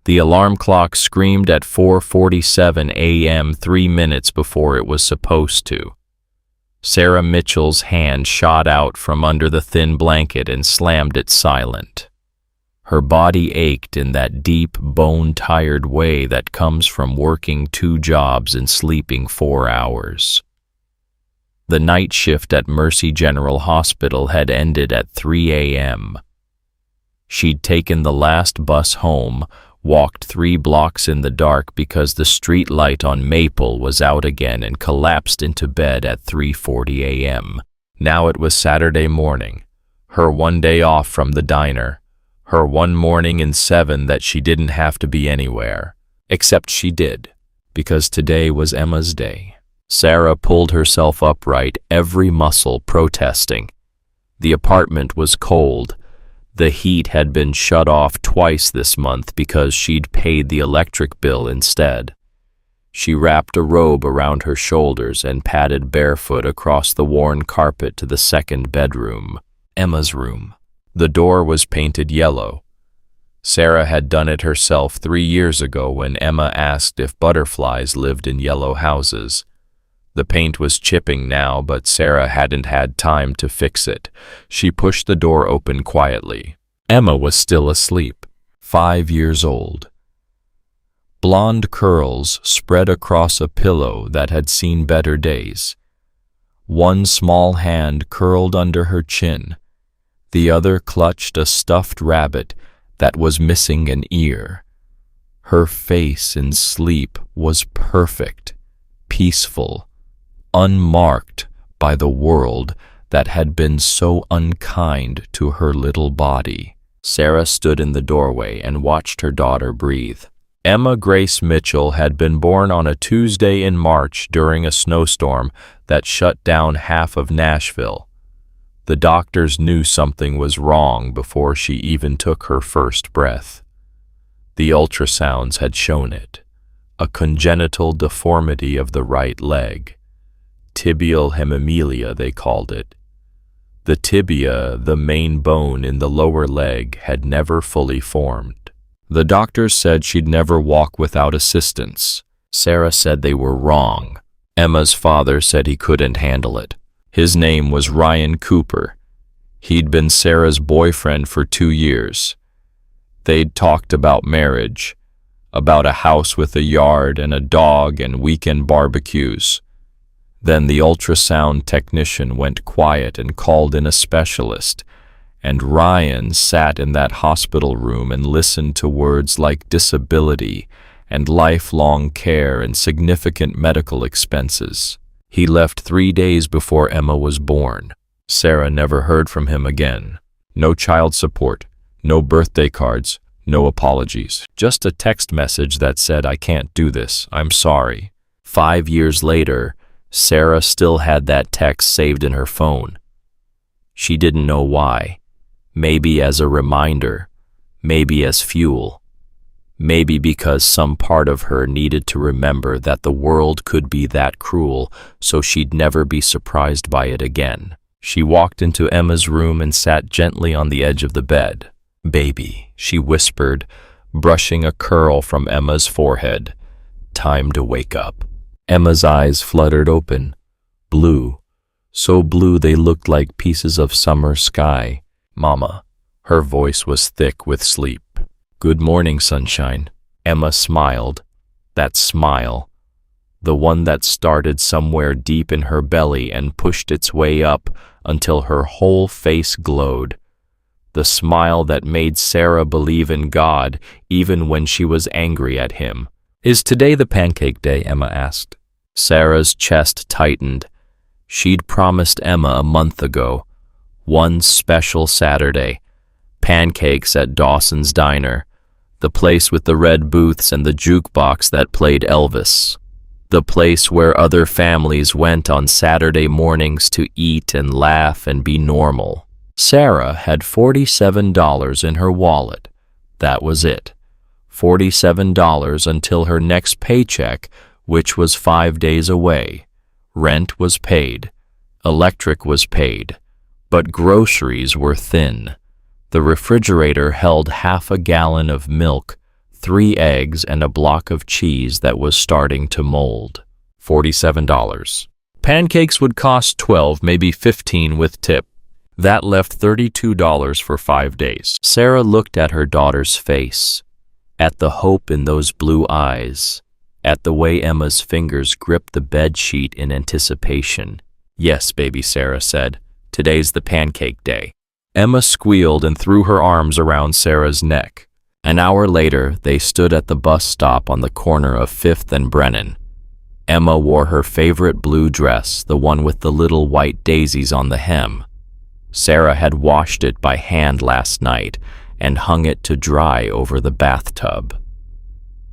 The alarm clock screamed at 4:47 a.m. 3 minutes before it was supposed to. Sarah Mitchell's hand shot out from under the thin blanket and slammed it silent. Her body ached in that deep, bone-tired way that comes from working 2 jobs and sleeping 4 hours. The night shift at Mercy General Hospital had ended at 3 a.m. She'd taken the last bus home, walked 3 blocks in the dark because the street light on Maple was out again, and collapsed into bed at 3:40 a.m. Now it was Saturday morning, her one day off from the diner, her one morning in 7 that she didn't have to be anywhere. Except she did, because today was Emma's day. Sarah pulled herself upright, every muscle protesting. The apartment was cold. The heat had been shut off twice this month because she'd paid the electric bill instead. She wrapped a robe around her shoulders and padded barefoot across the worn carpet to the second bedroom, Emma's room. The door was painted yellow. Sarah had done it herself 3 years ago when Emma asked if butterflies lived in yellow houses. The paint was chipping now, but Sarah hadn't had time to fix it. She pushed the door open quietly. Emma was still asleep, 5 years old. Blonde curls spread across a pillow that had seen better days. One small hand curled under her chin. The other clutched a stuffed rabbit that was missing an ear. Her face in sleep was perfect, peaceful, unmarked by the world that had been so unkind to her little body. Sarah stood in the doorway and watched her daughter breathe. Emma Grace Mitchell had been born on a Tuesday in March during a snowstorm that shut down half of Nashville. The doctors knew something was wrong before she even took her first breath. The ultrasounds had shown it, a congenital deformity of the right leg. Tibial hemimelia, they called it. The tibia, the main bone in the lower leg, had never fully formed. The doctors said she'd never walk without assistance. Sarah said they were wrong. Emma's father said he couldn't handle it. His name was Ryan Cooper. He'd been Sarah's boyfriend for 2 years. They'd talked about marriage, about a house with a yard and a dog and weekend barbecues. Then the ultrasound technician went quiet and called in a specialist, and Ryan sat in that hospital room and listened to words like disability and lifelong care and significant medical expenses. He left 3 days before Emma was born. Sarah never heard from him again. No child support, no birthday cards, no apologies. Just a text message that said, "I can't do this, I'm sorry." 5 years later, Sarah still had that text saved in her phone. She didn't know why. Maybe as a reminder, maybe as fuel. Maybe because some part of her needed to remember that the world could be that cruel, so she'd never be surprised by it again. She walked into Emma's room and sat gently on the edge of the bed. "Baby," she whispered, brushing a curl from Emma's forehead. "Time to wake up." Emma's eyes fluttered open, blue, so blue they looked like pieces of summer sky. "Mama." Her voice was thick with sleep. "Good morning, sunshine." Emma smiled. That smile, the one that started somewhere deep in her belly and pushed its way up until her whole face glowed. The smile that made Sarah believe in God even when she was angry at him. "Is today the pancake day?" Emma asked. Sarah's chest tightened. She'd promised Emma a month ago, one special Saturday, pancakes at Dawson's Diner, the place with the red booths and the jukebox that played Elvis, the place where other families went on Saturday mornings to eat and laugh and be normal. Sarah had $47 in her wallet. That was it. $47 until her next paycheck, which was 5 days away. Rent was paid. Electric was paid. But groceries were thin. The refrigerator held half a gallon of milk, 3 eggs, and a block of cheese that was starting to mold. $47. Pancakes would cost 12, maybe 15 with tip. That left $32 for 5 days. Sarah looked at her daughter's face, at the hope in those blue eyes, at the way Emma's fingers gripped the bed sheet in anticipation. "Yes, baby," Sarah said. "Today's the pancake day." Emma squealed and threw her arms around Sarah's neck. An hour later, they stood at the bus stop on the corner of 5th and Brennan. Emma wore her favorite blue dress, the one with the little white daisies on the hem. Sarah had washed it by hand last night and hung it to dry over the bathtub.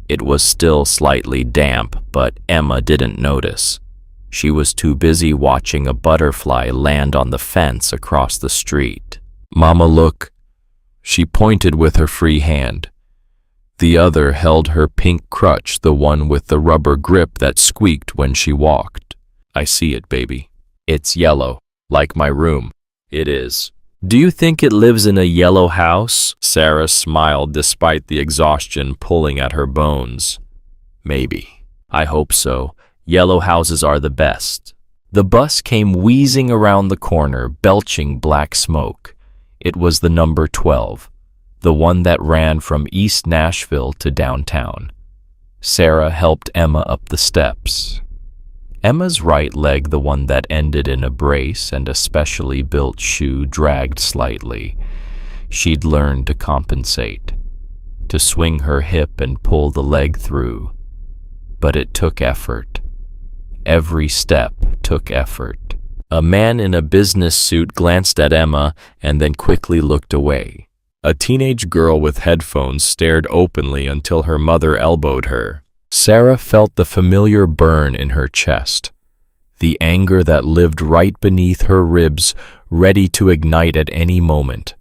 It was still slightly damp, but Emma didn't notice. She was too busy watching a butterfly land on the fence across the street. "Mama, look." She pointed with her free hand. The other held her pink crutch, the one with the rubber grip that squeaked when she walked. "I see it, baby. It's yellow, like my room." "It is." "Do you think it lives in a yellow house?" Sarah smiled despite the exhaustion pulling at her bones. "Maybe. I hope so. Yellow houses are the best." The bus came wheezing around the corner, belching black smoke. It was the number 12, the one that ran from East Nashville to downtown. Sarah helped Emma up the steps. Emma's right leg, the one that ended in a brace and a specially built shoe, dragged slightly. She'd learned to compensate, to swing her hip and pull the leg through. But it took effort. Every step took effort. A man in a business suit glanced at Emma and then quickly looked away. A teenage girl with headphones stared openly until her mother elbowed her. Sarah felt the familiar burn in her chest, the anger that lived right beneath her ribs, ready to ignite at any moment.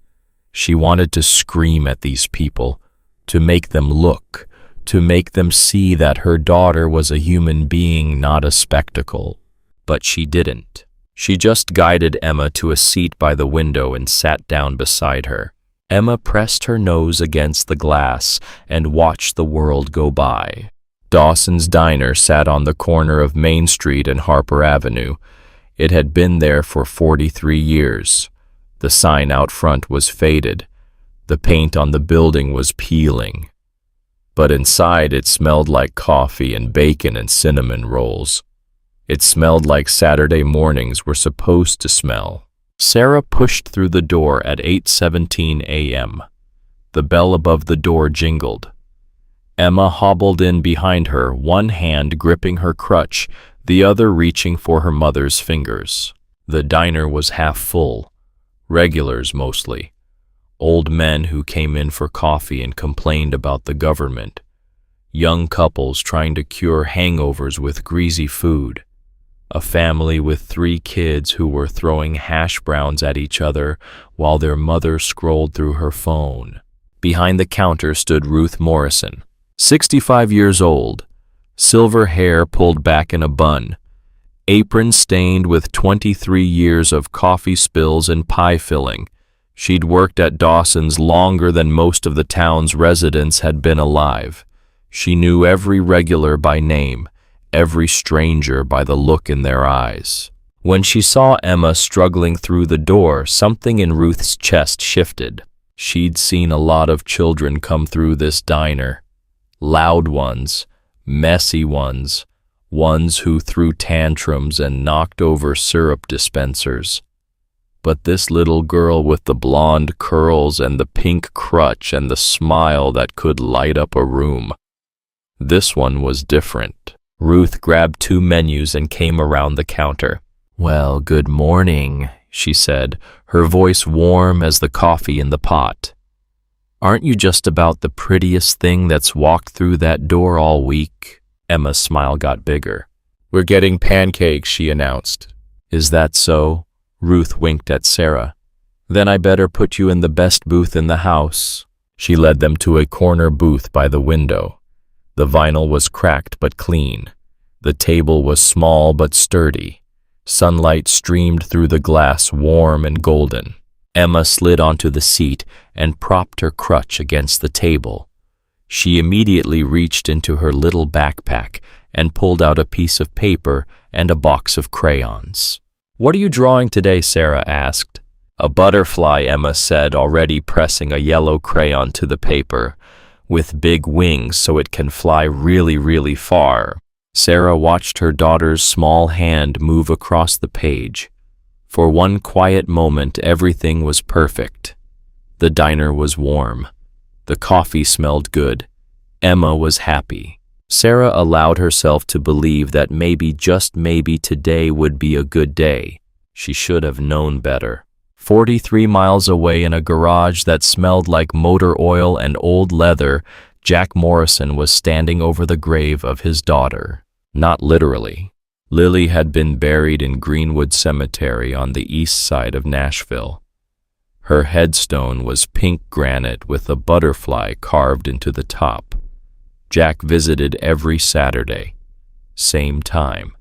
She wanted to scream at these people, to make them look, to make them see that her daughter was a human being, not a spectacle. But she didn't. She just guided Emma to a seat by the window and sat down beside her. Emma pressed her nose against the glass and watched the world go by. Dawson's Diner sat on the corner of Main Street and Harper Avenue. It had been there for 43 years. The sign out front was faded. The paint on the building was peeling. But inside it smelled like coffee and bacon and cinnamon rolls. It smelled like Saturday mornings were supposed to smell. Sarah pushed through the door at 8:17 a.m. The bell above the door jingled. Emma hobbled in behind her, one hand gripping her crutch, the other reaching for her mother's fingers. The diner was half full. Regulars mostly. Old men who came in for coffee and complained about the government. Young couples trying to cure hangovers with greasy food. A family with 3 kids who were throwing hash browns at each other while their mother scrolled through her phone. Behind the counter stood Ruth Morrison, 65 years old, silver hair pulled back in a bun, apron stained with 23 years of coffee spills and pie filling. She'd worked at Dawson's longer than most of the town's residents had been alive. She knew every regular by name, every stranger by the look in their eyes. When she saw Emma struggling through the door, something in Ruth's chest shifted. She'd seen a lot of children come through this diner. Loud ones, messy ones, ones who threw tantrums and knocked over syrup dispensers. But this little girl with the blonde curls and the pink crutch and the smile that could light up a room, this one was different. Ruth grabbed 2 menus and came around the counter. "Well, good morning," she said, her voice warm as the coffee in the pot. "Aren't you just about the prettiest thing that's walked through that door all week?" Emma's smile got bigger. "We're getting pancakes," she announced. "Is that so?" Ruth winked at Sarah. "Then I better put you in the best booth in the house." She led them to a corner booth by the window. The vinyl was cracked but clean. The table was small but sturdy. Sunlight streamed through the glass, warm and golden. Emma slid onto the seat and propped her crutch against the table. She immediately reached into her little backpack and pulled out a piece of paper and a box of crayons. "What are you drawing today?" Sarah asked. "A butterfly," Emma said, already pressing a yellow crayon to the paper, "with big wings so it can fly really, really far." Sarah watched her daughter's small hand move across the page. For one quiet moment, everything was perfect. The diner was warm. The coffee smelled good. Emma was happy. Sarah allowed herself to believe that maybe, just maybe, today would be a good day. She should have known better. 43 miles away, in a garage that smelled like motor oil and old leather, Jack Morrison was standing over the grave of his daughter. Not literally. Lily had been buried in Greenwood Cemetery on the east side of Nashville. Her headstone was pink granite with a butterfly carved into the top. Jack visited every Saturday. Same time,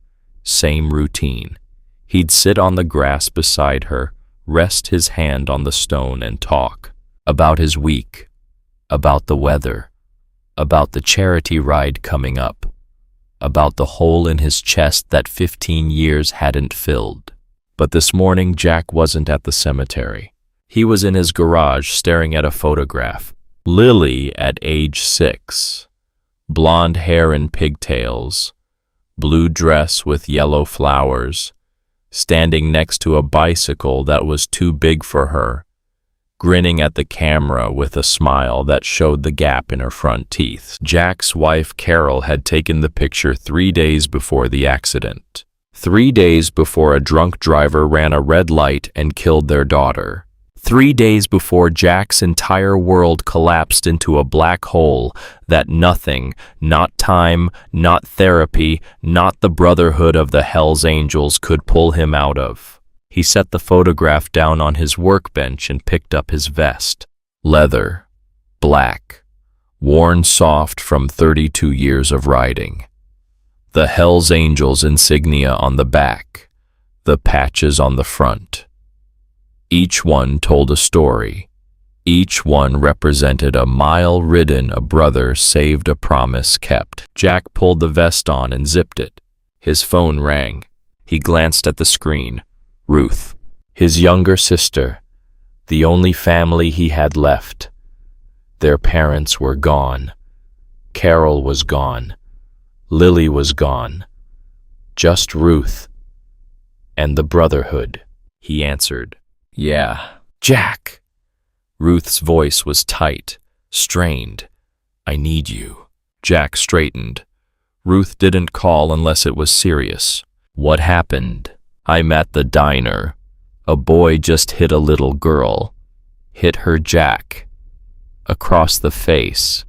same routine. He'd sit on the grass beside her, rest his hand on the stone, and talk about his week, about the weather, about the charity ride coming up, about the hole in his chest that 15 years hadn't filled. But this morning, Jack wasn't at the cemetery. He was in his garage staring at a photograph. Lily at age 6. Blonde hair and pigtails, blue dress with yellow flowers, standing next to a bicycle that was too big for her, grinning at the camera with a smile that showed the gap in her front teeth. Jack's wife, Carol, had taken the picture 3 days before the accident. 3 days before a drunk driver ran a red light and killed their daughter. 3 days before Jack's entire world collapsed into a black hole that nothing, not time, not therapy, not the brotherhood of the Hells Angels could pull him out of. He set the photograph down on his workbench and picked up his vest. Leather, black, worn soft from 32 years of riding. The Hells Angels insignia on the back, the patches on the front. Each one told a story. Each one represented a mile ridden, a brother saved, a promise kept. Jack pulled the vest on and zipped it. His phone rang. He glanced at the screen. Ruth, his younger sister, the only family he had left. Their parents were gone. Carol was gone. Lily was gone. Just Ruth and the brotherhood. He answered. "Yeah, Jack." Ruth's voice was tight, strained. "I need you." Jack straightened. Ruth didn't call unless it was serious. "What happened?" "I'm at the diner. A boy just hit a little girl. Hit her, Jack. Across the face.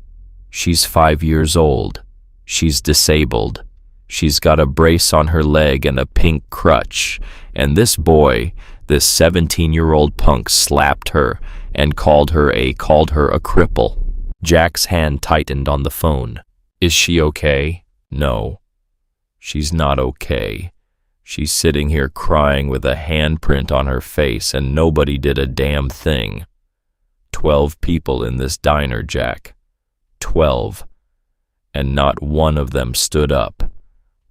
She's 5 years old. She's disabled. She's got a brace on her leg and a pink crutch. And this boy, this 17-year-old punk, slapped her and called her a cripple." Jack's hand tightened on the phone. "Is she okay?" "No, she's not okay. She's sitting here crying with a handprint on her face, and nobody did a damn thing. 12 people in this diner, Jack. 12. And not one of them stood up.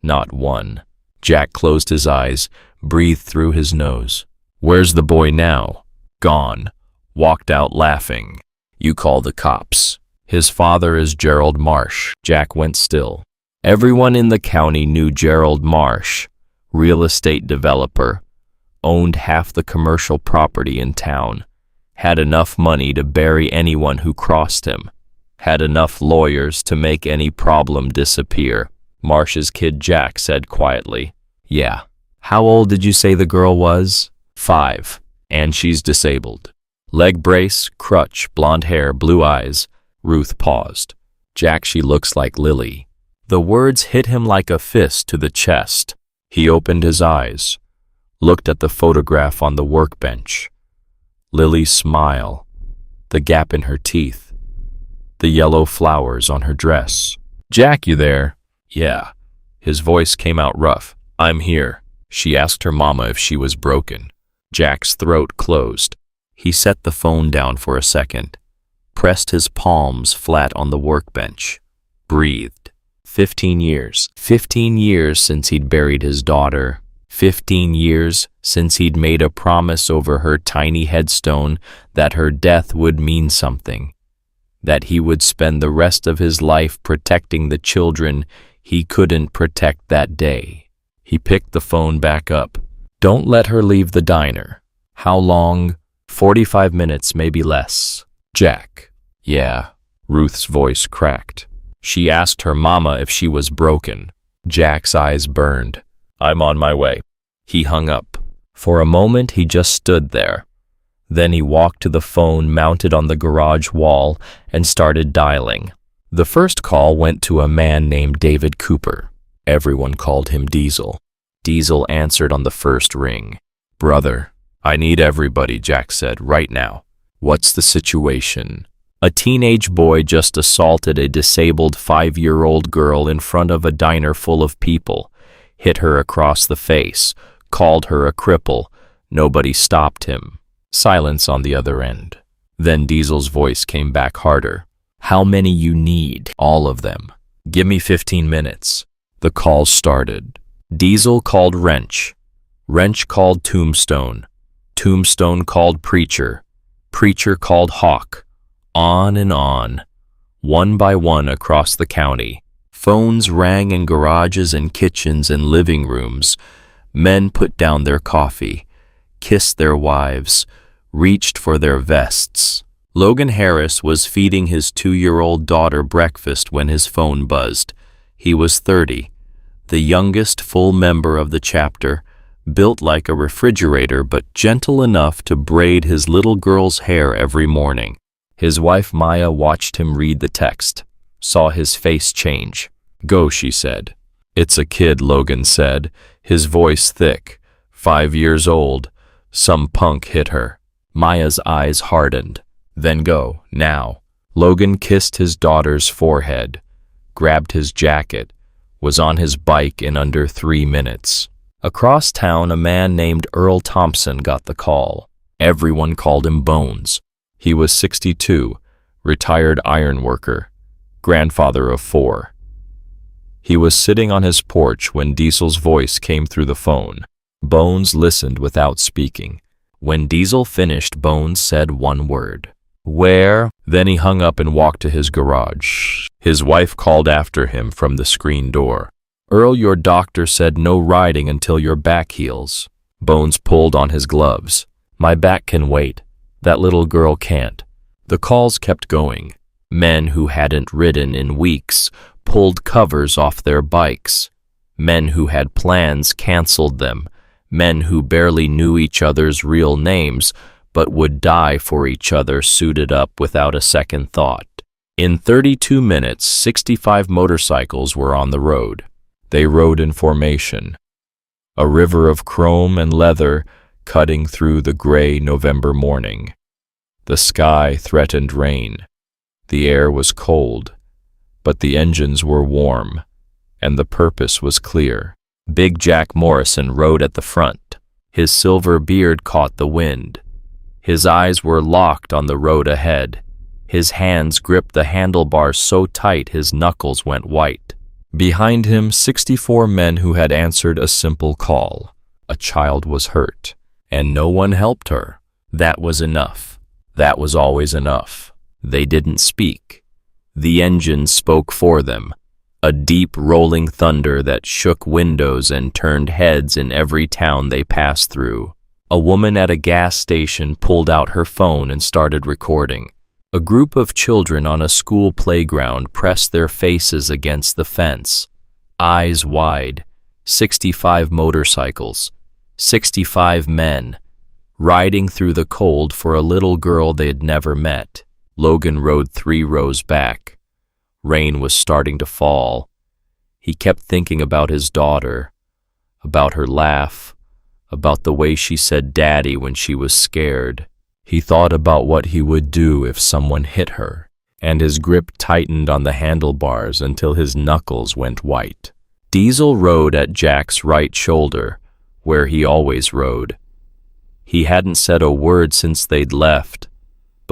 Not one." Jack closed his eyes, breathed through his nose. "Where's the boy now?" "Gone. Walked out laughing." "You call the cops." "His father is Gerald Marsh." Jack went still. Everyone in the county knew Gerald Marsh. Real estate developer. Owned half the commercial property in town. Had enough money to bury anyone who crossed him. Had enough lawyers to make any problem disappear. Marsh's kid, Jack said quietly. "Yeah." "How old did you say the girl was?" 5. "And she's disabled. Leg brace, crutch, blonde hair, blue eyes." Ruth paused. "Jack, she looks like Lily." The words hit him like a fist to the chest. He opened his eyes, looked at the photograph on the workbench. Lily's smile, the gap in her teeth, the yellow flowers on her dress. "Jack, you there?" "Yeah." His voice came out rough. "I'm here." She asked her mama if she was broken. Jack's throat closed. He set the phone down for a second. pressed his palms flat on the workbench, breathed. 15 years. 15 years since he'd buried his daughter. 15 years since he'd made a promise over her tiny headstone that her death would mean something, that he would spend the rest of his life protecting the children he couldn't protect that day. He picked the phone back up. Don't let her leave the diner. How long? 45 minutes, maybe less. Jack. Yeah. Ruth's voice cracked. She asked her mama if she was broken. Jack's eyes burned. I'm on my way. He hung up. For a moment, he just stood there. Then he walked to the phone mounted on the garage wall and started dialing. The first call went to a man named David Cooper. Everyone called him Diesel. Diesel answered on the first ring. Brother, I need everybody, Jack said, right now. What's the situation? A teenage boy just assaulted a disabled 5-year-old girl in front of a diner full of people, hit her across the face, called her a cripple. Nobody stopped him. Silence on the other end. Then Diesel's voice came back harder. How many you need? All of them. Give me 15 minutes. The calls started. Diesel called Wrench. Wrench called Tombstone. Tombstone called Preacher. Preacher called Hawk. On and on. One by one across the county. Phones rang in garages and kitchens and living rooms. Men put down their coffee, kissed their wives, reached for their vests. Logan Harris was feeding his 2-year-old daughter breakfast when his phone buzzed. He was 30, the youngest full member of the chapter, built like a refrigerator but gentle enough to braid his little girl's hair every morning. His wife Maya watched him read the text, saw his face change. Go, she said. It's a kid, Logan said, his voice thick. 5 years old. Some punk hit her. Maya's eyes hardened. Then go, now. Logan kissed his daughter's forehead, grabbed his jacket, was on his bike in under 3 minutes. Across town, a man named Earl Thompson got the call. Everyone called him Bones. He was 62, retired iron worker, grandfather of 4. He was sitting on his porch when Diesel's voice came through the phone. Bones listened without speaking. When Diesel finished, Bones said one word. Where? Then he hung up and walked to his garage. His wife called after him from the screen door. Earl, your doctor said no riding until your back heals. Bones pulled on his gloves. My back can wait. That little girl can't. The calls kept going. Men who hadn't ridden in weeks pulled covers off their bikes. Men who had plans canceled them. Men who barely knew each other's real names but would die for each other suited up without a second thought. In 32 minutes, 65 motorcycles were on the road. They rode in formation. A river of chrome and leather cutting through the gray November morning. The sky threatened rain. The air was cold, but the engines were warm, and the purpose was clear. Big Jack Morrison rode at the front. His silver beard caught the wind. His eyes were locked on the road ahead. His hands gripped the handlebars so tight his knuckles went white. Behind him, 64 men who had answered a simple call. A child was hurt, and no one helped her. That was enough. That was always enough. They didn't speak. The engine spoke for them. A deep rolling thunder that shook windows and turned heads in every town they passed through. A woman at a gas station pulled out her phone and started recording. A group of children on a school playground pressed their faces against the fence, eyes wide. 65 motorcycles, 65 men, riding through the cold for a little girl they'd never met. Logan rode 3 rows back. Rain was starting to fall. He kept thinking about his daughter, about her laugh, about the way she said daddy when she was scared. He thought about what he would do if someone hit her, and his grip tightened on the handlebars until his knuckles went white. Diesel rode at Jack's right shoulder, where he always rode. He hadn't said a word since they'd left,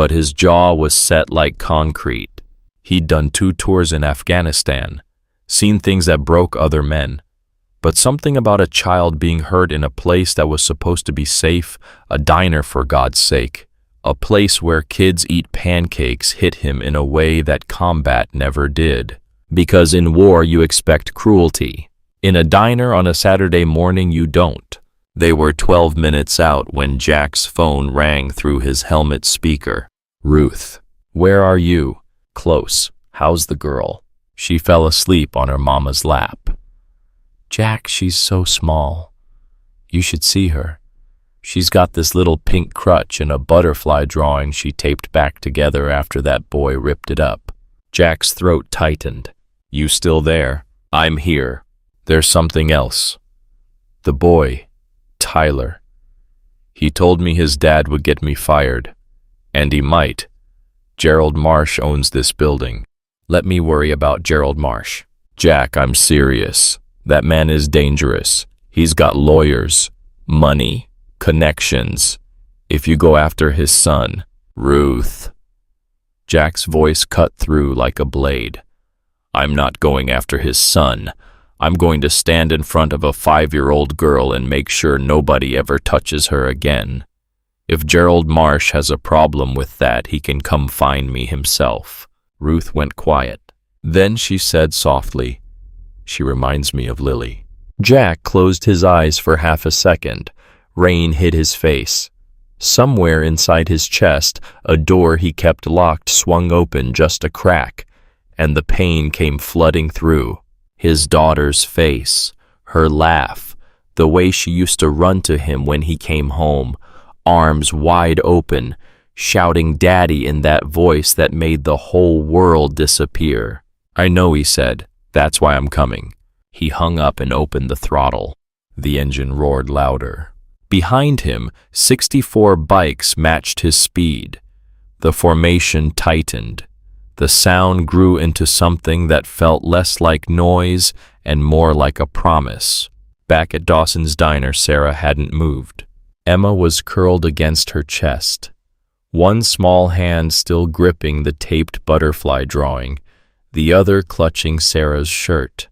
but his jaw was set like concrete. He'd done 2 tours in Afghanistan, seen things that broke other men, but something about a child being hurt in a place that was supposed to be safe, a diner for God's sake, a place where kids eat pancakes, hit him in a way that combat never did. Because in war you expect cruelty. In a diner on a Saturday morning you don't. They were 12 minutes out when Jack's phone rang through his helmet speaker. "Ruth, where are you?" "Close. How's the girl?" "She fell asleep on her mama's lap." "Jack, she's so small. You should see her. She's got this little pink crutch and a butterfly drawing she taped back together after that boy ripped it up." Jack's throat tightened. "You still there?" "I'm here. There's something else. The boy, Tyler. He told me his dad would get me fired. And he might. Gerald Marsh owns this building." "Let me worry about Gerald Marsh." "Jack, I'm serious. That man is dangerous. He's got lawyers, money, connections. If you go after his son..." "Ruth." Jack's voice cut through like a blade. "I'm not going after his son. I'm going to stand in front of a 5-year-old girl and make sure nobody ever touches her again. If Gerald Marsh has a problem with that, he can come find me himself." Ruth went quiet. Then she said softly, "She reminds me of Lily." Jack closed his eyes for half a second. Rain hid his face. Somewhere inside his chest, a door he kept locked swung open just a crack, and the pain came flooding through. His daughter's face, her laugh, the way she used to run to him when he came home, arms wide open, shouting "Daddy" in that voice that made the whole world disappear. "I know," he said. "That's why I'm coming." He hung up and opened the throttle. The engine roared louder. Behind him, 64 bikes matched his speed. The formation tightened. The sound grew into something that felt less like noise and more like a promise. Back at Dawson's diner, Sarah hadn't moved. Emma was curled against her chest, one small hand still gripping the taped butterfly drawing, the other clutching Sarah's shirt.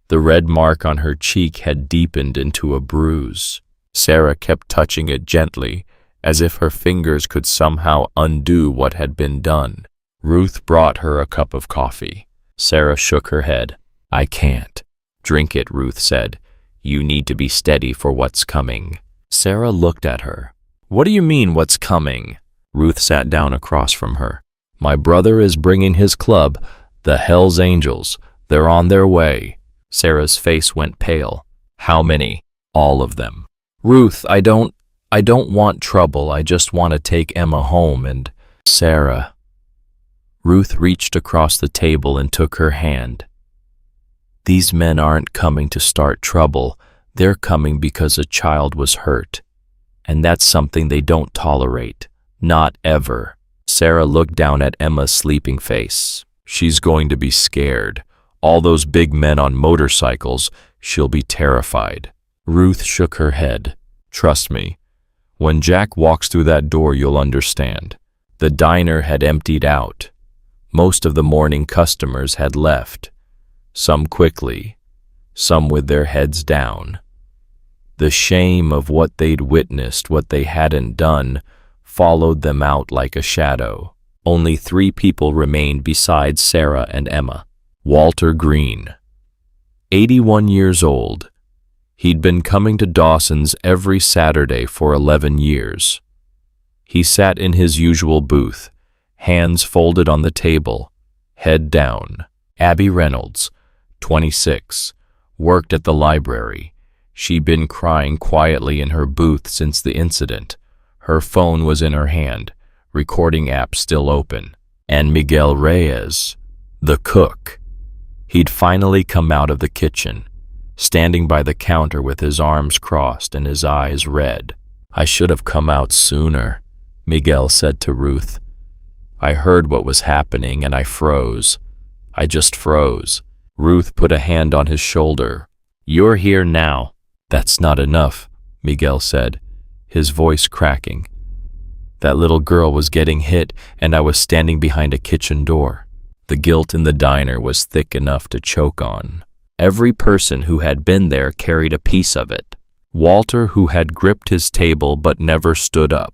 The red mark on her cheek had deepened into a bruise. Sarah kept touching it gently, as if her fingers could somehow undo what had been done. Ruth brought her a cup of coffee. Sarah shook her head. "I can't." "Drink it," Ruth said. "You need to be steady for what's coming." Sarah looked at her. "What do you mean, what's coming?" Ruth sat down across from her. "My brother is bringing his club, the Hells Angels. They're on their way." Sarah's face went pale. "How many?" "All of them." "Ruth, I don't want trouble. I just want to take Emma home and..." "Sarah." Ruth reached across the table and took her hand. "These men aren't coming to start trouble. They're coming because a child was hurt. And that's something they don't tolerate. Not ever." Sarah looked down at Emma's sleeping face. "She's going to be scared. All those big men on motorcycles, she'll be terrified." Ruth shook her head. "Trust me. When Jack walks through that door, you'll understand." The diner had emptied out. Most of the morning customers had left, some quickly, some with their heads down. The shame of what they'd witnessed, what they hadn't done, followed them out like a shadow. Only 3 people remained besides Sarah and Emma. Walter Green, 81 years old. He'd been coming to Dawson's every Saturday for 11 years. He sat in his usual booth, hands folded on the table, head down. Abby Reynolds, 26, worked at the library. She'd been crying quietly in her booth since the incident. Her phone was in her hand, recording app still open. And Miguel Reyes, the cook. He'd finally come out of the kitchen, standing by the counter with his arms crossed and his eyes red. "I should have come out sooner," Miguel said to Ruth. "I heard what was happening and I froze. I just froze." Ruth put a hand on his shoulder. "You're here now." "That's not enough," Miguel said, his voice cracking. That little girl was getting hit, and I was standing behind a kitchen door. The guilt in the diner was thick enough to choke on. Every person who had been there carried a piece of it. Walter, who had gripped his table but never stood up.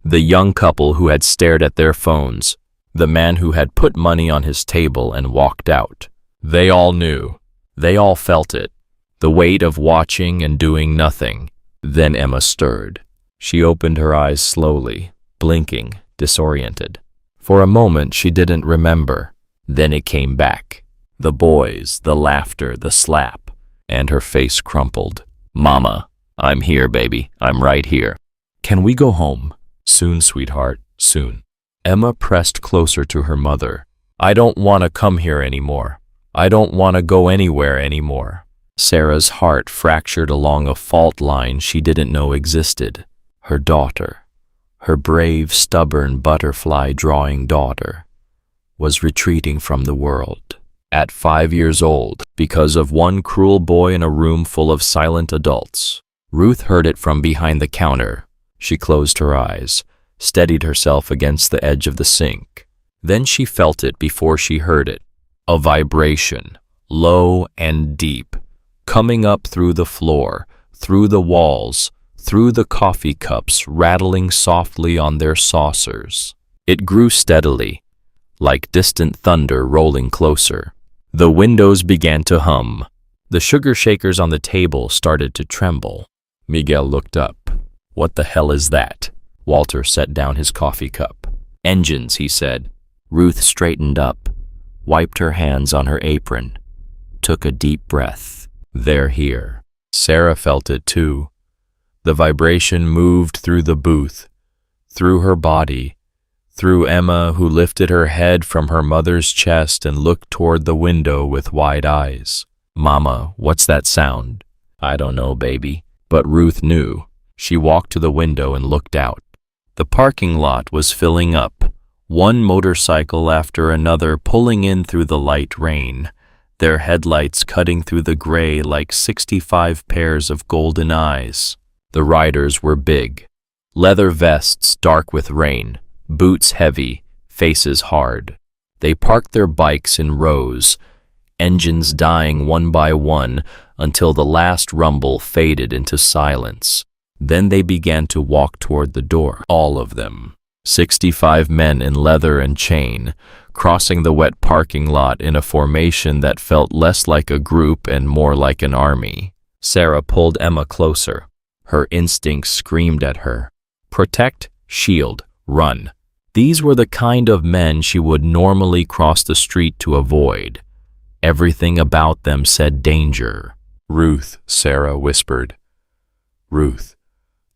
The young couple who had stared at their phones. The man who had put money on his table and walked out. They all knew. They all felt it. The weight of watching and doing nothing. Then Emma stirred. She opened her eyes slowly, blinking, disoriented. For a moment she didn't remember. Then it came back. The boys, the laughter, the slap, and her face crumpled. "Mama, I'm here, baby. I'm right here. Can we go home?" "Soon, sweetheart, soon." Emma pressed closer to her mother. "I don't want to come here anymore. I don't want to go anywhere anymore." Sarah's heart fractured along a fault line she didn't know existed. Her daughter, her brave, stubborn, butterfly-drawing daughter, was retreating from the world. At 5 years old, because of one cruel boy in a room full of silent adults. Ruth heard it from behind the counter. She closed her eyes, steadied herself against the edge of the sink. Then she felt it before she heard it. A vibration, low and deep, coming up through the floor, through the walls, through the coffee cups rattling softly on their saucers. It grew steadily, like distant thunder rolling closer. The windows began to hum. The sugar shakers on the table started to tremble. Miguel looked up. "What the hell is that?" Walter set down his coffee cup. "Engines," he said. Ruth straightened up, wiped her hands on her apron, took a deep breath. "They're here." Sarah felt it too. The vibration moved through the booth, through her body, through Emma, who lifted her head from her mother's chest and looked toward the window with wide eyes. "Mama, what's that sound?" "I don't know, baby." But Ruth knew. She walked to the window and looked out. The parking lot was filling up, one motorcycle after another pulling in through the light rain, their headlights cutting through the gray like 65 pairs of golden eyes. The riders were big. Leather vests dark with rain, boots heavy, faces hard. They parked their bikes in rows, engines dying one by one until the last rumble faded into silence. Then they began to walk toward the door, all of them. 65 men in leather and chain, crossing the wet parking lot in a formation that felt less like a group and more like an army. Sarah pulled Emma closer. Her instincts screamed at her. Protect, shield, run. These were the kind of men she would normally cross the street to avoid. Everything about them said danger. "Ruth," Sarah whispered. "Ruth,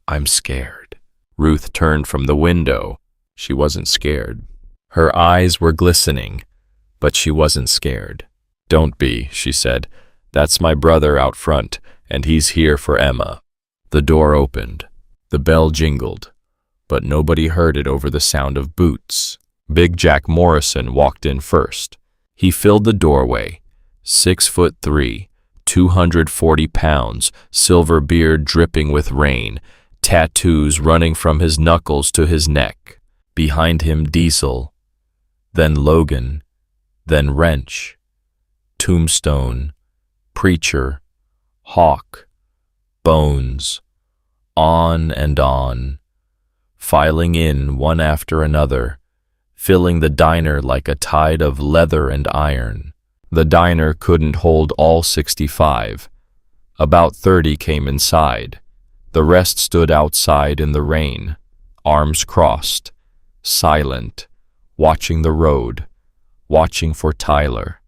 I'm scared." Ruth turned from the window. She wasn't scared. Her eyes were glistening, but she wasn't scared. "Don't be," she said. "That's my brother out front, and he's here for Emma." The door opened. The bell jingled, but nobody heard it over the sound of boots. Big Jack Morrison walked in first. He filled the doorway, 6'3", 240 pounds, silver beard dripping with rain, tattoos running from his knuckles to his neck. Behind him, Diesel, then Logan, then Wrench, Tombstone, Preacher, Hawk, Bones, on and on, filing in one after another, filling the diner like a tide of leather and iron. The diner couldn't hold all 65. About 30 came inside. The rest stood outside in the rain, arms crossed, silent, watching the road, watching for Tyler,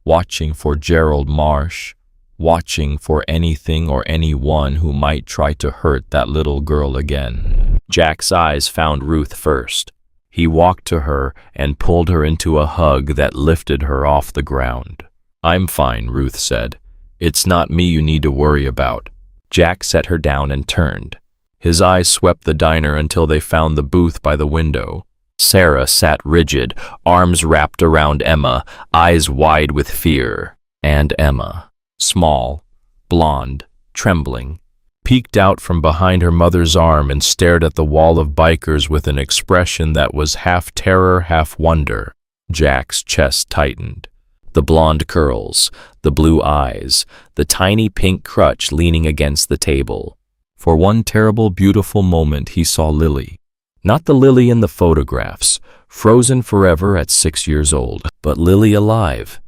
watching for Gerald Marsh, watching for anything or anyone who might try to hurt that little girl again. Jack's eyes found Ruth first. He walked to her and pulled her into a hug that lifted her off the ground. "I'm fine," Ruth said. "It's not me you need to worry about." Jack set her down and turned. His eyes swept the diner until they found the booth by the window. Sarah sat rigid, arms wrapped around Emma, eyes wide with fear. And Emma, small, blonde, trembling, peeked out from behind her mother's arm and stared at the wall of bikers with an expression that was half terror, half wonder. Jack's chest tightened. The blonde curls, the blue eyes, the tiny pink crutch leaning against the table. For one terrible, beautiful moment, he saw Lily. Not the Lily in the photographs, frozen forever at 6 years old, but Lily alive,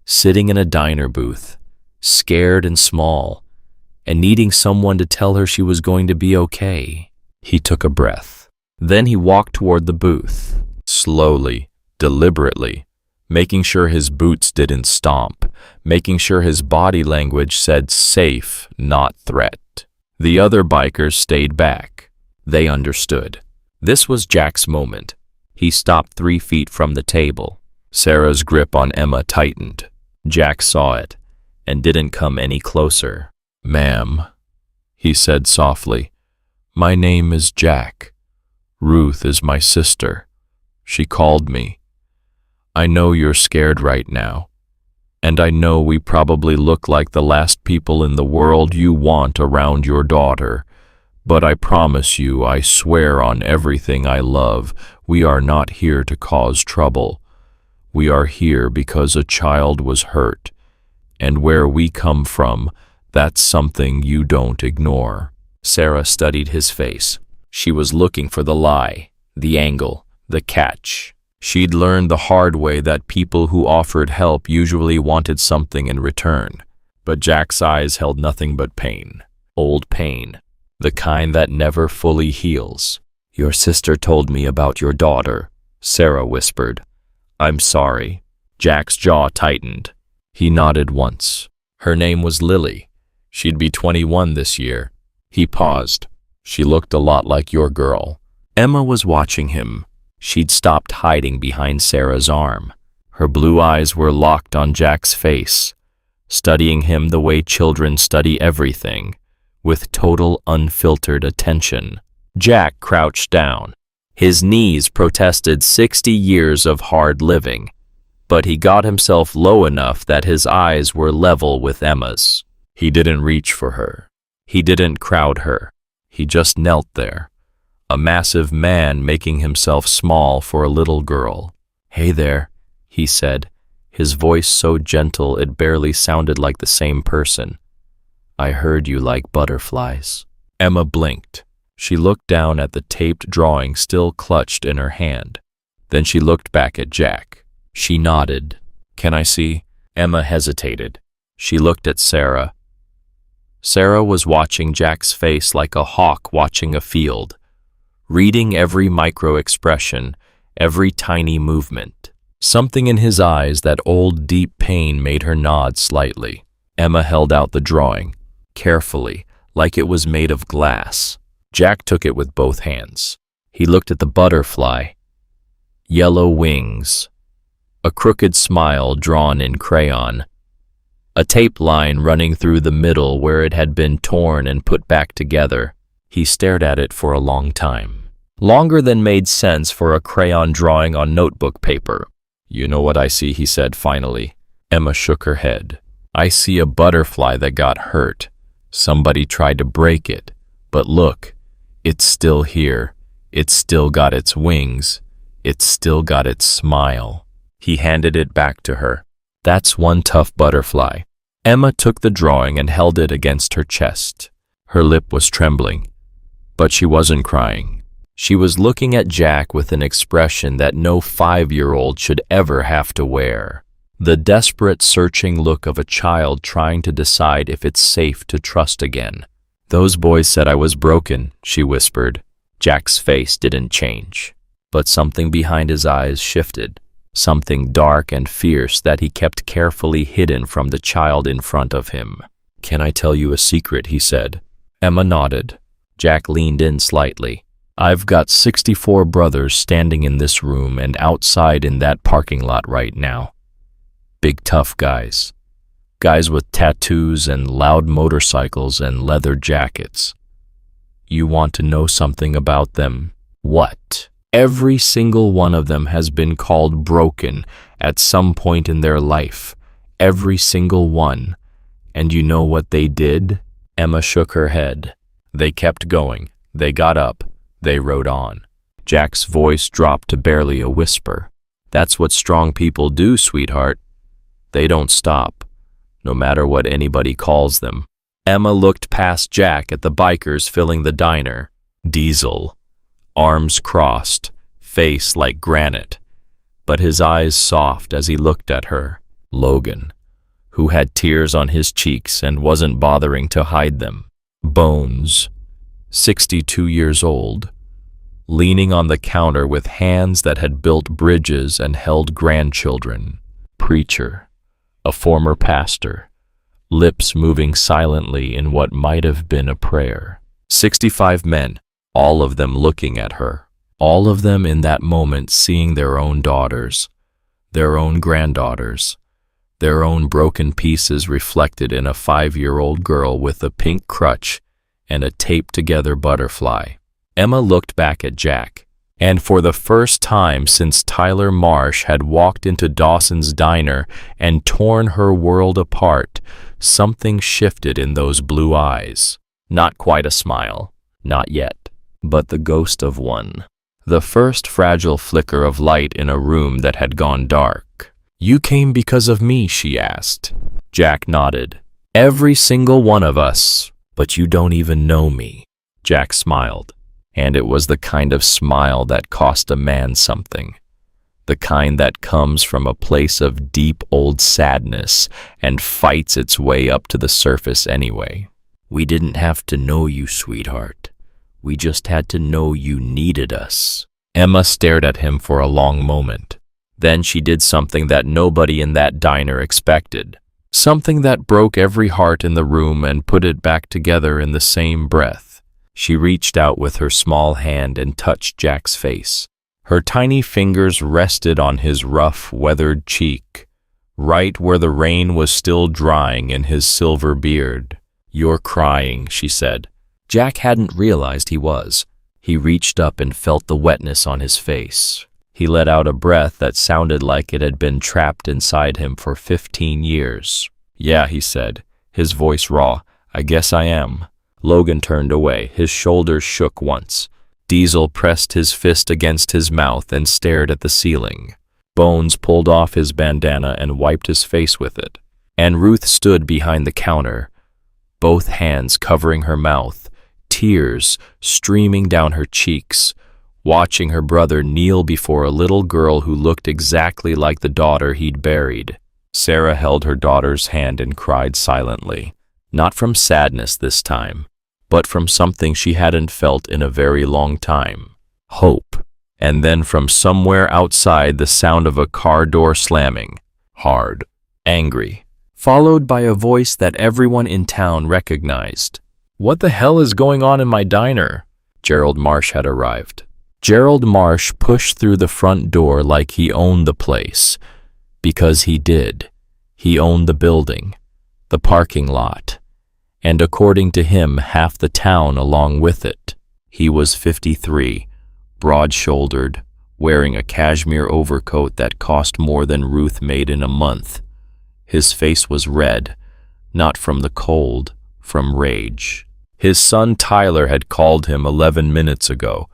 sitting in a diner booth, scared and small, and needing someone to tell her she was going to be okay. He took a breath. Then he walked toward the booth, slowly, deliberately, making sure his boots didn't stomp, making sure his body language said safe, not threat. The other bikers stayed back. They understood. This was Jack's moment. He stopped 3 feet from the table. Sarah's grip on Emma tightened. Jack saw it and didn't come any closer. "Ma'am," he said softly, "my name is Jack. Ruth is my sister. She called me. I know you're scared right now, and I know we probably look like the last people in the world you want around your daughter, but I promise you, I swear on everything I love, we are not here to cause trouble. We are here because a child was hurt, and where we come from, that's something you don't ignore." Sarah studied his face. She was looking for the lie, the angle, the catch. She'd learned the hard way that people who offered help usually wanted something in return. But Jack's eyes held nothing but pain. Old pain. The kind that never fully heals. "Your sister told me about your daughter," Sarah whispered. "I'm sorry." Jack's jaw tightened. He nodded once. "Her name was Lily. She'd be 21 this year." He paused. "She looked a lot like your girl." Emma was watching him. She'd stopped hiding behind Sarah's arm. Her blue eyes were locked on Jack's face, studying him the way children study everything, with total unfiltered attention. Jack crouched down. His knees protested 60 years of hard living, but he got himself low enough that his eyes were level with Emma's. He didn't reach for her. He didn't crowd her. He just knelt there, a massive man making himself small for a little girl. "Hey there," he said, his voice so gentle it barely sounded like the same person. "I heard you like butterflies." Emma blinked. She looked down at the taped drawing still clutched in her hand. Then she looked back at Jack. She nodded. "Can I see?" Emma hesitated. She looked at Sarah. Sarah was watching Jack's face like a hawk watching a field, reading every micro-expression, every tiny movement. Something in his eyes, that old deep pain, made her nod slightly. Emma held out the drawing, carefully, like it was made of glass. Jack took it with both hands. He looked at the butterfly. Yellow wings. A crooked smile drawn in crayon. A tape line running through the middle where it had been torn and put back together. He stared at it for a long time. Longer than made sense for a crayon drawing on notebook paper. "You know what I see," he said finally. Emma shook her head. "I see a butterfly that got hurt. Somebody tried to break it. But look, it's still here. It's still got its wings. It's still got its smile." He handed it back to her. "That's one tough butterfly." Emma took the drawing and held it against her chest. Her lip was trembling, but she wasn't crying. She was looking at Jack with an expression that no 5-year-old should ever have to wear. The desperate, searching look of a child trying to decide if it's safe to trust again. "Those boys said I was broken," she whispered. Jack's face didn't change, but something behind his eyes shifted. Something dark and fierce that he kept carefully hidden from the child in front of him. "Can I tell you a secret?" he said. Emma nodded. Jack leaned in slightly. "I've got 64 brothers standing in this room and outside in that parking lot right now. Big tough guys. Guys with tattoos and loud motorcycles and leather jackets. You want to know something about them? What? Every single one of them has been called broken at some point in their life. Every single one. And you know what they did?" Emma shook her head. They kept going. They got up. They rode on. Jack's voice dropped to barely a whisper. That's what strong people do, sweetheart. They don't stop, no matter what anybody calls them. Emma looked past Jack at the bikers filling the diner. Diesel, arms crossed, face like granite, but his eyes soft as he looked at her. Logan, who had tears on his cheeks and wasn't bothering to hide them. Bones, 62 years old, leaning on the counter with hands that had built bridges and held grandchildren. Preacher, a former pastor, lips moving silently in what might have been a prayer. 65 men, all of them looking at her. All of them in that moment seeing their own daughters, their own granddaughters, their own broken pieces reflected in a 5-year-old girl with a pink crutch and a taped-together butterfly. Emma looked back at Jack, and for the first time since Tyler Marsh had walked into Dawson's diner and torn her world apart, something shifted in those blue eyes. Not quite a smile, not yet, but the ghost of one. The first fragile flicker of light in a room that had gone dark. You came because of me, she asked. Jack nodded. Every single one of us, but you don't even know me. Jack smiled, and it was the kind of smile that cost a man something. The kind that comes from a place of deep old sadness and fights its way up to the surface anyway. We didn't have to know you, sweetheart. We just had to know you needed us. Emma stared at him for a long moment. Then she did something that nobody in that diner expected. Something that broke every heart in the room and put it back together in the same breath. She reached out with her small hand and touched Jack's face. Her tiny fingers rested on his rough, weathered cheek, right where the rain was still drying in his silver beard. You're crying, she said. Jack hadn't realized he was. He reached up and felt the wetness on his face. He let out a breath that sounded like it had been trapped inside him for 15 years. Yeah, he said, his voice raw. I guess I am. Logan turned away. His shoulders shook once. Diesel pressed his fist against his mouth and stared at the ceiling. Bones pulled off his bandana and wiped his face with it. And Ruth stood behind the counter, both hands covering her mouth, tears streaming down her cheeks, watching her brother kneel before a little girl who looked exactly like the daughter he'd buried. Sarah held her daughter's hand and cried silently, not from sadness this time, but from something she hadn't felt in a very long time. Hope. And then from somewhere outside the sound of a car door slamming. Hard. Angry. Followed by a voice that everyone in town recognized. What the hell is going on in my diner? Gerald Marsh had arrived. Gerald Marsh pushed through the front door like he owned the place. Because he did. He owned the building, the parking lot, and according to him, half the town along with it. He was 53, broad-shouldered, wearing a cashmere overcoat that cost more than Ruth made in a month. His face was red, not from the cold, from rage. His son Tyler had called him 11 minutes ago,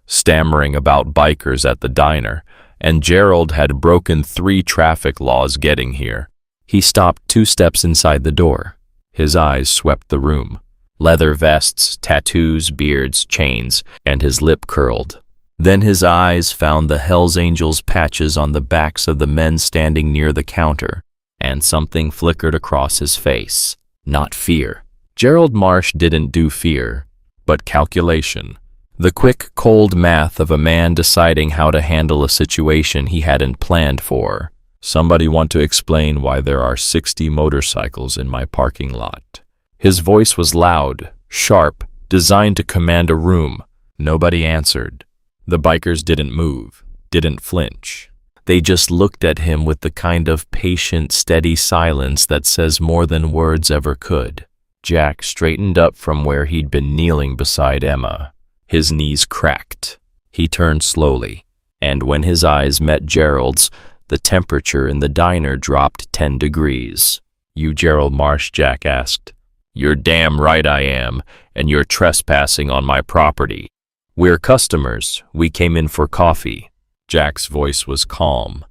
stammering about bikers at the diner, and Gerald had broken 3 traffic laws getting here. He stopped 2 steps inside the door. His eyes swept the room. Leather vests, tattoos, beards, chains, and his lip curled. Then his eyes found the Hells Angels patches on the backs of the men standing near the counter, and something flickered across his face. Not fear. Gerald Marsh didn't do fear, but calculation. The quick, cold math of a man deciding how to handle a situation he hadn't planned for. Somebody want to explain why there are 60 motorcycles in my parking lot? His voice was loud, sharp, designed to command a room. Nobody answered. The bikers didn't move, didn't flinch. They just looked at him with the kind of patient, steady silence that says more than words ever could. Jack straightened up from where he'd been kneeling beside Emma. His knees cracked. He turned slowly, and when his eyes met Gerald's, the temperature in the diner dropped 10 degrees. You Gerald Marsh, Jack asked. You're damn right I am, and you're trespassing on my property. We're customers. We came in for coffee. Jack's voice was calm,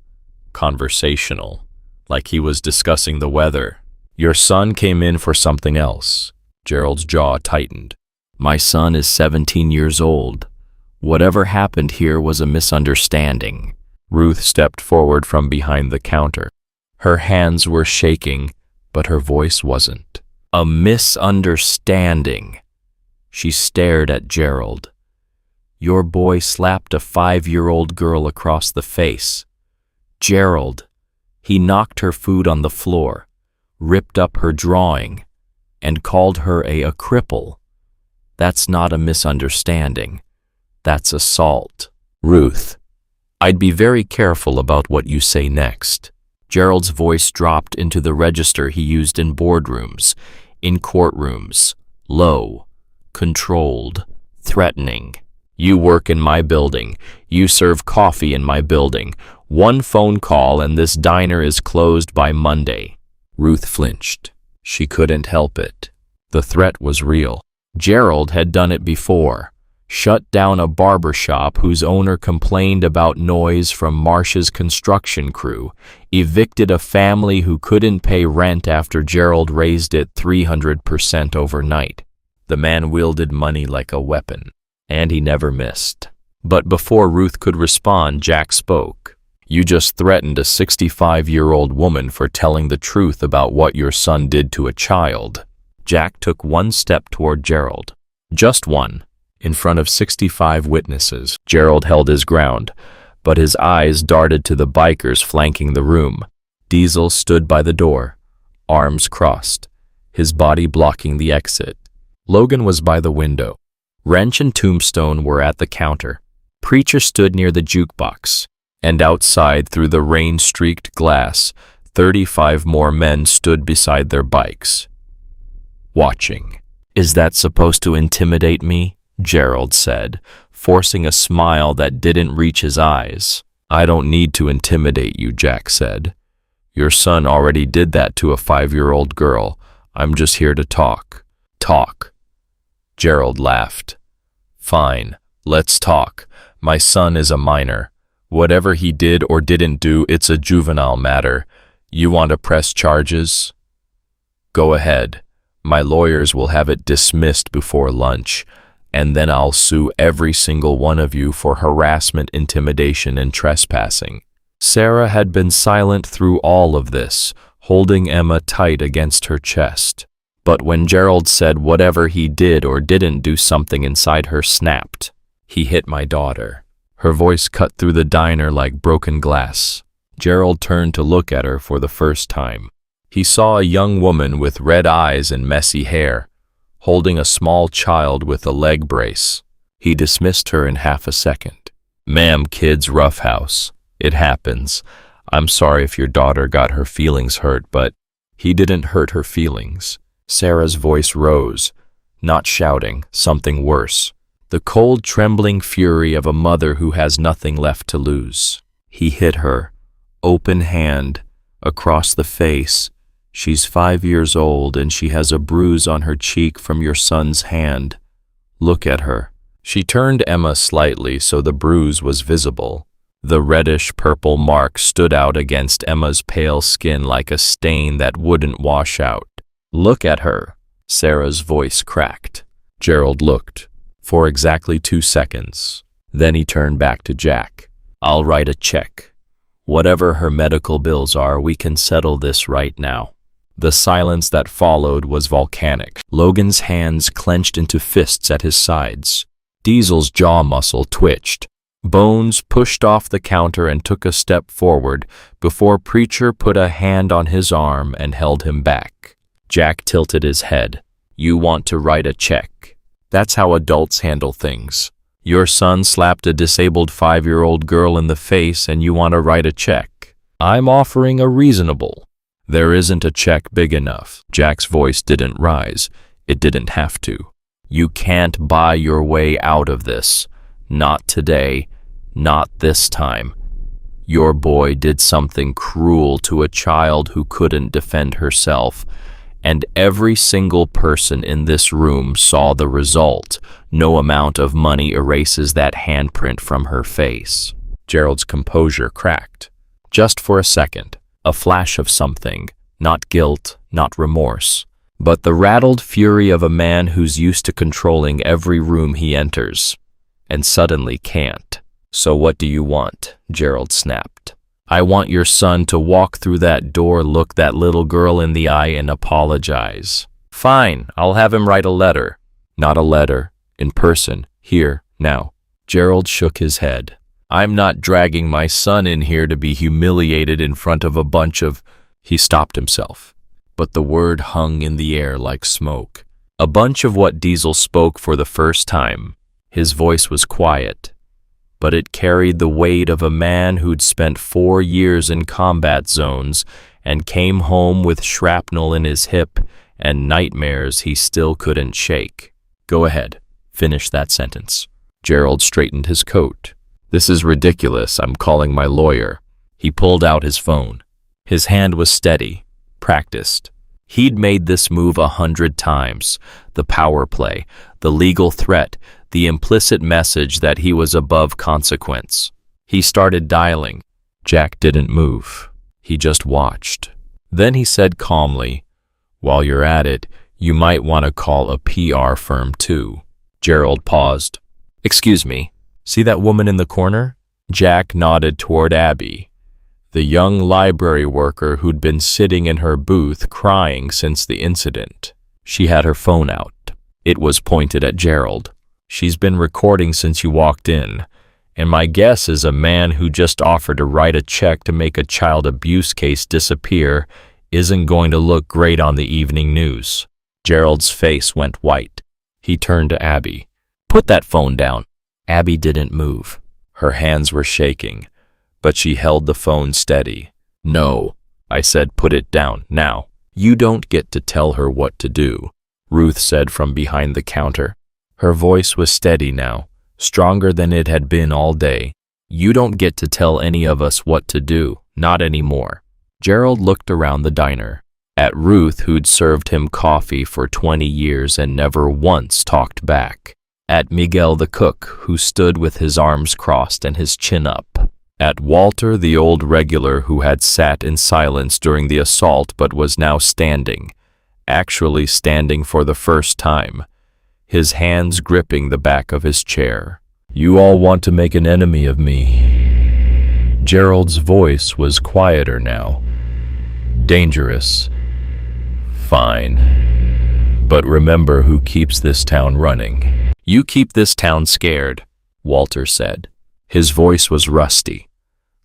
conversational, like he was discussing the weather. Your son came in for something else. Gerald's jaw tightened. My son is 17 years old. Whatever happened here was a misunderstanding. Ruth stepped forward from behind the counter. Her hands were shaking, but her voice wasn't. A misunderstanding. She stared at Gerald. Your boy slapped a 5-year-old girl across the face. Gerald. He knocked her food on the floor, ripped up her drawing, and called her a cripple. That's not a misunderstanding. That's assault. Ruth, I'd be very careful about what you say next. Gerald's voice dropped into the register he used in boardrooms, in courtrooms. Low, controlled, threatening. You work in my building. You serve coffee in my building. One phone call and this diner is closed by Monday. Ruth flinched. She couldn't help it. The threat was real. Gerald had done it before. Shut down a barber shop whose owner complained about noise from Marsh's construction crew, evicted a family who couldn't pay rent after Gerald raised it 300% overnight. The man wielded money like a weapon, and he never missed. But before Ruth could respond, Jack spoke. You just threatened a 65-year-old woman for telling the truth about what your son did to a child. Jack took one step toward Gerald. Just one. In front of 65 witnesses, Gerald held his ground, but his eyes darted to the bikers flanking the room. Diesel stood by the door, arms crossed, his body blocking the exit. Logan was by the window. Wrench and Tombstone were at the counter. Preacher stood near the jukebox, and outside through the rain-streaked glass, 35 more men stood beside their bikes, watching. Is that supposed to intimidate me? Gerald said, forcing a smile that didn't reach his eyes. I don't need to intimidate you, Jack said. Your son already did that to a 5-year-old girl. I'm just here to talk. Talk. Gerald laughed. Fine, let's talk. My son is a minor. Whatever he did or didn't do, it's a juvenile matter. You want to press charges? Go ahead. My lawyers will have it dismissed before lunch, and then I'll sue every single one of you for harassment, intimidation, and trespassing. Sarah had been silent through all of this, holding Emma tight against her chest. But when Gerald said whatever he did or didn't do, something inside her snapped. He hit my daughter. Her voice cut through the diner like broken glass. Gerald turned to look at her for the first time. He saw a young woman with red eyes and messy hair, holding a small child with a leg brace. He dismissed her in half a second. Ma'am, kid's roughhouse. It happens. I'm sorry if your daughter got her feelings hurt, but he didn't hurt her feelings. Sarah's voice rose, not shouting, something worse. The cold, trembling fury of a mother who has nothing left to lose. He hit her, open hand, across the face. She's 5 years old and she has a bruise on her cheek from your son's hand. Look at her. She turned Emma slightly so the bruise was visible. The reddish-purple mark stood out against Emma's pale skin like a stain that wouldn't wash out. Look at her. Sarah's voice cracked. Gerald looked, for exactly 2 seconds. Then he turned back to Jack. I'll write a check. Whatever her medical bills are, we can settle this right now. The silence that followed was volcanic. Logan's hands clenched into fists at his sides. Diesel's jaw muscle twitched. Bones pushed off the counter and took a step forward before Preacher put a hand on his arm and held him back. Jack tilted his head. You want to write a check. That's how adults handle things. Your son slapped a disabled 5-year-old girl in the face and you want to write a check. I'm offering a reasonable. There isn't a check big enough. Jack's voice didn't rise. It didn't have to. You can't buy your way out of this. Not today. Not this time. Your boy did something cruel to a child who couldn't defend herself, And every single person in this room saw the result. No amount of money erases that handprint from her face. Gerald's composure cracked. Just for a second, a flash of something, not guilt, not remorse, but the rattled fury of a man who's used to controlling every room he enters, and suddenly can't. "So what do you want?" Gerald snapped. "I want your son to walk through that door, look that little girl in the eye, and apologize." "Fine, I'll have him write a letter." "Not a letter. In person. Here, now." Gerald shook his head. "I'm not dragging my son in here to be humiliated in front of a bunch of—" He stopped himself, but the word hung in the air like smoke. A bunch of what Diesel spoke for the first time. His voice was quiet, but it carried the weight of a man who'd spent 4 years in combat zones and came home with shrapnel in his hip and nightmares he still couldn't shake. "Go ahead, finish that sentence." Gerald straightened his coat. "This is ridiculous. I'm calling my lawyer." He pulled out his phone. His hand was steady, practiced. He'd made this move 100 times. The power play, the legal threat, the implicit message that he was above consequence. He started dialing. Jack didn't move. He just watched. Then he said calmly, "While you're at it, you might want to call a PR firm too." Gerald paused. "Excuse me, see that woman in the corner?" Jack nodded toward Abby, the young library worker who'd been sitting in her booth crying since the incident. She had her phone out. It was pointed at Gerald. "She's been recording since you walked in, and my guess is a man who just offered to write a check to make a child abuse case disappear isn't going to look great on the evening news." Gerald's face went white. He turned to Abby. "Put that phone down." Abby didn't move. Her hands were shaking, but she held the phone steady. "No," I said, "put it down, now." "You don't get to tell her what to do," Ruth said from behind the counter. Her voice was steady now, stronger than it had been all day. "You don't get to tell any of us what to do, not anymore." Gerald looked around the diner, at Ruth, who'd served him coffee for 20 years and never once talked back, at Miguel the cook, who stood with his arms crossed and his chin up, at Walter the old regular who had sat in silence during the assault but was now standing, actually standing for the first time, his hands gripping the back of his chair. "You all want to make an enemy of me." Gerald's voice was quieter now. "Dangerous. Fine. But remember who keeps this town running." "You keep this town scared," Walter said. His voice was rusty,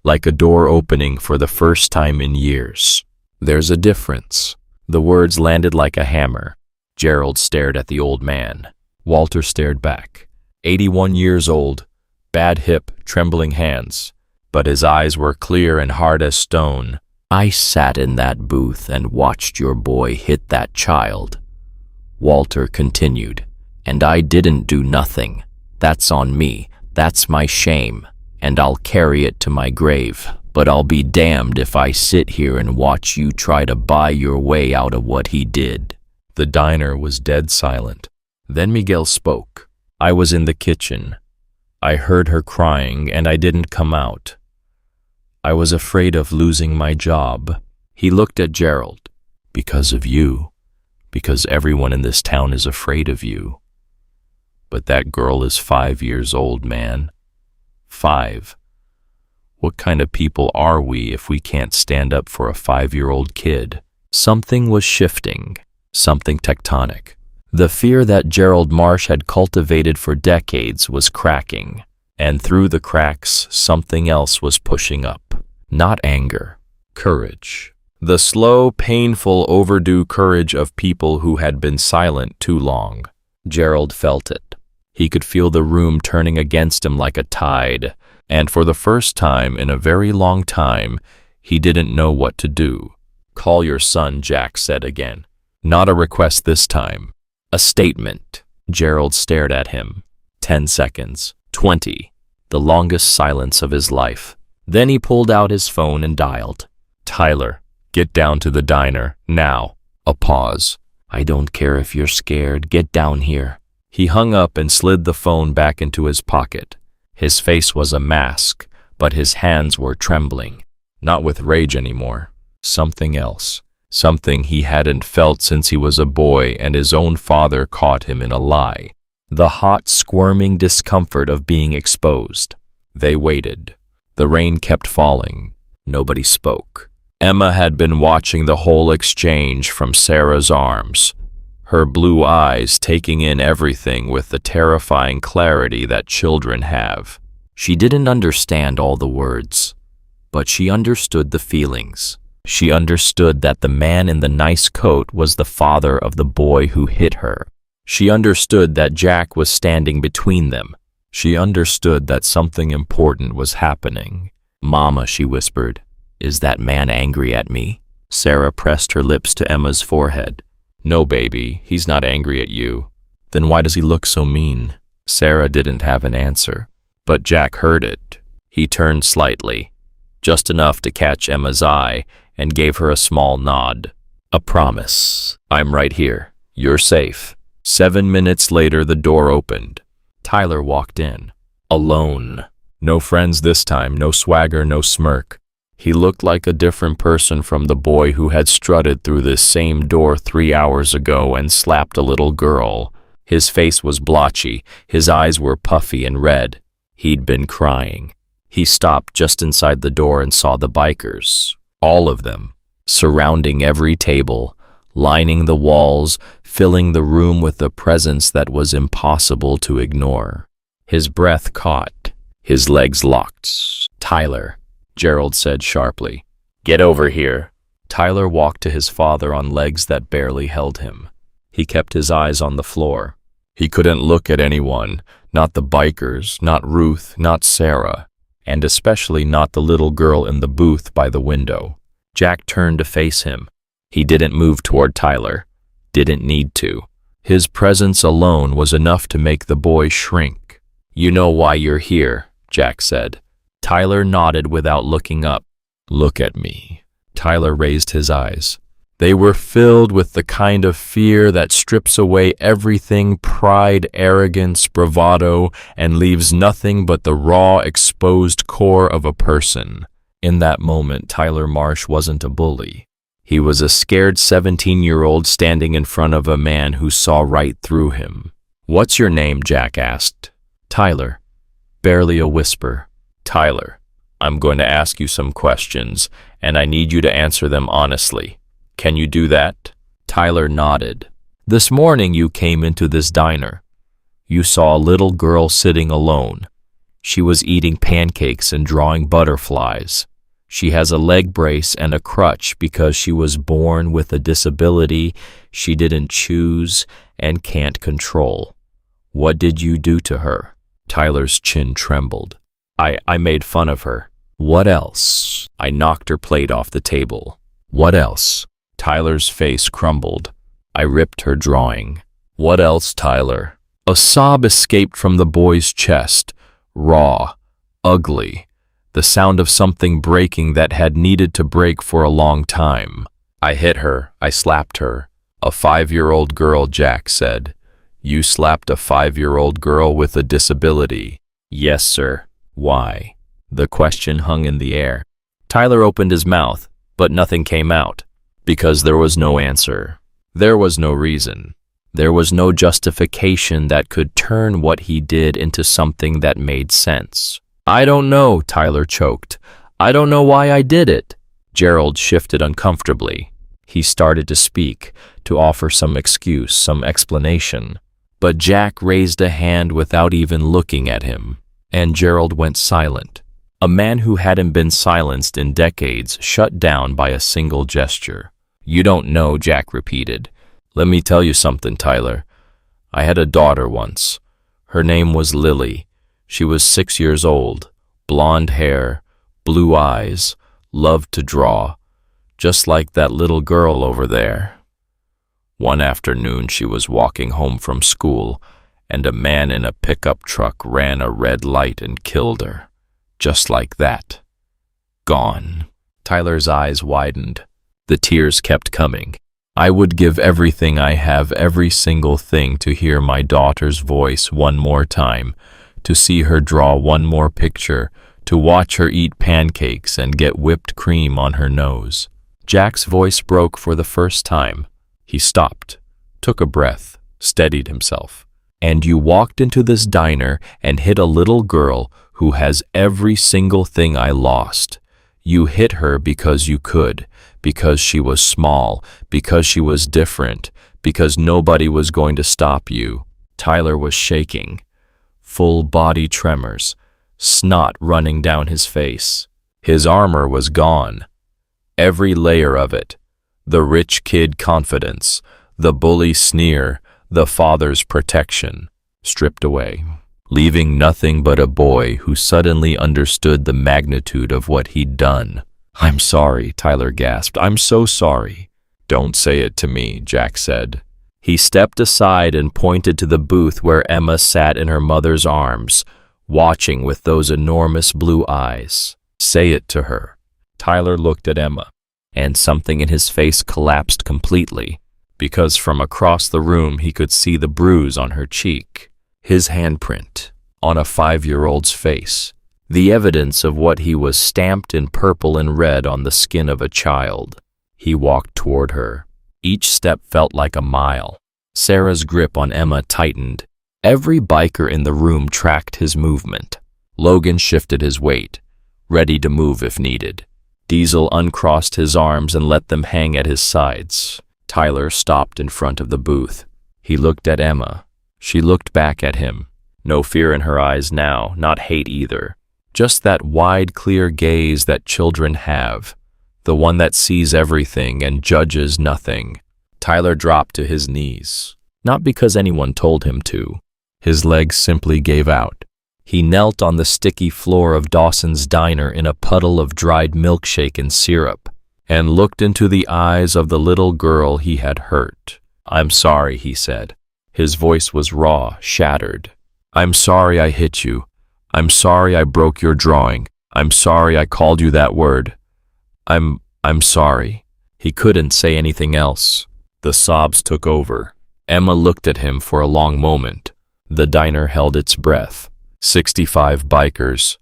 like a door opening for the first time in years. "There's a difference." The words landed like a hammer. Gerald stared at the old man. Walter stared back. 81 years old, bad hip, trembling hands, but his eyes were clear and hard as stone. "I sat in that booth and watched your boy hit that child," Walter continued, "and I didn't do nothing. That's on me. That's my shame, and I'll carry it to my grave. But I'll be damned if I sit here and watch you try to buy your way out of what he did." The diner was dead silent. Then Miguel spoke. "I was in the kitchen. I heard her crying and I didn't come out. I was afraid of losing my job." He looked at Gerald. "Because of you. Because everyone in this town is afraid of you. But that girl is 5 years old, man. 5. What kind of people are we if we can't stand up for a 5-year-old kid?" Something was shifting, something tectonic. The fear that Gerald Marsh had cultivated for decades was cracking, and through the cracks, something else was pushing up. Not anger, courage. The slow, painful, overdue courage of people who had been silent too long. Gerald felt it. He could feel the room turning against him like a tide, and for the first time in a very long time, he didn't know what to do. "Call your son," Jack said again. Not a request this time. A statement. Gerald stared at him. 10 seconds. 20. The longest silence of his life. Then he pulled out his phone and dialed. "Tyler, get down to the diner, now." A pause. "I don't care if you're scared. Get down here." He hung up and slid the phone back into his pocket. His face was a mask, but his hands were trembling. Not with rage anymore. Something else. Something he hadn't felt since he was a boy and his own father caught him in a lie. The hot, squirming discomfort of being exposed. They waited. The rain kept falling. Nobody spoke. Emma had been watching the whole exchange from Sarah's arms, her blue eyes taking in everything with the terrifying clarity that children have. She didn't understand all the words, but she understood the feelings. She understood that the man in the nice coat was the father of the boy who hit her. She understood that Jack was standing between them. She understood that something important was happening. "Mama," she whispered, "is that man angry at me?" Sarah pressed her lips to Emma's forehead. "No, baby, he's not angry at you." "Then why does he look so mean?" Sarah didn't have an answer, but Jack heard it. He turned slightly, just enough to catch Emma's eye, and gave her a small nod. "A promise. I'm right here. You're safe." 7 minutes later, the door opened. Tyler walked in. Alone. No friends this time, no swagger, no smirk. He looked like a different person from the boy who had strutted through this same door 3 hours ago and slapped a little girl. His face was blotchy, his eyes were puffy and red. He'd been crying. He stopped just inside the door and saw the bikers. All of them, surrounding every table, lining the walls, filling the room with a presence that was impossible to ignore. His breath caught, his legs locked. "Tyler," Gerald said sharply. "Get over here." Tyler walked to his father on legs that barely held him. He kept his eyes on the floor. He couldn't look at anyone, not the bikers, not Ruth, not Sarah, and especially not the little girl in the booth by the window. Jack turned to face him. He didn't move toward Tyler. Didn't need to. His presence alone was enough to make the boy shrink. "You know why you're here," Jack said. Tyler nodded without looking up. "Look at me." Tyler raised his eyes. They were filled with the kind of fear that strips away everything: pride, arrogance, bravado, and leaves nothing but the raw, exposed core of a person. In that moment, Tyler Marsh wasn't a bully. He was a scared 17-year-old standing in front of a man who saw right through him. "What's your name?" Jack asked. "Tyler." Barely a whisper. "Tyler, I'm going to ask you some questions, and I need you to answer them honestly. Can you do that?" Tyler nodded. "This morning you came into this diner. You saw a little girl sitting alone. She was eating pancakes and drawing butterflies. She has a leg brace and a crutch because she was born with a disability she didn't choose and can't control. What did you do to her?" Tyler's chin trembled. I made fun of her." "What else?" "I knocked her plate off the table." "What else?" Tyler's face crumbled. "I ripped her drawing." "What else, Tyler?" A sob escaped from the boy's chest, raw, ugly, the sound of something breaking that had needed to break for a long time. "I hit her. I slapped her." "A 5-year-old girl," Jack said. "You slapped a 5-year-old girl with a disability?" "Yes, sir." "Why?" The question hung in the air. Tyler opened his mouth, but nothing came out. Because there was no answer. There was no reason. There was no justification that could turn what he did into something that made sense. "I don't know," Tyler choked. "I don't know why I did it." Gerald shifted uncomfortably. He started to speak, to offer some excuse, some explanation. But Jack raised a hand without even looking at him, and Gerald went silent. A man who hadn't been silenced in decades, shut down by a single gesture. "You don't know," Jack repeated. "Let me tell you something, Tyler. I had a daughter once. Her name was Lily. She was 6 years old, blonde hair, blue eyes, loved to draw, just like that little girl over there. One afternoon she was walking home from school, and a man in a pickup truck ran a red light and killed her. Just like that. Gone." Tyler's eyes widened. The tears kept coming. I would give everything I have, every single thing, to hear my daughter's voice one more time, to see her draw one more picture, to watch her eat pancakes and get whipped cream on her nose. Jack's voice broke for the first time. He stopped, took a breath, steadied himself. And you walked into this diner and hit a little girl who has every single thing I lost. You hit her because you could, because she was small, because she was different, because nobody was going to stop you. Tyler was shaking, full body tremors, snot running down his face. His armor was gone. Every layer of it. The rich kid confidence, the bully sneer, the father's protection, stripped away, leaving nothing but a boy who suddenly understood the magnitude of what he'd done. "I'm sorry," Tyler gasped. "I'm so sorry." "Don't say it to me," Jack said. He stepped aside and pointed to the booth where Emma sat in her mother's arms, watching with those enormous blue eyes. "Say it to her." Tyler looked at Emma, and something in his face collapsed completely, because from across the room he could see the bruise on her cheek, his handprint on a 5-year-old's face, the evidence of what he was stamped in purple and red on the skin of a child. He walked toward her. Each step felt like a mile. Sarah's grip on Emma tightened. Every biker in the room tracked his movement. Logan shifted his weight, ready to move if needed. Diesel uncrossed his arms and let them hang at his sides. Tyler stopped in front of the booth. He looked at Emma. She looked back at him. No fear in her eyes now, not hate either. Just that wide, clear gaze that children have, the one that sees everything and judges nothing. Tyler dropped to his knees, not because anyone told him to. His legs simply gave out. He knelt on the sticky floor of Dawson's diner in a puddle of dried milkshake and syrup, and looked into the eyes of the little girl he had hurt. "I'm sorry," he said. His voice was raw, shattered. "I'm sorry I hit you. I'm sorry I broke your drawing. I'm sorry I called you that word. I'm sorry." He couldn't say anything else. The sobs took over. Emma looked at him for a long moment. The diner held its breath. 65 bikers,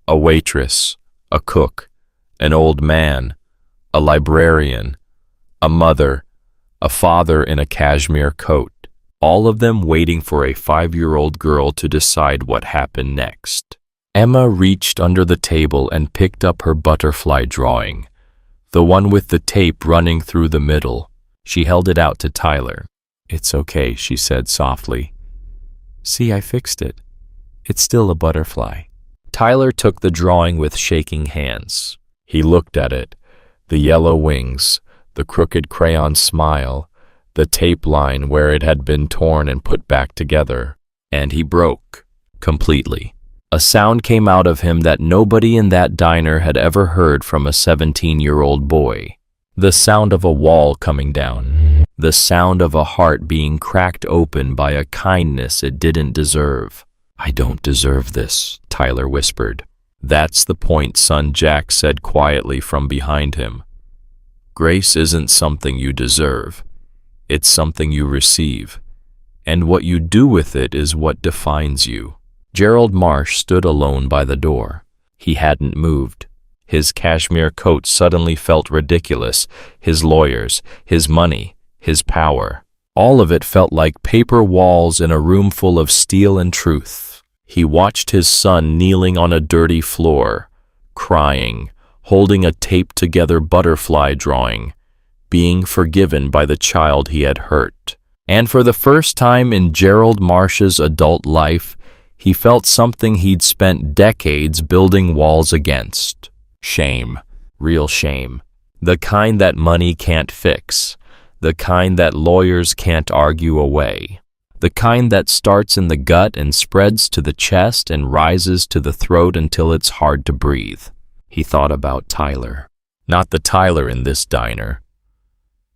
a waitress, a cook, an old man, a librarian, a mother, a father in a cashmere coat, all of them waiting for a 5-year-old girl to decide what happened next. Emma reached under the table and picked up her butterfly drawing, the one with the tape running through the middle. She held it out to Tyler. "It's okay," she said softly. "See, I fixed it. It's still a butterfly." Tyler took the drawing with shaking hands. He looked at it, the yellow wings, the crooked crayon smile, the tape line where it had been torn and put back together, and he broke completely. A sound came out of him that nobody in that diner had ever heard from a 17-year-old boy. The sound of a wall coming down. The sound of a heart being cracked open by a kindness it didn't deserve. "I don't deserve this," Tyler whispered. "That's the point, son," Jack said quietly from behind him. "Grace isn't something you deserve. It's something you receive. And what you do with it is what defines you." Gerald Marsh stood alone by the door. He hadn't moved. His cashmere coat suddenly felt ridiculous. His lawyers, his money, his power. All of it felt like paper walls in a room full of steel and truth. He watched his son kneeling on a dirty floor, crying, holding a taped-together butterfly drawing, being forgiven by the child he had hurt. And for the first time in Gerald Marsh's adult life, he felt something he'd spent decades building walls against. Shame. Real shame. The kind that money can't fix. The kind that lawyers can't argue away. The kind that starts in the gut and spreads to the chest and rises to the throat until it's hard to breathe. He thought about Tyler. Not the Tyler in this diner,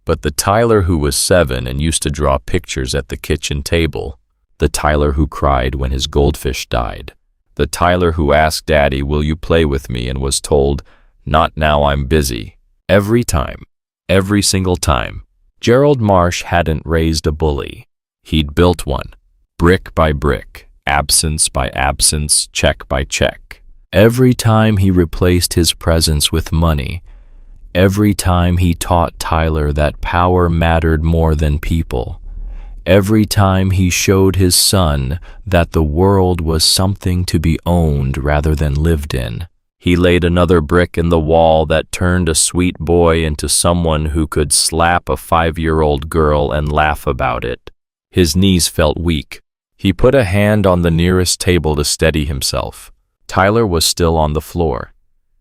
but the Tyler who was 7 and used to draw pictures at the kitchen table. The Tyler who cried when his goldfish died. The Tyler who asked Daddy, "Will you play with me?" and was told, "Not now, I'm busy." Every time, every single time. Gerald Marsh hadn't raised a bully. He'd built one, brick by brick, absence by absence, check by check. Every time he replaced his presence with money, every time he taught Tyler that power mattered more than people, every time he showed his son that the world was something to be owned rather than lived in, he laid another brick in the wall that turned a sweet boy into someone who could slap a 5-year-old girl and laugh about it. His knees felt weak. He put a hand on the nearest table to steady himself. Tyler was still on the floor,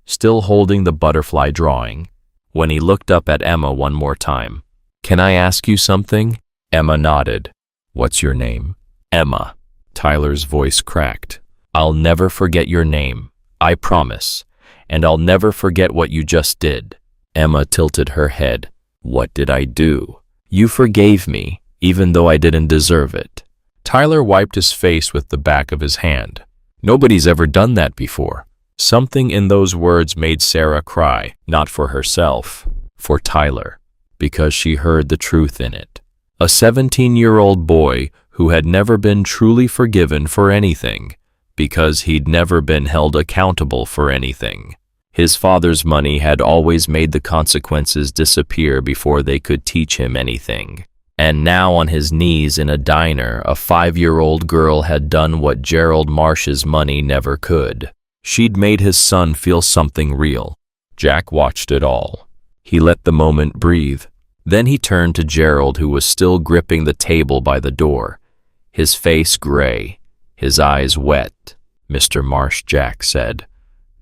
still holding the butterfly drawing, when he looked up at Emma one more time. "Can I ask you something?" Emma nodded. "What's your name?" "Emma." Tyler's voice cracked. "I'll never forget your name. I promise. And I'll never forget what you just did." Emma tilted her head. "What did I do?" "You forgave me, even though I didn't deserve it." Tyler wiped his face with the back of his hand. Nobody's ever done that before. Something in those words made Sarah cry, not for herself, for Tyler, because she heard the truth in it. A 17-year-old boy who had never been truly forgiven for anything, because he'd never been held accountable for anything. His father's money had always made the consequences disappear before they could teach him anything. And now on his knees in a diner, a 5-year-old girl had done what Gerald Marsh's money never could. She'd made his son feel something real. Jack watched it all. He let the moment breathe. Then he turned to Gerald, who was still gripping the table by the door, his face gray, his eyes wet. "Mr. Marsh," Jack said,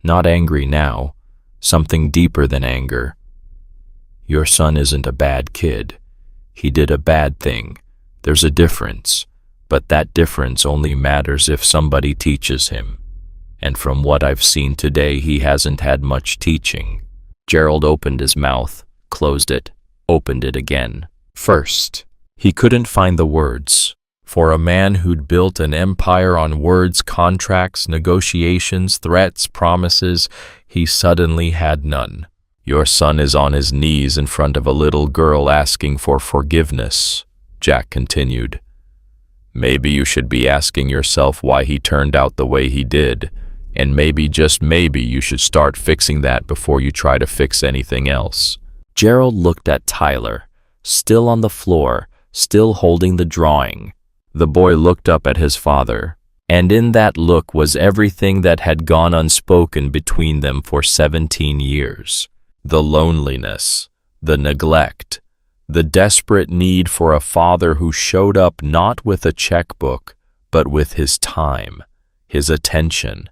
not angry now, something deeper than anger. "Your son isn't a bad kid. He did a bad thing. There's a difference, but that difference only matters if somebody teaches him. And from what I've seen today, he hasn't had much teaching." Gerald opened his mouth, closed it, opened it again. First, he couldn't find the words. For a man who'd built an empire on words, contracts, negotiations, threats, promises, he suddenly had none. "Your son is on his knees in front of a little girl asking for forgiveness," Jack continued. "Maybe you should be asking yourself why he turned out the way he did, and maybe, just maybe, you should start fixing that before you try to fix anything else." Gerald looked at Tyler, still on the floor, still holding the drawing. The boy looked up at his father, and in that look was everything that had gone unspoken between them for 17 years. The loneliness, the neglect, the desperate need for a father who showed up not with a checkbook, but with his time, his attention,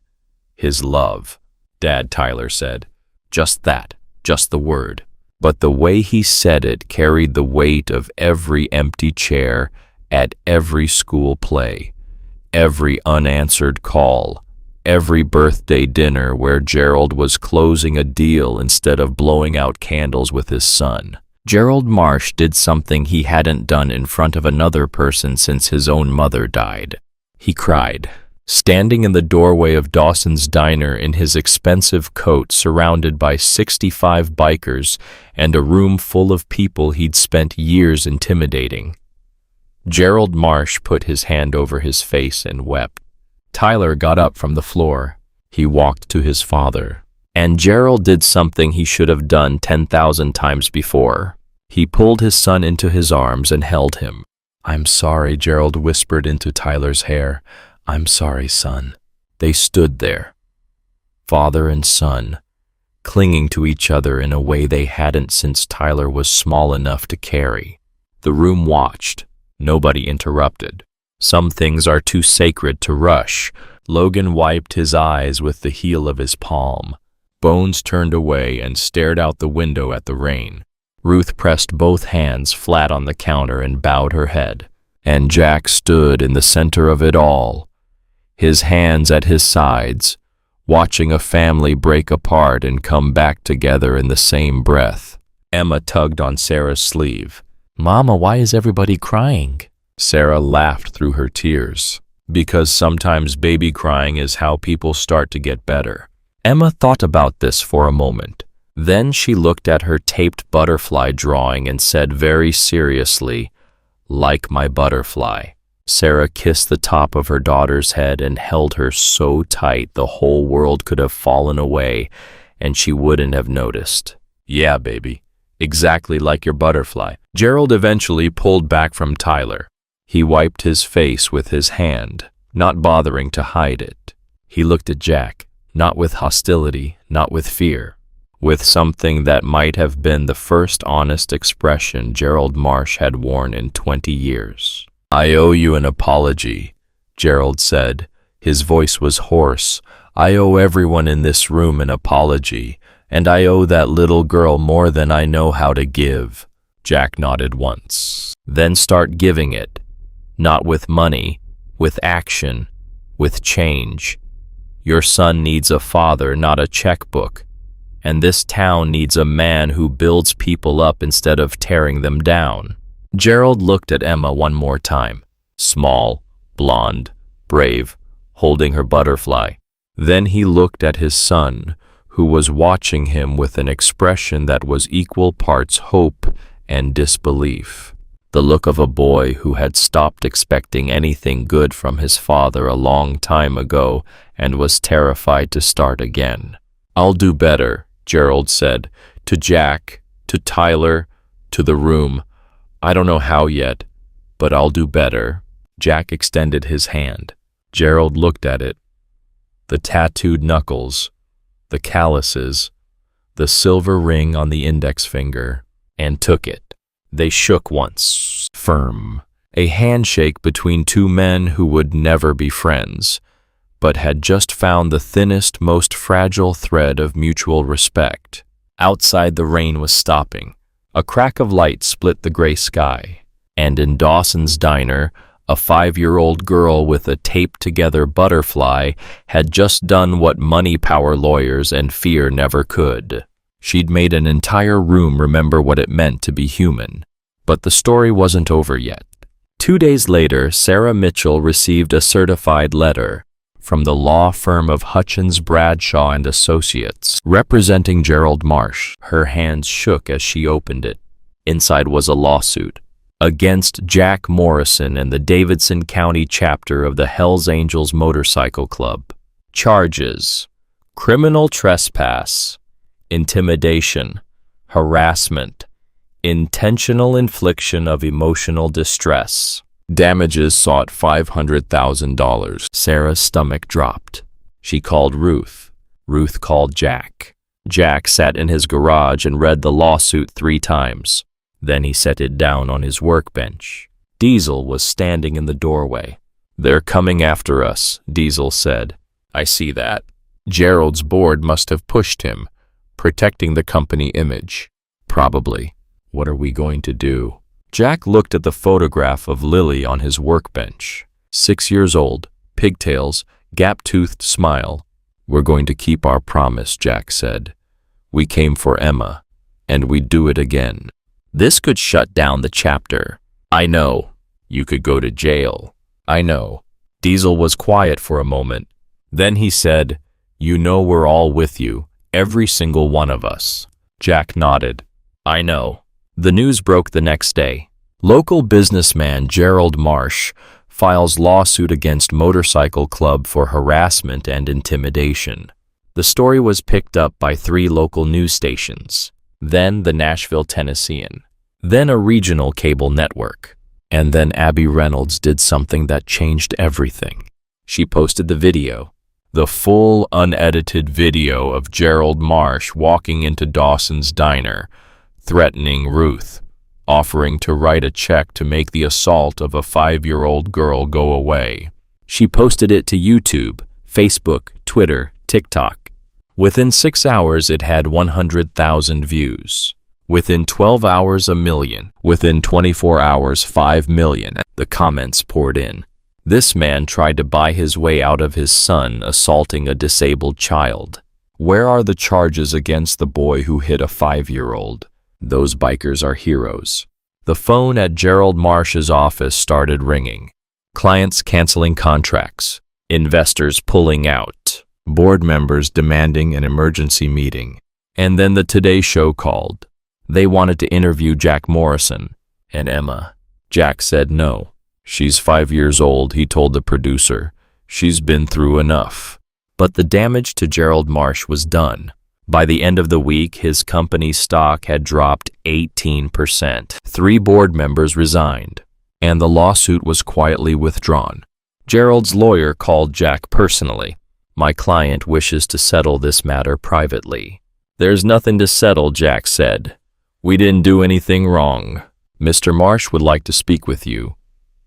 his love. "Dad," Tyler said. Just that, just the word. But the way he said it carried the weight of every empty chair at every school play, every unanswered call, every birthday dinner where Gerald was closing a deal instead of blowing out candles with his son. Gerald Marsh did something he hadn't done in front of another person since his own mother died. He cried, standing in the doorway of Dawson's Diner in his expensive coat, surrounded by 65 bikers and a room full of people he'd spent years intimidating. Gerald Marsh put his hand over his face and wept. Tyler got up from the floor. He walked to his father. And Gerald did something he should have done 10,000 times before. He pulled his son into his arms and held him. "I'm sorry," Gerald whispered into Tyler's hair. "I'm sorry, son." They stood there, father and son, clinging to each other in a way they hadn't since Tyler was small enough to carry. The room watched. Nobody interrupted. Some things are too sacred to rush. Logan wiped his eyes with the heel of his palm. Bones turned away and stared out the window at the rain. Ruth pressed both hands flat on the counter and bowed her head. And Jack stood in the center of it all, his hands at his sides, watching a family break apart and come back together in the same breath. Emma tugged on Sarah's sleeve. "Mama, why is everybody crying?" Sarah laughed through her tears. "Because sometimes baby crying is how people start to get better." Emma thought about this for a moment. Then she looked at her taped butterfly drawing and said very seriously, "Like my butterfly." Sarah kissed the top of her daughter's head and held her so tight the whole world could have fallen away and she wouldn't have noticed. "Yeah, baby, exactly like your butterfly." Gerald eventually pulled back from Tyler. He wiped his face with his hand, not bothering to hide it. He looked at Jack, not with hostility, not with fear, with something that might have been the first honest expression Gerald Marsh had worn in 20 years. "I owe you an apology," Gerald said. His voice was hoarse. "I owe everyone in this room an apology, and I owe that little girl more than I know how to give." Jack nodded once. "Then start giving it. Not with money, with action, with change. Your son needs a father, not a checkbook. And this town needs a man who builds people up instead of tearing them down." Gerald looked at Emma one more time. Small, blonde, brave, holding her butterfly. Then he looked at his son, who was watching him with an expression that was equal parts hope and disbelief. The look of a boy who had stopped expecting anything good from his father a long time ago and was terrified to start again. "I'll do better," Gerald said, to Jack, to Tyler, to the room. "I don't know how yet, but I'll do better." Jack extended his hand. Gerald looked at it. The tattooed knuckles, the calluses, the silver ring on the index finger, and took it. They shook once, firm, a handshake between two men who would never be friends, but had just found the thinnest, most fragile thread of mutual respect. Outside, the rain was stopping. A crack of light split the gray sky, and in Dawson's diner, a 5-year-old girl with a taped-together butterfly had just done what money power lawyers and fear never could. She'd made an entire room remember what it meant to be human. But the story wasn't over yet. 2 days later, Sarah Mitchell received a certified letter from the law firm of Hutchins, Bradshaw and Associates, representing Gerald Marsh. Her hands shook as she opened it. Inside was a lawsuit against Jack Morrison and the Davidson County chapter of the Hells Angels Motorcycle Club. Charges: criminal trespass, intimidation, harassment, intentional infliction of emotional distress. Damages sought $500,000. Sarah's stomach dropped. She called Ruth. Ruth called Jack. Jack sat in his garage and read the lawsuit 3 times. Then he set it down on his workbench. Diesel was standing in the doorway. "They're coming after us," Diesel said. "I see that." Gerald's board must have pushed him, protecting the company image. Probably. What are we going to do? Jack looked at the photograph of Lily on his workbench. 6 years old, pigtails, gap-toothed smile. "We're going to keep our promise," Jack said. "We came for Emma, and we'd do it again." "This could shut down the chapter." "I know. You could go to jail." "I know." Diesel was quiet for a moment. Then he said, "You know we're all with you, every single one of us." Jack nodded. "I know." The news broke the next day. Local businessman Gerald Marsh files lawsuit against Motorcycle Club for harassment and intimidation. The story was picked up by 3 local news stations, then the Nashville Tennessean, then a regional cable network. And then Abby Reynolds did something that changed everything. She posted the video, the full unedited video of Gerald Marsh walking into Dawson's diner, threatening Ruth, offering to write a check to make the assault of a 5-year-old girl go away. She posted it to YouTube, Facebook, Twitter, TikTok. Within 6 hours, it had 100,000 views. Within 12 hours, 1 million. Within 24 hours, 5 million. The comments poured in. This man tried to buy his way out of his son assaulting a disabled child. Where are the charges against the boy who hit a 5-year-old? Those bikers are heroes. The phone at Gerald Marsh's office started ringing. Clients canceling contracts. Investors pulling out. Board members demanding an emergency meeting. And then the Today Show called. They wanted to interview Jack Morrison and Emma. Jack said no. She's 5 years old, he told the producer. She's been through enough. But the damage to Gerald Marsh was done. By the end of the week, his company's stock had dropped 18%. 3 board members resigned, and the lawsuit was quietly withdrawn. Gerald's lawyer called Jack personally. My client wishes to settle this matter privately. There's nothing to settle, Jack said. We didn't do anything wrong. Mr. Marsh would like to speak with you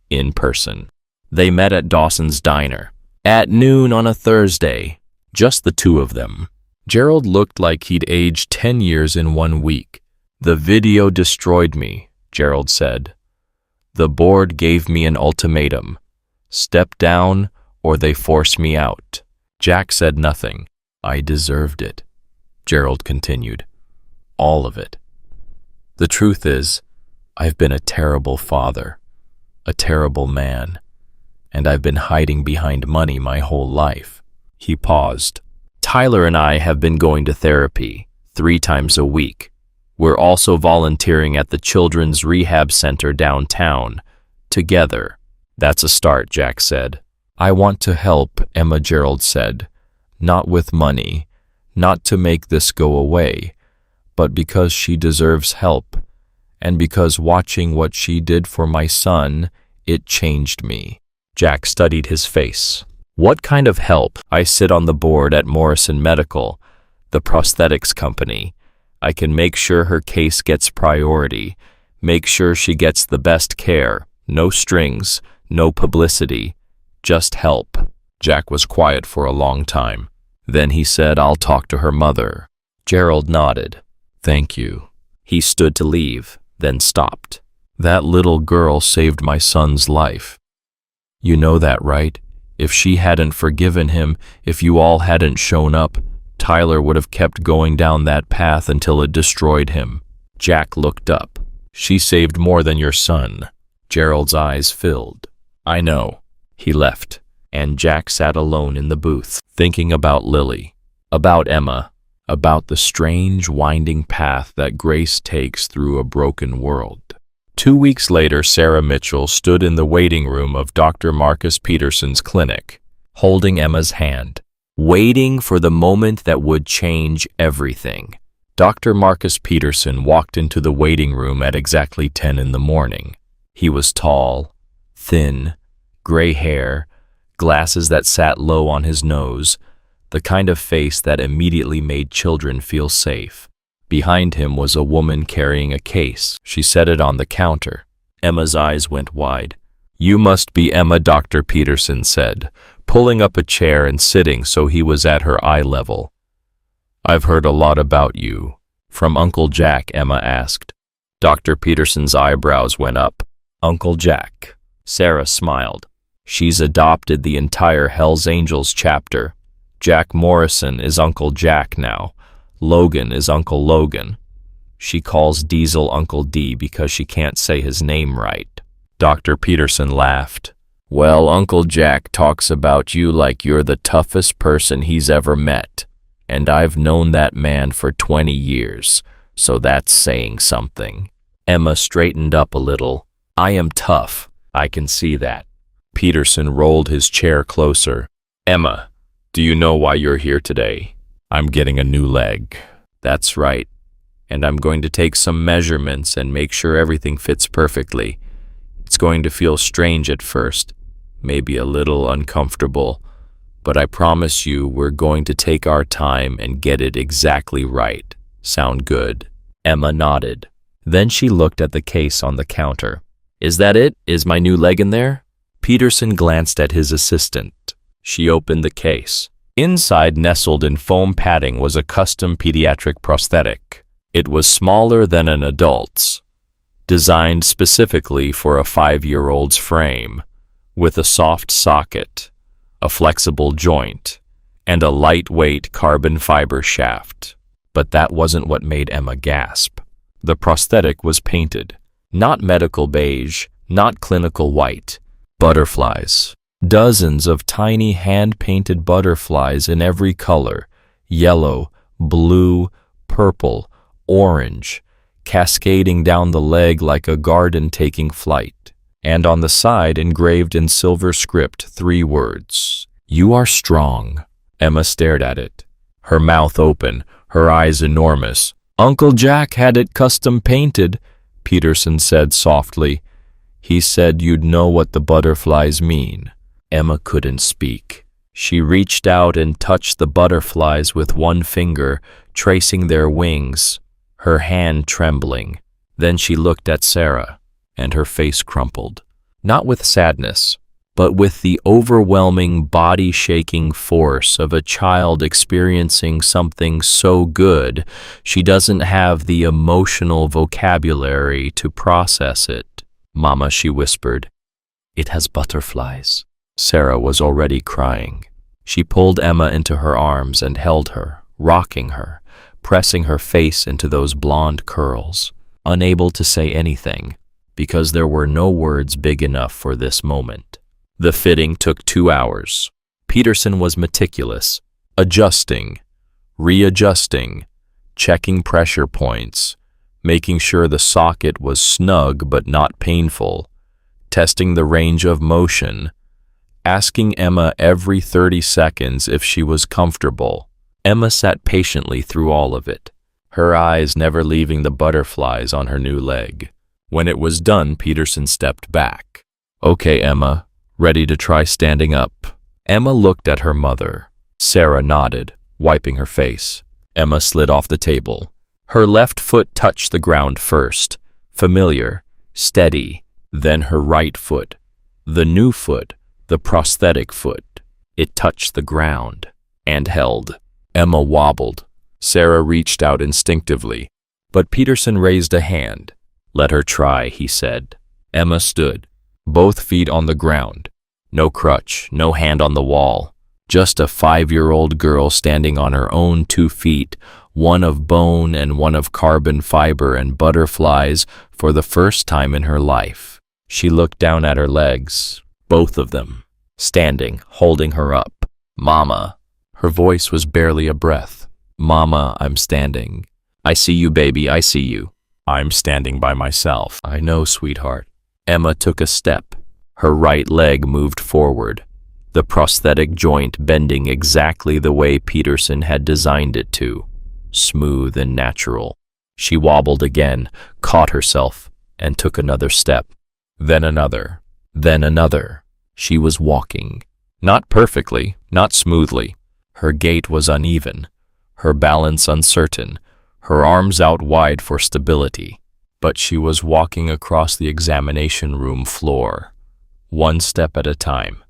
in person. They met at Dawson's Diner at noon on a Thursday, just the two of them. Gerald looked like he'd aged 10 years in 1 week. The video destroyed me, Gerald said. The board gave me an ultimatum. Step down or they force me out. Jack said nothing. I deserved it, Gerald continued. All of it. The truth is, I've been a terrible father, a terrible man, and I've been hiding behind money my whole life. He paused. Tyler and I have been going to therapy 3 times a week. We're also volunteering at the Children's Rehab Center downtown, together. That's a start, Jack said. I want to help, Emma, Gerald said. Not with money, not to make this go away, but because she deserves help, and because watching what she did for my son, it changed me. Jack studied his face. What kind of help? I sit on the board at Morrison Medical, the prosthetics company. I can make sure her case gets priority, make sure she gets the best care, no strings, no publicity, just help. Jack was quiet for a long time. Then he said, I'll talk to her mother. Gerald nodded. Thank you. He stood to leave, then stopped. That little girl saved my son's life. You know that, right? If she hadn't forgiven him, if you all hadn't shown up, Tyler would have kept going down that path until it destroyed him. Jack looked up. She saved more than your son. Gerald's eyes filled. I know. He left, and Jack sat alone in the booth, thinking about Lily, about Emma, about the strange, winding path that grace takes through a broken world. 2 weeks later, Sarah Mitchell stood in the waiting room of Dr. Marcus Peterson's clinic, holding Emma's hand, waiting for the moment that would change everything. Dr. Marcus Peterson walked into the waiting room at exactly 10 in the morning. He was tall, thin, gray hair, glasses that sat low on his nose, the kind of face that immediately made children feel safe. Behind him was a woman carrying a case. She set it on the counter. Emma's eyes went wide. You must be Emma, Dr. Peterson said, pulling up a chair and sitting so he was at her eye level. I've heard a lot about you. From Uncle Jack, Emma asked. Dr. Peterson's eyebrows went up. Uncle Jack. Sarah smiled. She's adopted the entire Hells Angels chapter. Jack Morrison is Uncle Jack now. Logan is Uncle Logan. She calls Diesel Uncle D because she can't say his name right. Dr. Peterson laughed. Well, Uncle Jack talks about you like you're the toughest person he's ever met. And I've known that man for 20 years, so that's saying something. Emma straightened up a little. I am tough. I can see that. Peterson rolled his chair closer. Emma, do you know why you're here today? I'm getting a new leg. That's right. And I'm going to take some measurements and make sure everything fits perfectly. It's going to feel strange at first, maybe a little uncomfortable, but I promise you we're going to take our time and get it exactly right. Sound good? Emma nodded. Then she looked at the case on the counter. Is that it? Is my new leg in there? Peterson glanced at his assistant. She opened the case. Inside, nestled in foam padding, was a custom pediatric prosthetic. It was smaller than an adult's, designed specifically for a 5-year-old's frame, with a soft socket, a flexible joint, and a lightweight carbon fiber shaft. But that wasn't what made Emma gasp. The prosthetic was painted, not medical beige, not clinical white, butterflies. Dozens of tiny hand-painted butterflies in every color, yellow, blue, purple, orange, cascading down the leg like a garden taking flight. And on the side, engraved in silver script, 3 words, "You are strong." Emma stared at it, her mouth open, her eyes enormous. "Uncle Jack had it custom painted," Peterson said softly. "He said you'd know what the butterflies mean." Emma couldn't speak. She reached out and touched the butterflies with one finger, tracing their wings, her hand trembling. Then she looked at Sarah, and her face crumpled. Not with sadness, but with the overwhelming body-shaking force of a child experiencing something so good she doesn't have the emotional vocabulary to process it. "Mama," she whispered, "it has butterflies." Sarah was already crying. She pulled Emma into her arms and held her, rocking her, pressing her face into those blonde curls, unable to say anything, because there were no words big enough for this moment. The fitting took 2 hours. Peterson was meticulous, adjusting, readjusting, checking pressure points, making sure the socket was snug but not painful, testing the range of motion, asking Emma every 30 seconds if she was comfortable. Emma sat patiently through all of it, her eyes never leaving the butterflies on her new leg. When it was done, Peterson stepped back. "Okay, Emma, ready to try standing up?" Emma looked at her mother. Sarah nodded, wiping her face. Emma slid off the table. Her left foot touched the ground first, familiar, steady, then her right foot. The new foot, the prosthetic foot. It touched the ground and held. Emma wobbled. Sarah reached out instinctively, but Peterson raised a hand. "Let her try," he said. Emma stood, both feet on the ground. No crutch, no hand on the wall. Just a 5-year-old girl standing on her own 2 feet, one of bone and one of carbon fiber and butterflies for the first time in her life. She looked down at her legs, both of them, standing, holding her up. "Mama." Her voice was barely a breath. "Mama, I'm standing. I see you, baby, I see you. I'm standing by myself." "I know, sweetheart." Emma took a step. Her right leg moved forward, the prosthetic joint bending exactly the way Peterson had designed it to, smooth and natural. She wobbled again, caught herself, and took another step. Then another. Then another. She was walking. Not perfectly, not smoothly. Her gait was uneven, her balance uncertain, her arms out wide for stability. But she was walking across the examination room floor, one step at a time,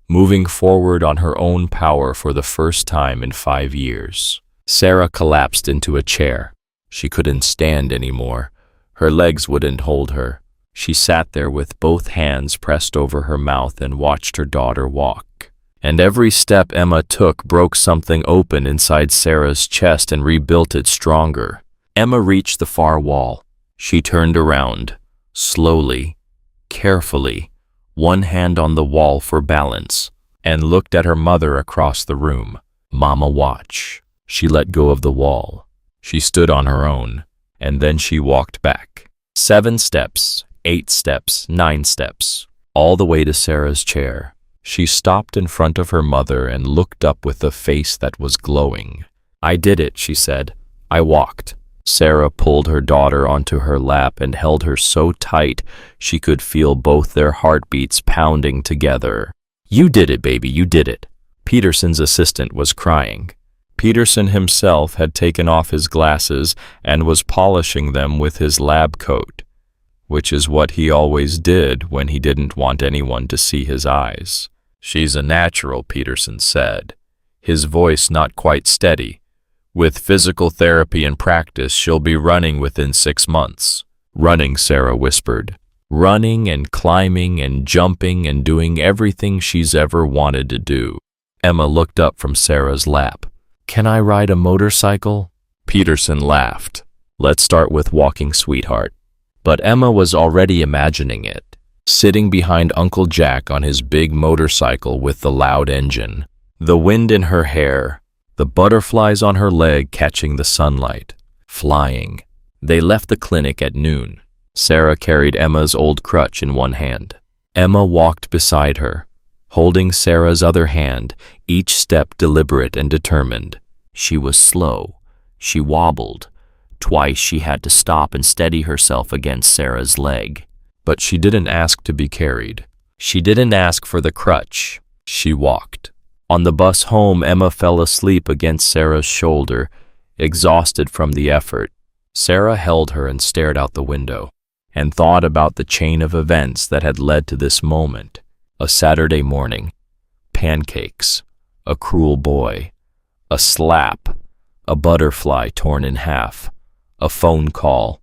moving forward on her own power for the first time in 5 years. Sarah collapsed into a chair. She couldn't stand anymore. Her legs wouldn't hold her. She sat there with both hands pressed over her mouth and watched her daughter walk. And every step Emma took broke something open inside Sarah's chest and rebuilt it stronger. Emma reached the far wall. She turned around, slowly, carefully, one hand on the wall for balance, and looked at her mother across the room. "Mama, watch." She let go of the wall. She stood on her own, and then she walked back. 7 steps, 8 steps, 9 steps, all the way to Sarah's chair. She stopped in front of her mother and looked up with a face that was glowing. "I did it," she said. "I walked." Sarah pulled her daughter onto her lap and held her so tight she could feel both their heartbeats pounding together. "You did it, baby, you did it." Peterson's assistant was crying. Peterson himself had taken off his glasses and was polishing them with his lab coat, which is what he always did when he didn't want anyone to see his eyes. "She's a natural," Peterson said, his voice not quite steady. "With physical therapy and practice, she'll be running within 6 months. "Running," Sarah whispered. "Running and climbing and jumping and doing everything she's ever wanted to do." Emma looked up from Sarah's lap. "Can I ride a motorcycle?" Peterson laughed. "Let's start with walking, sweetheart." But Emma was already imagining it, sitting behind Uncle Jack on his big motorcycle with the loud engine, the wind in her hair, the butterflies on her leg catching the sunlight. flying. They left the clinic at noon. Sarah carried Emma's old crutch in one hand. Emma walked beside her, holding Sarah's other hand, each step deliberate and determined. She was slow. She wobbled. Twice she had to stop and steady herself against Sarah's leg. But she didn't ask to be carried. She didn't ask for the crutch. She walked. On the bus home, Emma fell asleep against Sarah's shoulder, exhausted from the effort. Sarah held her and stared out the window, and thought about the chain of events that had led to this moment. A Saturday morning, pancakes, a cruel boy, a slap, a butterfly torn in half, a phone call,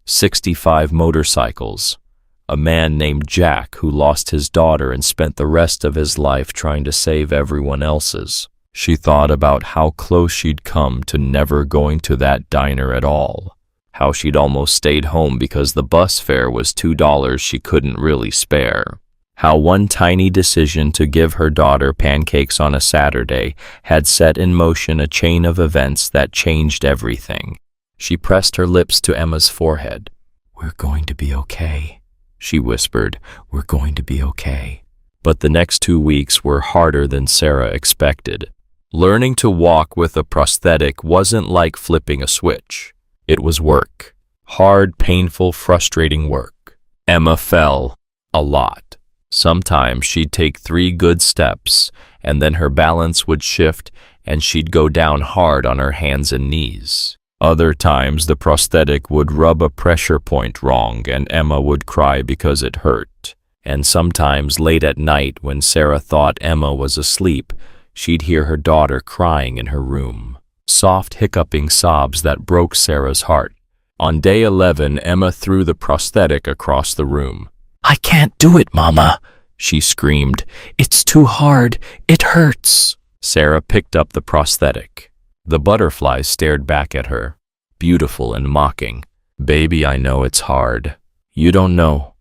65 motorcycles, a man named Jack who lost his daughter and spent the rest of his life trying to save everyone else's. She thought about how close she'd come to never going to that diner at all, how she'd almost stayed home because the bus fare was $2 she couldn't really spare, how one tiny decision to give her daughter pancakes on a Saturday had set in motion a chain of events that changed everything. She pressed her lips to Emma's forehead. "We're going to be okay," she whispered. "We're going to be okay." But the next 2 weeks were harder than Sarah expected. Learning to walk with a prosthetic wasn't like flipping a switch. It was work. Hard, painful, frustrating work. Emma fell a lot. Sometimes she'd take 3 good steps, and then her balance would shift and she'd go down hard on her hands and knees. Other times the prosthetic would rub a pressure point wrong and Emma would cry because it hurt. And sometimes late at night when Sarah thought Emma was asleep, she'd hear her daughter crying in her room. Soft hiccuping sobs that broke Sarah's heart. On day 11, Emma threw the prosthetic across the room. "I can't do it, Mama," she screamed. "It's too hard. It hurts." Sarah picked up the prosthetic. The butterflies stared back at her, beautiful and mocking. "Baby, I know it's hard. You don't know,"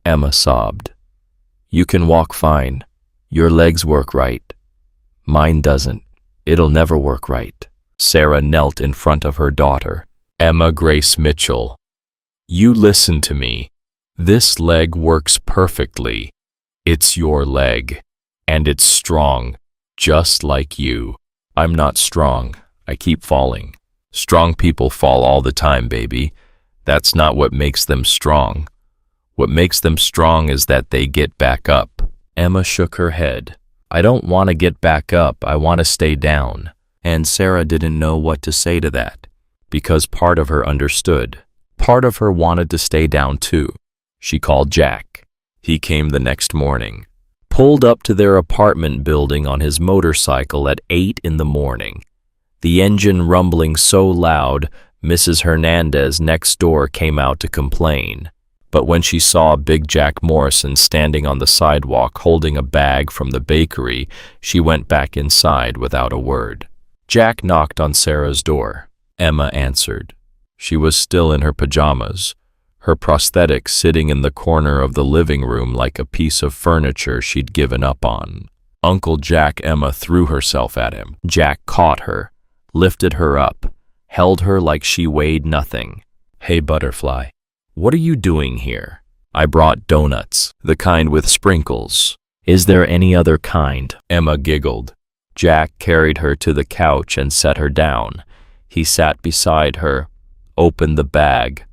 Emma sobbed. "You can walk fine. Your legs work right. Mine doesn't. It'll never work right." Sarah knelt in front of her daughter. "Emma Grace Mitchell, you listen to me. This leg works perfectly. It's your leg, and it's strong, just like you. I'm not strong. I keep falling. Strong people fall all the time, baby. That's not what makes them strong. What makes them strong is that they get back up." Emma shook her head. "I don't want to get back up. I want to stay down." And Sarah didn't know what to say to that, because part of her understood. Part of her wanted to stay down too. She called Jack. He came the next morning, pulled up to their apartment building on his motorcycle at 8 in the morning. The engine rumbling so loud, Mrs. Hernandez next door came out to complain. But when she saw Big Jack Morrison standing on the sidewalk holding a bag from the bakery, she went back inside without a word. Jack knocked on Sarah's door. Emma answered. She was still in her pajamas, her prosthetic sitting in the corner of the living room like a piece of furniture she'd given up on. Uncle Jack. Emma threw herself at him. Jack caught her, lifted her up, held her like she weighed nothing. "Hey, Butterfly, what are you doing here?" "I brought donuts, the kind with sprinkles." "Is there any other kind?" Emma giggled. Jack carried her to the couch and set her down. He sat beside her, opened the bag,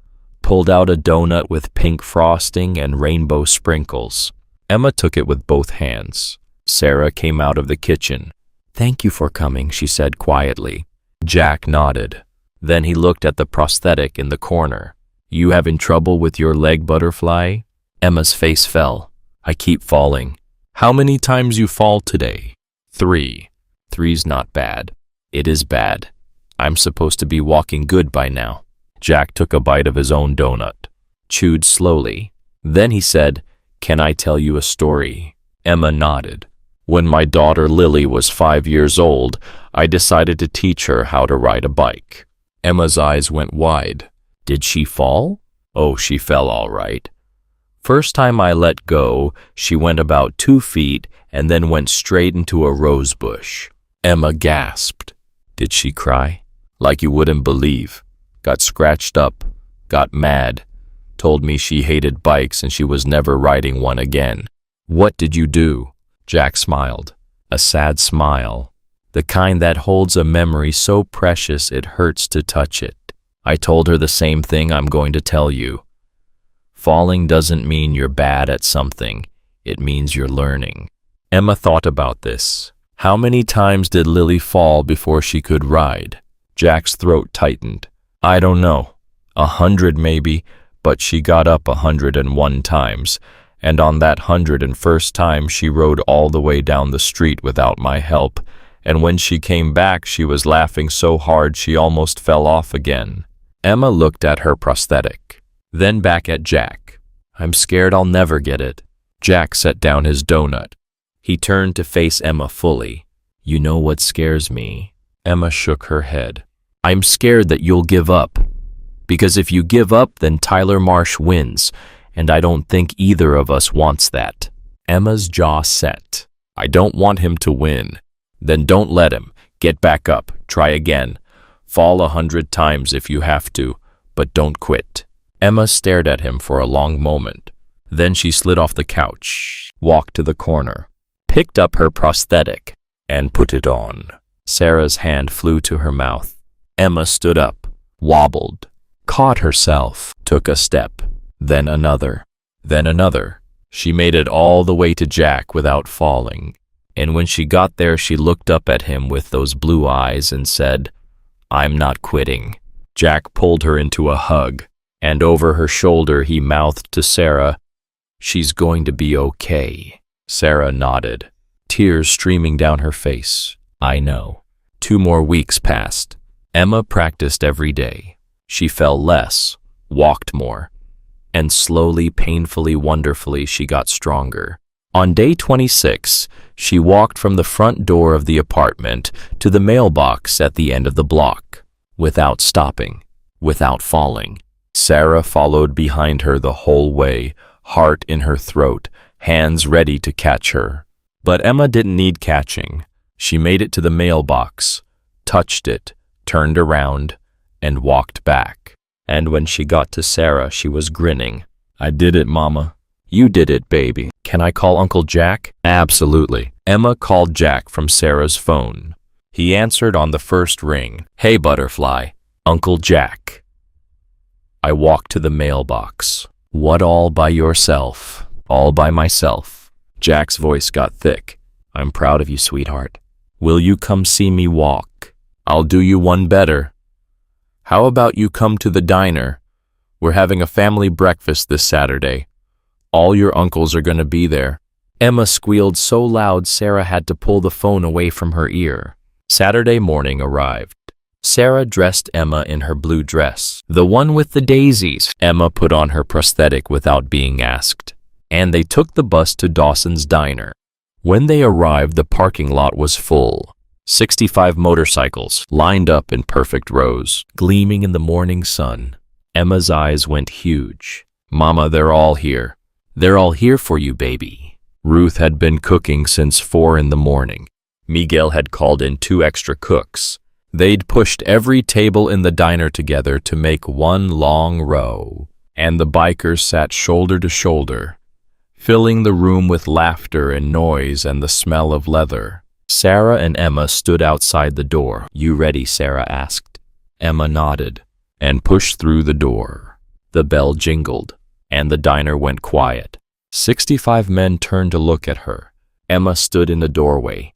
pulled out a donut with pink frosting and rainbow sprinkles. Emma took it with both hands. Sarah came out of the kitchen. "Thank you for coming," she said quietly. Jack nodded. Then he looked at the prosthetic in the corner. "You having trouble with your leg, Butterfly?" Emma's face fell. "I keep falling." "How many times you fall today?" 3. 3's not bad. It is bad. I'm supposed to be walking good by now. Jack took a bite of his own donut, chewed slowly. Then he said, "Can I tell you a story?" Emma nodded. "When my daughter Lily was 5 years old, I decided to teach her how to ride a bike." Emma's eyes went wide. "Did she fall?" "Oh, she fell all right. First time I let go, she went about 2 feet and then went straight into a rose bush." Emma gasped. "Did she cry?" "Like you wouldn't believe. got scratched up, got mad, told me she hated bikes and she was never riding one again. What did you do? Jack smiled. A sad smile. The kind that holds a memory so precious it hurts to touch it. I told her the same thing I'm going to tell you. Falling doesn't mean you're bad at something. It means you're learning. Emma thought about this. How many times did Lily fall before she could ride? Jack's throat tightened. I don't know. 100 maybe, but she got up 101 times, and on that 101st time she rode all the way down the street without my help, and when she came back she was laughing so hard she almost fell off again. Emma looked at her prosthetic, then back at Jack. I'm scared I'll never get it. Jack set down his donut. He turned to face Emma fully. You know what scares me? Emma shook her head. I'm scared that you'll give up. Because if you give up, then Tyler Marsh wins, and I don't think either of us wants that. Emma's jaw set. I don't want him to win. Then don't let him. Get back up. Try again. Fall 100 times if you have to, but don't quit. Emma stared at him for a long moment. Then she slid off the couch, walked to the corner, picked up her prosthetic, and put it on. Sarah's hand flew to her mouth. Emma stood up, wobbled, caught herself, took a step, then another, then another. She made it all the way to Jack without falling, and when she got there she looked up at him with those blue eyes and said, I'm not quitting. Jack pulled her into a hug, and over her shoulder he mouthed to Sarah, She's going to be okay. Sarah nodded, tears streaming down her face. I know. 2 more weeks passed. Emma practiced every day. She fell less, walked more, and slowly, painfully, wonderfully, she got stronger. On day 26, she walked from the front door of the apartment to the mailbox at the end of the block, without stopping, without falling. Sarah followed behind her the whole way, heart in her throat, hands ready to catch her. But Emma didn't need catching. She made it to the mailbox, touched it, turned around, and walked back. And when she got to Sarah, she was grinning. I did it, Mama. You did it, baby. Can I call Uncle Jack? Absolutely. Emma called Jack from Sarah's phone. He answered on the first ring. Hey, Butterfly. Uncle Jack. I walked to the mailbox. What, all by yourself? All by myself. Jack's voice got thick. I'm proud of you, sweetheart. Will you come see me walk? I'll do you one better. How about you come to the diner? We're having a family breakfast this Saturday. All your uncles are going to be there. Emma squealed so loud Sarah had to pull the phone away from her ear. Saturday morning arrived. Sarah dressed Emma in her blue dress, the one with the daisies. Emma put on her prosthetic without being asked, and they took the bus to Dawson's Diner. When they arrived, the parking lot was full. 65 motorcycles lined up in perfect rows, gleaming in the morning sun. Emma's eyes went huge. Mama, they're all here. They're all here for you, baby. Ruth had been cooking since 4 in the morning. Miguel had called in 2 extra cooks. They'd pushed every table in the diner together to make one long row, and the bikers sat shoulder to shoulder, filling the room with laughter and noise and the smell of leather. Sarah and Emma stood outside the door. You ready? Sarah asked. Emma nodded and pushed through the door. The bell jingled, and the diner went quiet. 65 men turned to look at her. Emma stood in the doorway,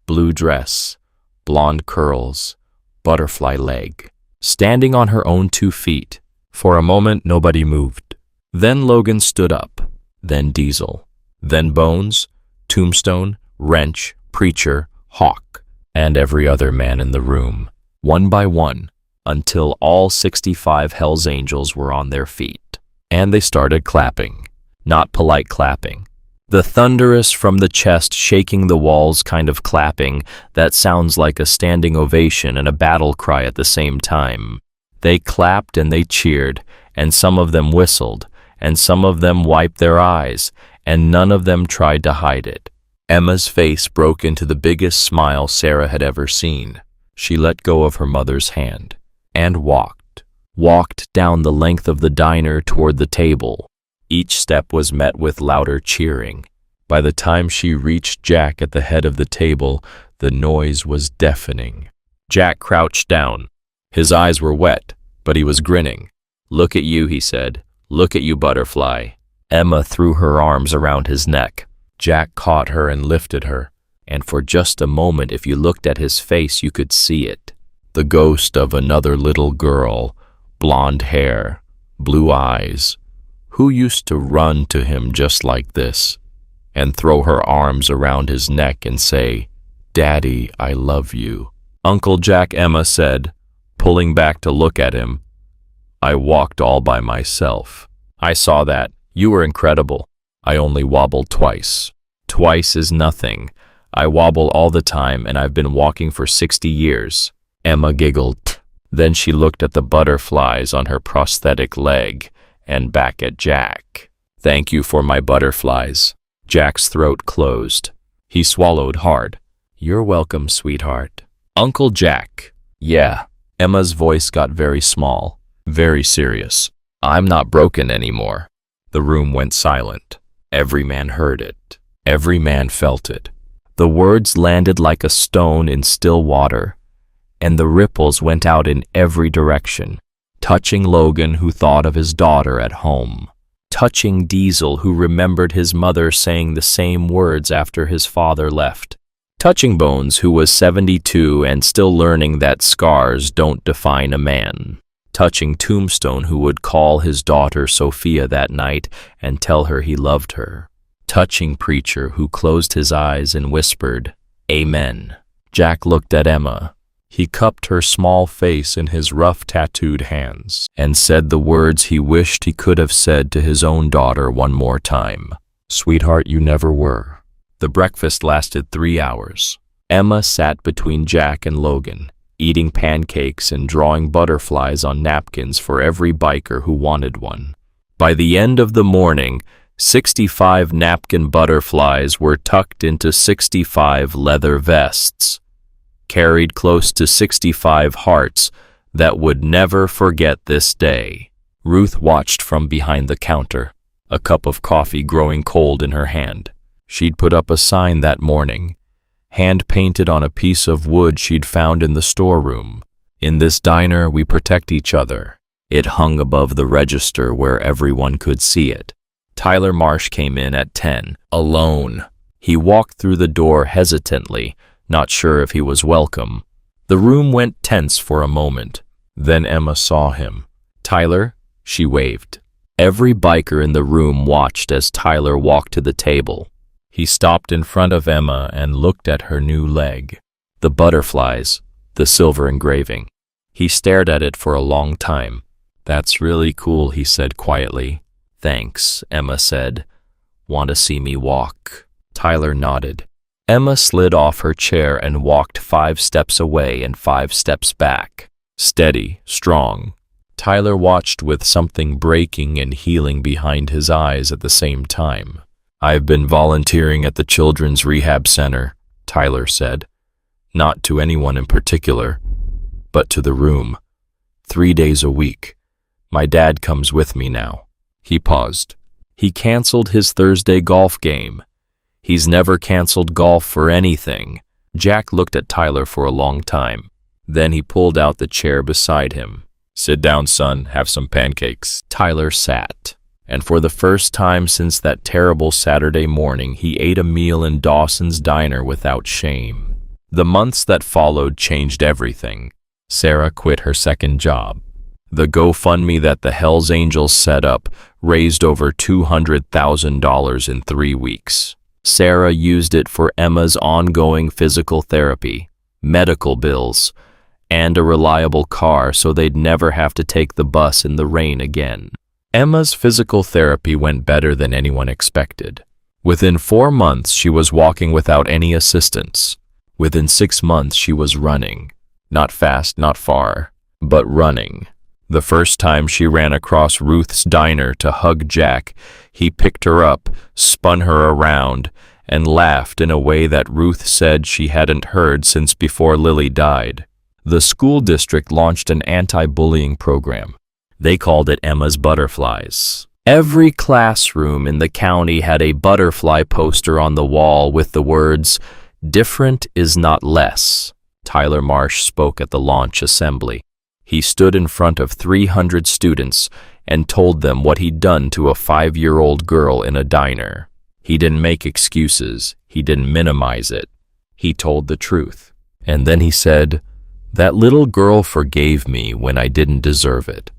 blue dress, blonde curls, butterfly leg, standing on her own 2 feet. For a moment, nobody moved. Then Logan stood up, then Diesel, then Bones, Tombstone, Wrench, Preacher, Hawk, and every other man in the room, one by one, until all 65 Hells Angels were on their feet. And they started clapping, not polite clapping. The thunderous from the chest shaking the walls kind of clapping that sounds like a standing ovation and a battle cry at the same time. They clapped and they cheered, and some of them whistled, and some of them wiped their eyes, and none of them tried to hide it. Emma's face broke into the biggest smile Sarah had ever seen. She let go of her mother's hand and walked walked down the length of the diner toward the table. Each step was met with louder cheering. By the time she reached Jack at the head of the table, the noise was deafening. Jack crouched down. His eyes were wet, but he was grinning. "Look at you," he said. "Look at you, butterfly." Emma threw her arms around his neck. Jack caught her and lifted her, and for just a moment, if you looked at his face, you could see it. The ghost of another little girl, blonde hair, blue eyes, who used to run to him just like this and throw her arms around his neck and say, "Daddy, I love you." "Uncle Jack," Emma said, pulling back to look at him. "I walked all by myself." "I saw that. You were incredible." "I only wobbled twice." "Twice is nothing. I wobble all the time, and I've been walking for 60 years. Emma giggled. Then she looked at the butterflies on her prosthetic leg and back at Jack. "Thank you for my butterflies." Jack's throat closed. He swallowed hard. "You're welcome, sweetheart." "Uncle Jack." "Yeah." Emma's voice got very small, very serious. "I'm not broken anymore." The room went silent. Every man heard it. Every man felt it. The words landed like a stone in still water, and the ripples went out in every direction, touching Logan, who thought of his daughter at home, touching Diesel, who remembered his mother saying the same words after his father left, touching Bones, who was 72 and still learning that scars don't define a man, touching Tombstone, who would call his daughter Sophia that night and tell her he loved her, touching Preacher, who closed his eyes and whispered, "Amen." Jack looked at Emma. He cupped her small face in his rough tattooed hands and said the words he wished he could have said to his own daughter one more time. "Sweetheart, you never were." The breakfast lasted 3 hours. Emma sat between Jack and Logan, eating pancakes and drawing butterflies on napkins for every biker who wanted one. By the end of the morning, 65 napkin butterflies were tucked into 65 leather vests, carried close to 65 hearts that would never forget this day. Ruth watched from behind the counter, a cup of coffee growing cold in her hand. She'd put up a sign that morning, hand-painted on a piece of wood she'd found in the storeroom. "In this diner, we protect each other." It hung above the register where everyone could see it. Tyler Marsh came in at 10, alone. He walked through the door hesitantly, not sure if he was welcome. The room went tense for a moment. Then Emma saw him. "Tyler?" She waved. Every biker in the room watched as Tyler walked to the table. He stopped in front of Emma and looked at her new leg, the butterflies, the silver engraving. He stared at it for a long time. "That's really cool," he said quietly. "Thanks," Emma said. "Want to see me walk?" Tyler nodded. Emma slid off her chair and walked 5 steps away and 5 steps back. Steady, strong. Tyler watched with something breaking and healing behind his eyes at the same time. "I've been volunteering at the Children's Rehab Center," Tyler said. "Not to anyone in particular, but to the room. 3 days a week. My dad comes with me now." He paused. He canceled his Thursday golf game. He's never canceled golf for anything. Jack looked at Tyler for a long time. Then he pulled out the chair beside him. "Sit down, son. Have some pancakes." Tyler sat. And for the first time since that terrible Saturday morning, he ate a meal in Dawson's Diner without shame. The months that followed changed everything. Sarah quit her second job. The GoFundMe that the Hells Angels set up raised over $200,000 in 3 weeks. Sarah used it for Emma's ongoing physical therapy, medical bills, and a reliable car so they'd never have to take the bus in the rain again. Emma's physical therapy went better than anyone expected. Within 4 months, she was walking without any assistance. Within 6 months, she was running. Not fast, not far, but running. The first time she ran across Ruth's diner to hug Jack, he picked her up, spun her around, and laughed in a way that Ruth said she hadn't heard since before Lily died. The school district launched an anti-bullying program. They called it Emma's Butterflies. Every classroom in the county had a butterfly poster on the wall with the words, "Different is not less." Tyler Marsh spoke at the launch assembly. He stood in front of 300 students and told them what he'd done to a 5-year-old girl in a diner. He didn't make excuses. He didn't minimize it. He told the truth. And then he said, "That little girl forgave me when I didn't deserve it.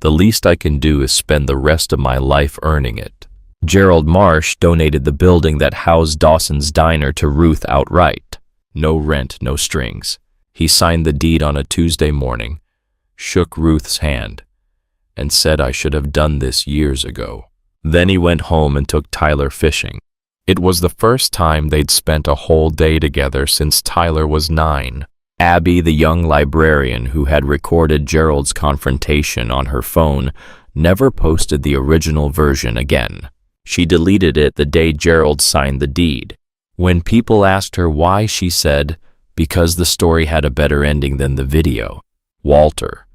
The least I can do is spend the rest of my life earning it." Gerald Marsh donated the building that housed Dawson's Diner to Ruth outright. No rent, no strings. He signed the deed on a Tuesday morning, shook Ruth's hand, and said, "I should have done this years ago." Then he went home and took Tyler fishing. It was the first time they'd spent a whole day together since Tyler was 9. Abby, the young librarian who had recorded Gerald's confrontation on her phone, never posted the original version again. She deleted it the day Gerald signed the deed. When people asked her why, she said, "Because the story had a better ending than the video." Walter,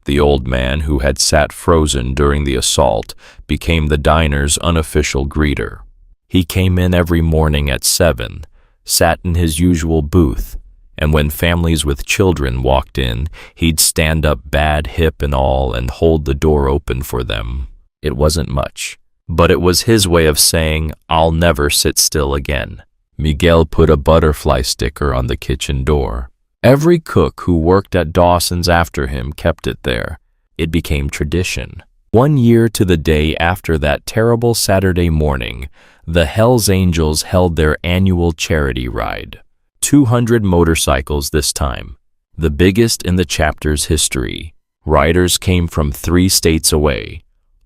the old man who had sat frozen during the assault, became the diner's unofficial greeter. He came in every morning at 7, sat in his usual booth, and when families with children walked in, he'd stand up, bad hip and all, and hold the door open for them. It wasn't much, but it was his way of saying, "I'll never sit still again." Miguel put a butterfly sticker on the kitchen door. Every cook who worked at Dawson's after him kept it there. It became tradition. 1 year to the day after that terrible Saturday morning, the Hells Angels held their annual charity ride. 200 motorcycles this time, the biggest in the chapter's history. Riders came from 3 states away,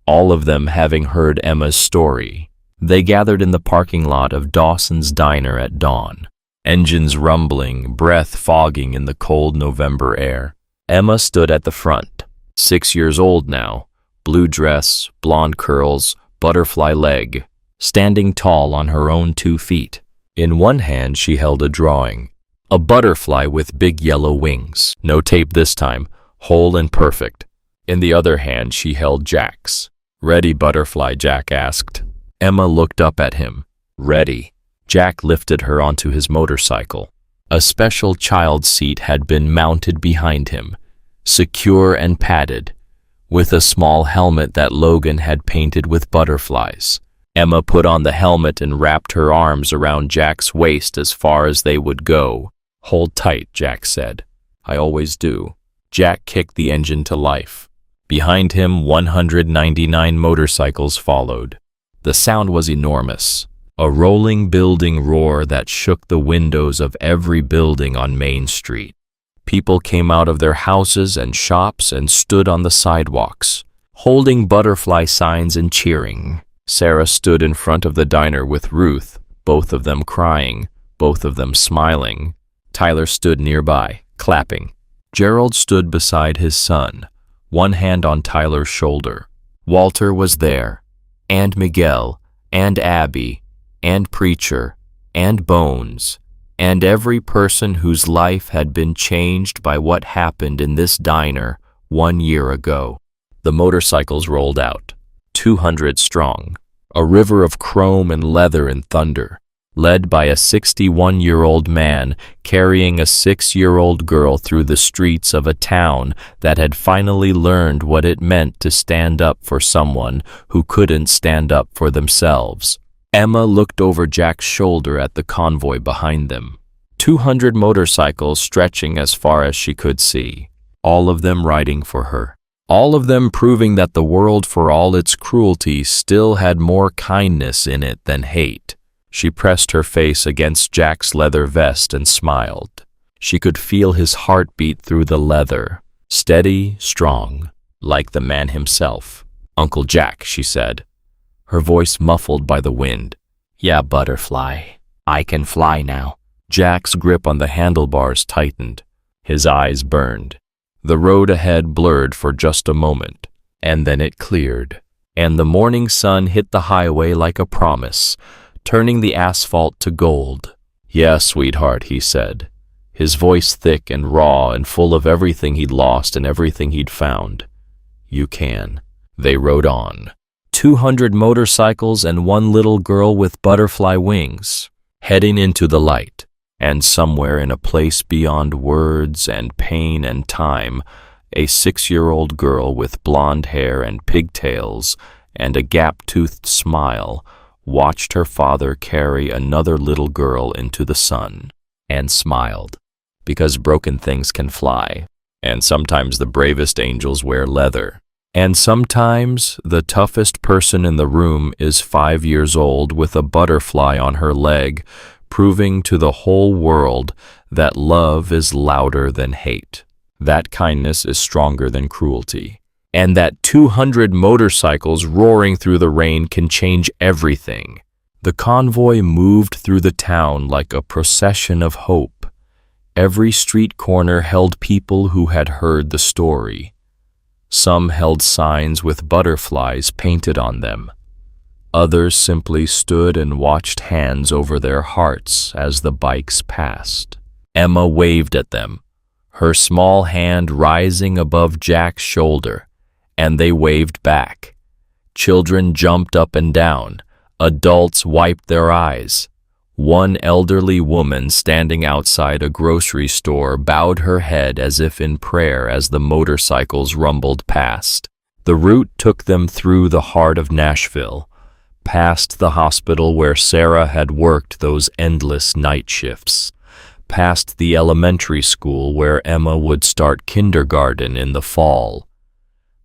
all of them having heard Emma's story. They gathered in the parking lot of Dawson's Diner at dawn. Engines rumbling, breath fogging in the cold November air. Emma stood at the front, 6 years old now, blue dress, blonde curls, butterfly leg, standing tall on her own 2 feet. In one hand she held a drawing, a butterfly with big yellow wings, no tape this time, whole and perfect. In the other hand she held Jack's. "Ready, butterfly?" Jack asked. Emma looked up at him. "Ready." Jack lifted her onto his motorcycle. A special child seat had been mounted behind him, secure and padded, with a small helmet that Logan had painted with butterflies. Emma put on the helmet and wrapped her arms around Jack's waist as far as they would go. "Hold tight," Jack said. "I always do." Jack kicked the engine to life. Behind him, 199 motorcycles followed. The sound was enormous, a rolling building roar that shook the windows of every building on Main Street. People came out of their houses and shops and stood on the sidewalks, holding butterfly signs and cheering. Sarah stood in front of the diner with Ruth, both of them crying, both of them smiling. Tyler stood nearby, clapping. Gerald stood beside his son, one hand on Tyler's shoulder. Walter was there, and Miguel, and Abby, and Preacher, and Bones, and every person whose life had been changed by what happened in this diner 1 year ago. The motorcycles rolled out, 200 strong, a river of chrome and leather and thunder, led by a 61-year-old man carrying a 6-year-old girl through the streets of a town that had finally learned what it meant to stand up for someone who couldn't stand up for themselves. Emma looked over Jack's shoulder at the convoy behind them. 200 motorcycles stretching as far as she could see, all of them riding for her. All of them proving that the world, for all its cruelty, still had more kindness in it than hate. She pressed her face against Jack's leather vest and smiled. She could feel his heart beat through the leather, steady, strong, like the man himself. "Uncle Jack," she said, her voice muffled by the wind. "Yeah, butterfly. I can fly now." Jack's grip on the handlebars tightened. His eyes burned. The road ahead blurred for just a moment, and then it cleared, and the morning sun hit the highway like a promise, turning the asphalt to gold. "Yeah, sweetheart," he said, his voice thick and raw and full of everything he'd lost and everything he'd found. You can." They rode on. 200 motorcycles and one little girl with butterfly wings, heading into the light. And somewhere in a place beyond words and pain and time, a 6-year-old girl with blonde hair and pigtails and a gap-toothed smile watched her father carry another little girl into the sun, and smiled, because broken things can fly, and sometimes the bravest angels wear leather, and sometimes the toughest person in the room is 5 years old with a butterfly on her leg, proving to the whole world that love is louder than hate, that kindness is stronger than cruelty, and that 200 motorcycles roaring through the rain can change everything. The convoy moved through the town like a procession of hope. Every street corner held people who had heard the story. Some held signs with butterflies painted on them. Others simply stood and watched, hands over their hearts, as the bikes passed. Emma waved at them, her small hand rising above Jack's shoulder, and they waved back. Children jumped up and down. Adults wiped their eyes. One elderly woman standing outside a grocery store bowed her head as if in prayer as the motorcycles rumbled past. The route took them through the heart of Nashville, past the hospital where Sarah had worked those endless night shifts, past the elementary school where Emma would start kindergarten in the fall,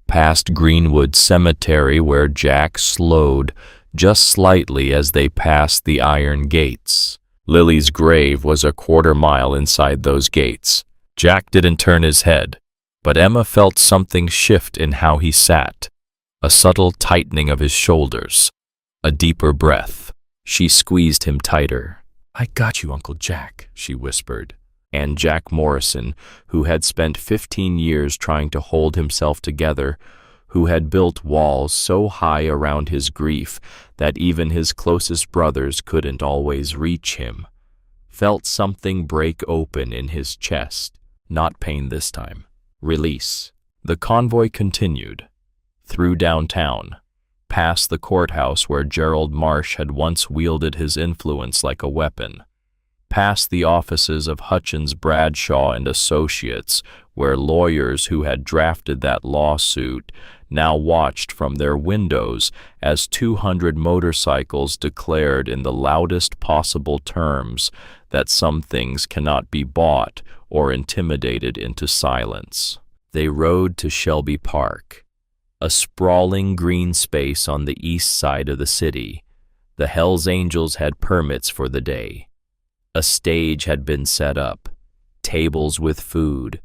past Greenwood Cemetery where Jack slowed just slightly as they passed the iron gates. Lily's grave was a quarter-mile inside those gates. Jack didn't turn his head, but Emma felt something shift in how he sat, a subtle tightening of his shoulders, a deeper breath. She squeezed him tighter. "I got you, Uncle Jack," she whispered. And Jack Morrison, who had spent 15 years trying to hold himself together, who had built walls so high around his grief that even his closest brothers couldn't always reach him, felt something break open in his chest. Not pain this time. Release. The convoy continued. Through downtown, past the courthouse where Gerald Marsh had once wielded his influence like a weapon, past the offices of Hutchins, Bradshaw and Associates, where lawyers who had drafted that lawsuit now watched from their windows as 200 motorcycles declared in the loudest possible terms that some things cannot be bought or intimidated into silence. They rode to Shelby Park, a sprawling green space on the east side of the city. The Hells Angels had permits for the day. A stage had been set up, tables with food,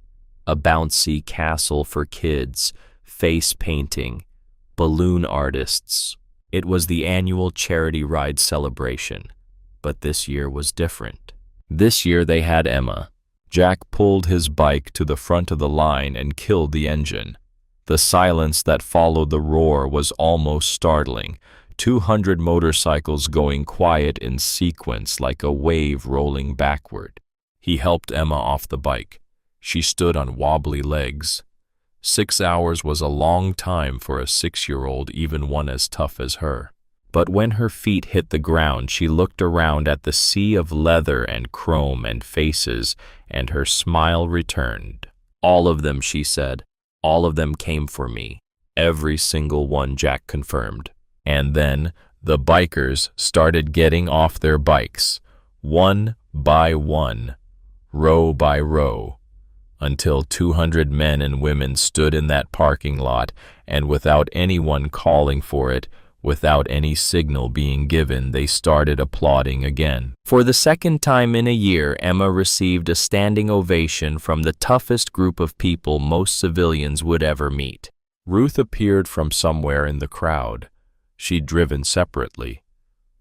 a bouncy castle for kids, face painting, balloon artists. It was the annual charity ride celebration, but this year was different. This year they had Emma. Jack pulled his bike to the front of the line and killed the engine. The silence that followed the roar was almost startling. 200 motorcycles going quiet in sequence like a wave rolling backward. He helped Emma off the bike. She stood on wobbly legs. 6 hours was a long time for a 6-year-old, even one as tough as her. But when her feet hit the ground, she looked around at the sea of leather and chrome and faces, and her smile returned. "All of them," she said. "All of them came for me." "Every single one," Jack confirmed. And then the bikers started getting off their bikes, one by one, row by row, until 200 men and women stood in that parking lot, and without anyone calling for it, without any signal being given, they started applauding again. For the second time in a year, Emma received a standing ovation from the toughest group of people most civilians would ever meet. Ruth appeared from somewhere in the crowd. She'd driven separately.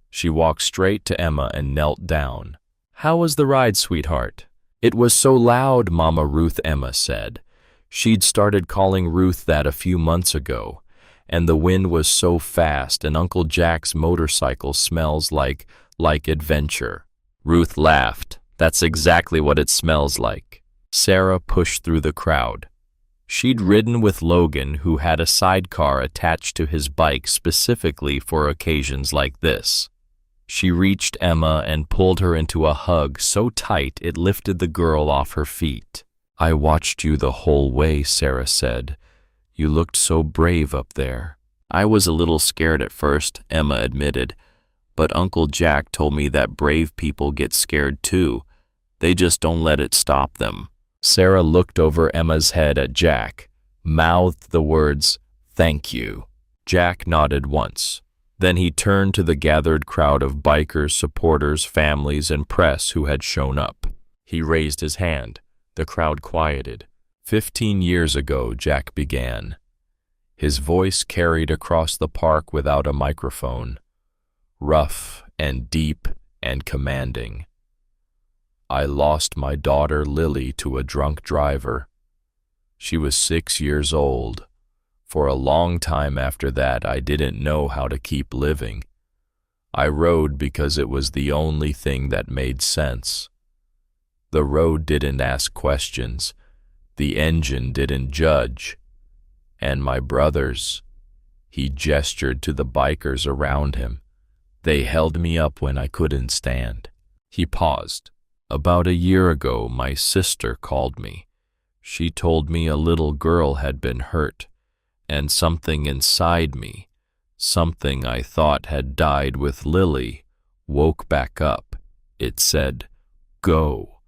She walked straight to Emma and knelt down. "How was the ride, sweetheart?" "It was so loud, Mama Ruth," Emma said. She'd started calling Ruth that a few months ago. "And the wind was so fast, and Uncle Jack's motorcycle smells like adventure." Ruth laughed. "That's exactly what it smells like." Sarah pushed through the crowd. She'd ridden with Logan, who had a sidecar attached to his bike specifically for occasions like this. She reached Emma and pulled her into a hug so tight it lifted the girl off her feet. "I watched you the whole way," Sarah said. "You looked so brave up there." "I was a little scared at first," Emma admitted, "but Uncle Jack told me that brave people get scared too. They just don't let it stop them." Sarah looked over Emma's head at Jack, mouthed the words, "Thank you." Jack nodded once. Then he turned to the gathered crowd of bikers, supporters, families, and press who had shown up. He raised his hand. The crowd quieted. 15 years ago, Jack began. His voice carried across the park without a microphone, rough and deep and commanding. "I lost my daughter Lily to a drunk driver. She was 6 years old. For a long time after that, I didn't know how to keep living. I rode because it was the only thing that made sense. The road didn't ask questions. The engine didn't judge. And my brothers," he gestured to the bikers around him, "they held me up when I couldn't stand." He paused. "About a year ago, my sister called me. She told me a little girl had been hurt, and something inside me, something I thought had died with Lily, woke back up. It said, 'Go,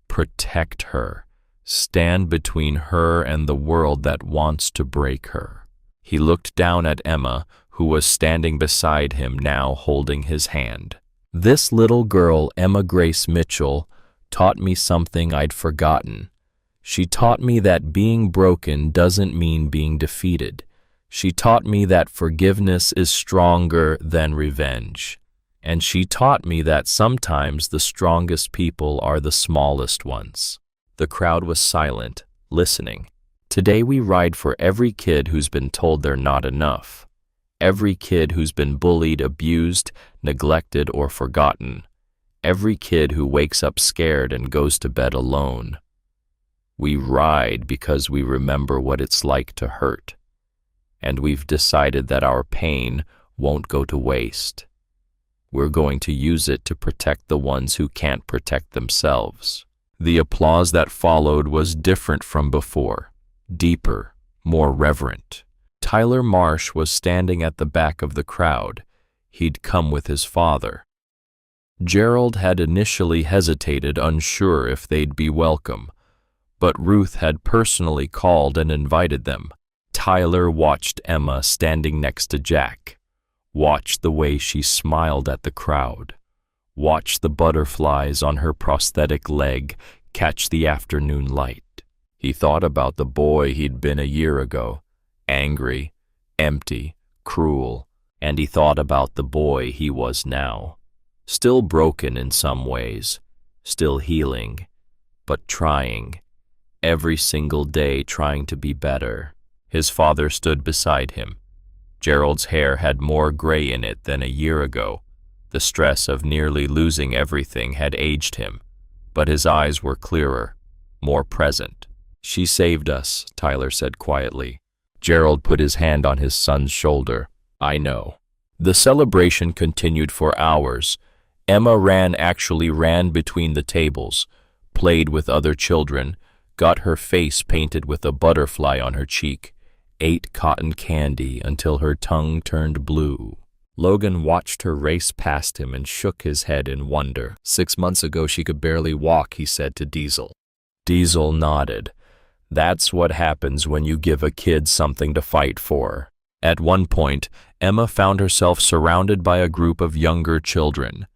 protect her, stand between her and the world that wants to break her.'" He looked down at Emma, who was standing beside him now holding his hand. "This little girl, Emma Grace Mitchell, taught me something I'd forgotten. She taught me that being broken doesn't mean being defeated. She taught me that forgiveness is stronger than revenge. And she taught me that sometimes the strongest people are the smallest ones." The crowd was silent, listening. Today we ride for every kid who's been told they're not enough. Every kid who's been bullied, abused, neglected, or forgotten. Every kid who wakes up scared and goes to bed alone. We ride because we remember what it's like to hurt. And we've decided that our pain won't go to waste. We're going to use it to protect the ones who can't protect themselves. The applause that followed was different from before, deeper, more reverent. Tyler Marsh was standing at the back of the crowd. He'd come with his father. Gerald had initially hesitated, unsure if they'd be welcome, but Ruth had personally called and invited them. Tyler watched Emma standing next to Jack, watched the way she smiled at the crowd, watched the butterflies on her prosthetic leg catch the afternoon light. He thought about the boy he'd been a year ago, angry, empty, cruel, and he thought about the boy he was now, still broken in some ways, still healing, but trying, every single day trying to be better. His father stood beside him. Gerald's hair had more gray in it than a year ago. The stress of nearly losing everything had aged him, but his eyes were clearer, more present. "She saved us," Tyler said quietly. Gerald put his hand on his son's shoulder. "I know." The celebration continued for hours. Emma actually ran between the tables, played with other children, got her face painted with a butterfly on her cheek, ate cotton candy until her tongue turned blue. Logan watched her race past him and shook his head in wonder. 6 months ago she could barely walk, he said to Diesel. Diesel nodded. That's what happens when you give a kid something to fight for. At one point, Emma found herself surrounded by a group of younger children.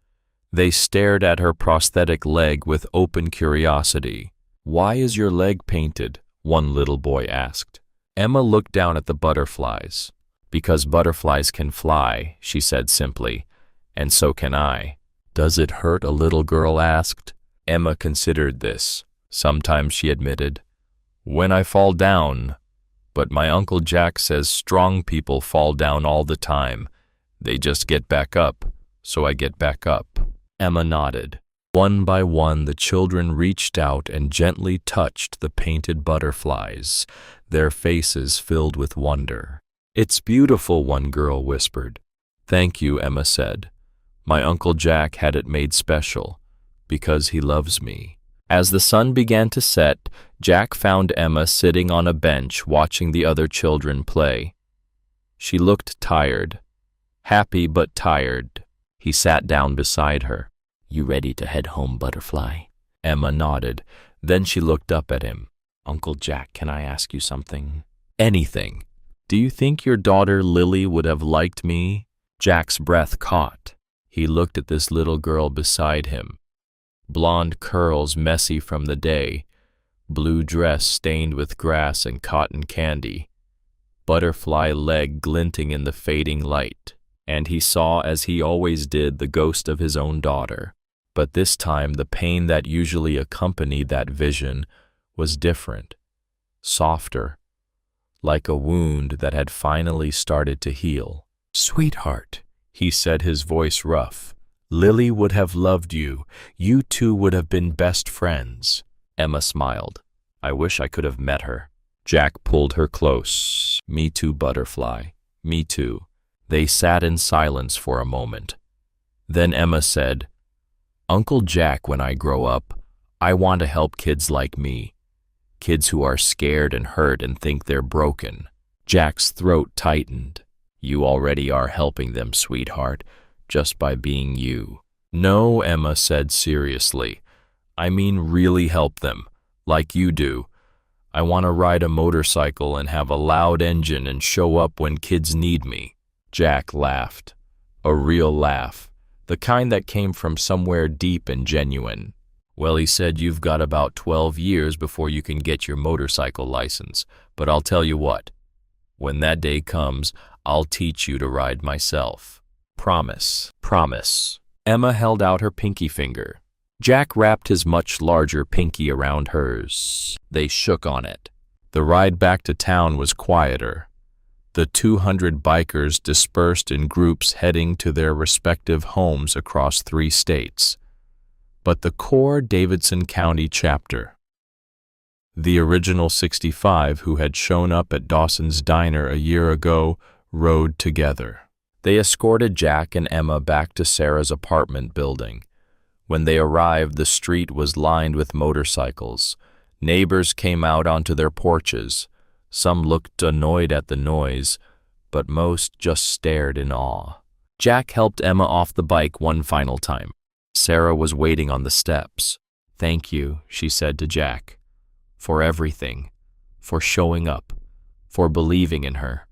They stared at her prosthetic leg with open curiosity. "Why is your leg painted?" one little boy asked. Emma looked down at the butterflies. "Because butterflies can fly," she said simply, "and so can I." "Does it hurt?" a little girl asked. Emma considered this. "Sometimes," she admitted. "When I fall down. But my Uncle Jack says strong people fall down all the time. They just get back up, so I get back up." Emma nodded. One by one, the children reached out and gently touched the painted butterflies. their faces filled with wonder. "It's beautiful," one girl whispered. "Thank you," Emma said. "My Uncle Jack had it made special, because he loves me." As the sun began to set, Jack found Emma sitting on a bench watching the other children play. She looked tired, happy but tired. He sat down beside her. "You ready to head home, Butterfly?" Emma nodded. Then she looked up at him. "Uncle Jack, can I ask you something?" "Anything. Do you think your daughter Lily would have liked me?" Jack's breath caught. He looked at this little girl beside him. Blonde curls messy from the day, blue dress stained with grass and cotton candy, butterfly leg glinting in the fading light. And he saw, as he always did, the ghost of his own daughter. But this time the pain that usually accompanied that vision was different, softer, like a wound that had finally started to heal. "Sweetheart," he said, his voice rough, "Lily would have loved you. You two would have been best friends." Emma smiled. "I wish I could have met her." Jack pulled her close. "Me too, Butterfly. Me too." They sat in silence for a moment. Then Emma said, "Uncle Jack, when I grow up, I want to help kids like me. Kids who are scared and hurt and think they're broken." Jack's throat tightened. "You already are helping them, sweetheart, just by being you." "No," Emma said seriously. "I mean really help them, like you do. I want to ride a motorcycle and have a loud engine and show up when kids need me." Jack laughed. A real laugh. The kind that came from somewhere deep and genuine. "Well," he said, "you've got about 12 years before you can get your motorcycle license. But I'll tell you what. When that day comes, I'll teach you to ride myself. Promise." "Promise." Emma held out her pinky finger. Jack wrapped his much larger pinky around hers. They shook on it. The ride back to town was quieter. The 200 bikers dispersed in groups heading to their respective homes across 3 states. But the core Davidson County chapter, the original 65 who had shown up at Dawson's Diner a year ago, rode together. They escorted Jack and Emma back to Sarah's apartment building. When they arrived, the street was lined with motorcycles. Neighbors came out onto their porches. Some looked annoyed at the noise, but most just stared in awe. Jack helped Emma off the bike one final time. Sarah was waiting on the steps. "Thank you," she said to Jack, "for everything, for showing up, for believing in her."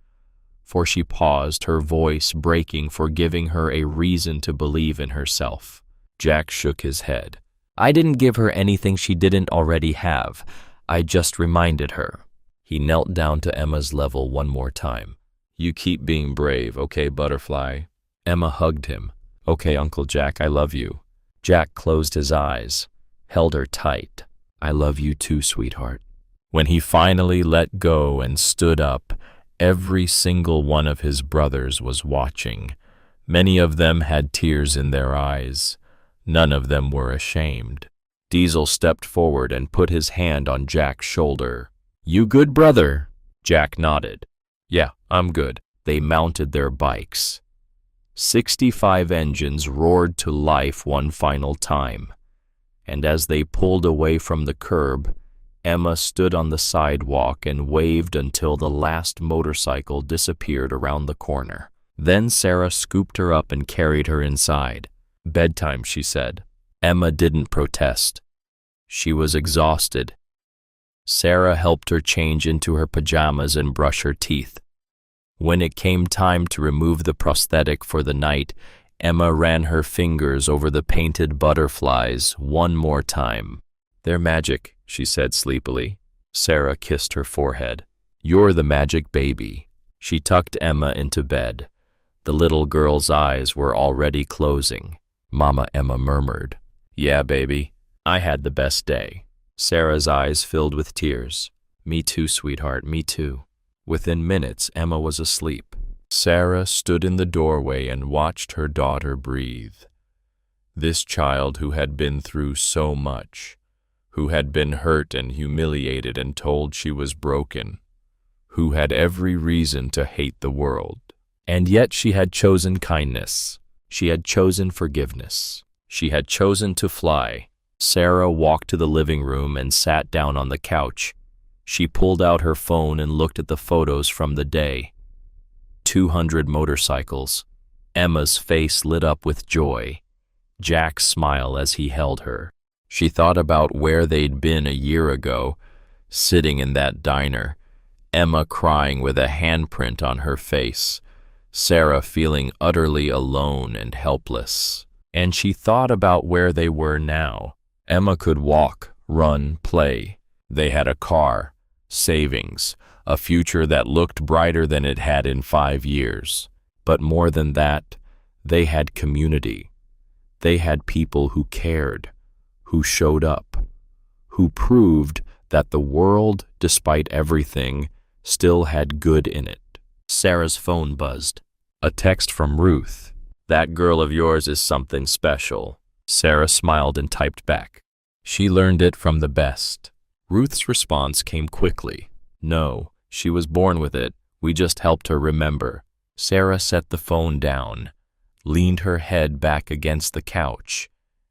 For she paused, her voice breaking, for giving her a reason to believe in herself. Jack shook his head. "I didn't give her anything she didn't already have. I just reminded her." He knelt down to Emma's level one more time. "You keep being brave, okay, Butterfly?" Emma hugged him. "Okay, Uncle Jack, I love you." Jack closed his eyes, held her tight. "I love you too, sweetheart." When he finally let go and stood up, every single one of his brothers was watching. Many of them had tears in their eyes. None of them were ashamed. Diesel stepped forward and put his hand on Jack's shoulder. "You good, brother?" Jack nodded. "Yeah, I'm good." They mounted their bikes. 65 engines roared to life one final time. And as they pulled away from the curb, Emma stood on the sidewalk and waved until the last motorcycle disappeared around the corner. Then Sarah scooped her up and carried her inside. "Bedtime," she said. Emma didn't protest. She was exhausted. Sarah helped her change into her pajamas and brush her teeth. When it came time to remove the prosthetic for the night, Emma ran her fingers over the painted butterflies one more time. "They're magic," she said sleepily. Sarah kissed her forehead. "You're the magic baby." She tucked Emma into bed. The little girl's eyes were already closing. "Mama," Emma murmured. "Yeah, baby. I had the best day." Sarah's eyes filled with tears. "Me too, sweetheart, me too." Within minutes, Emma was asleep. Sarah stood in the doorway and watched her daughter breathe. This child who had been through so much, who had been hurt and humiliated and told she was broken. who had every reason to hate the world. And yet she had chosen kindness. She had chosen forgiveness. She had chosen to fly. Sarah walked to the living room and sat down on the couch. She pulled out her phone and looked at the photos from the day. 200 motorcycles. Emma's face lit up with joy. Jack's smile as he held her. She thought about where they'd been a year ago, sitting in that diner. Emma crying with a handprint on her face. Sarah feeling utterly alone and helpless. And she thought about where they were now. Emma could walk, run, play. They had a car, savings, a future that looked brighter than it had in 5 years. But more than that, they had community. They had people who cared, who showed up, who proved that the world, despite everything, still had good in it. Sarah's phone buzzed. A text from Ruth. "That girl of yours is something special." Sarah smiled and typed back. "She learned it from the best." Ruth's response came quickly. "No, she was born with it. We just helped her remember." Sarah set the phone down, leaned her head back against the couch,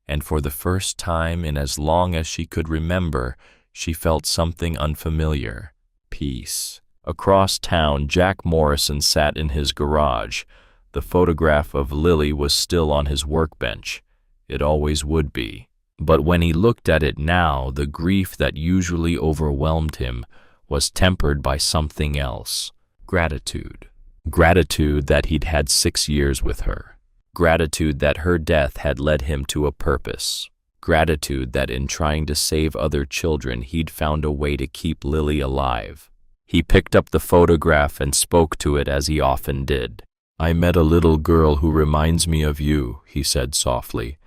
and for the first time in as long as she could remember, she felt something unfamiliar. Peace. Across town, Jack Morrison sat in his garage. The photograph of Lily was still on his workbench. It always would be. But when he looked at it now, the grief that usually overwhelmed him was tempered by something else. Gratitude. Gratitude that he'd had 6 years with her. Gratitude that her death had led him to a purpose. Gratitude that in trying to save other children, he'd found a way to keep Lily alive. He picked up the photograph and spoke to it as he often did. "I met a little girl who reminds me of you," he said softly.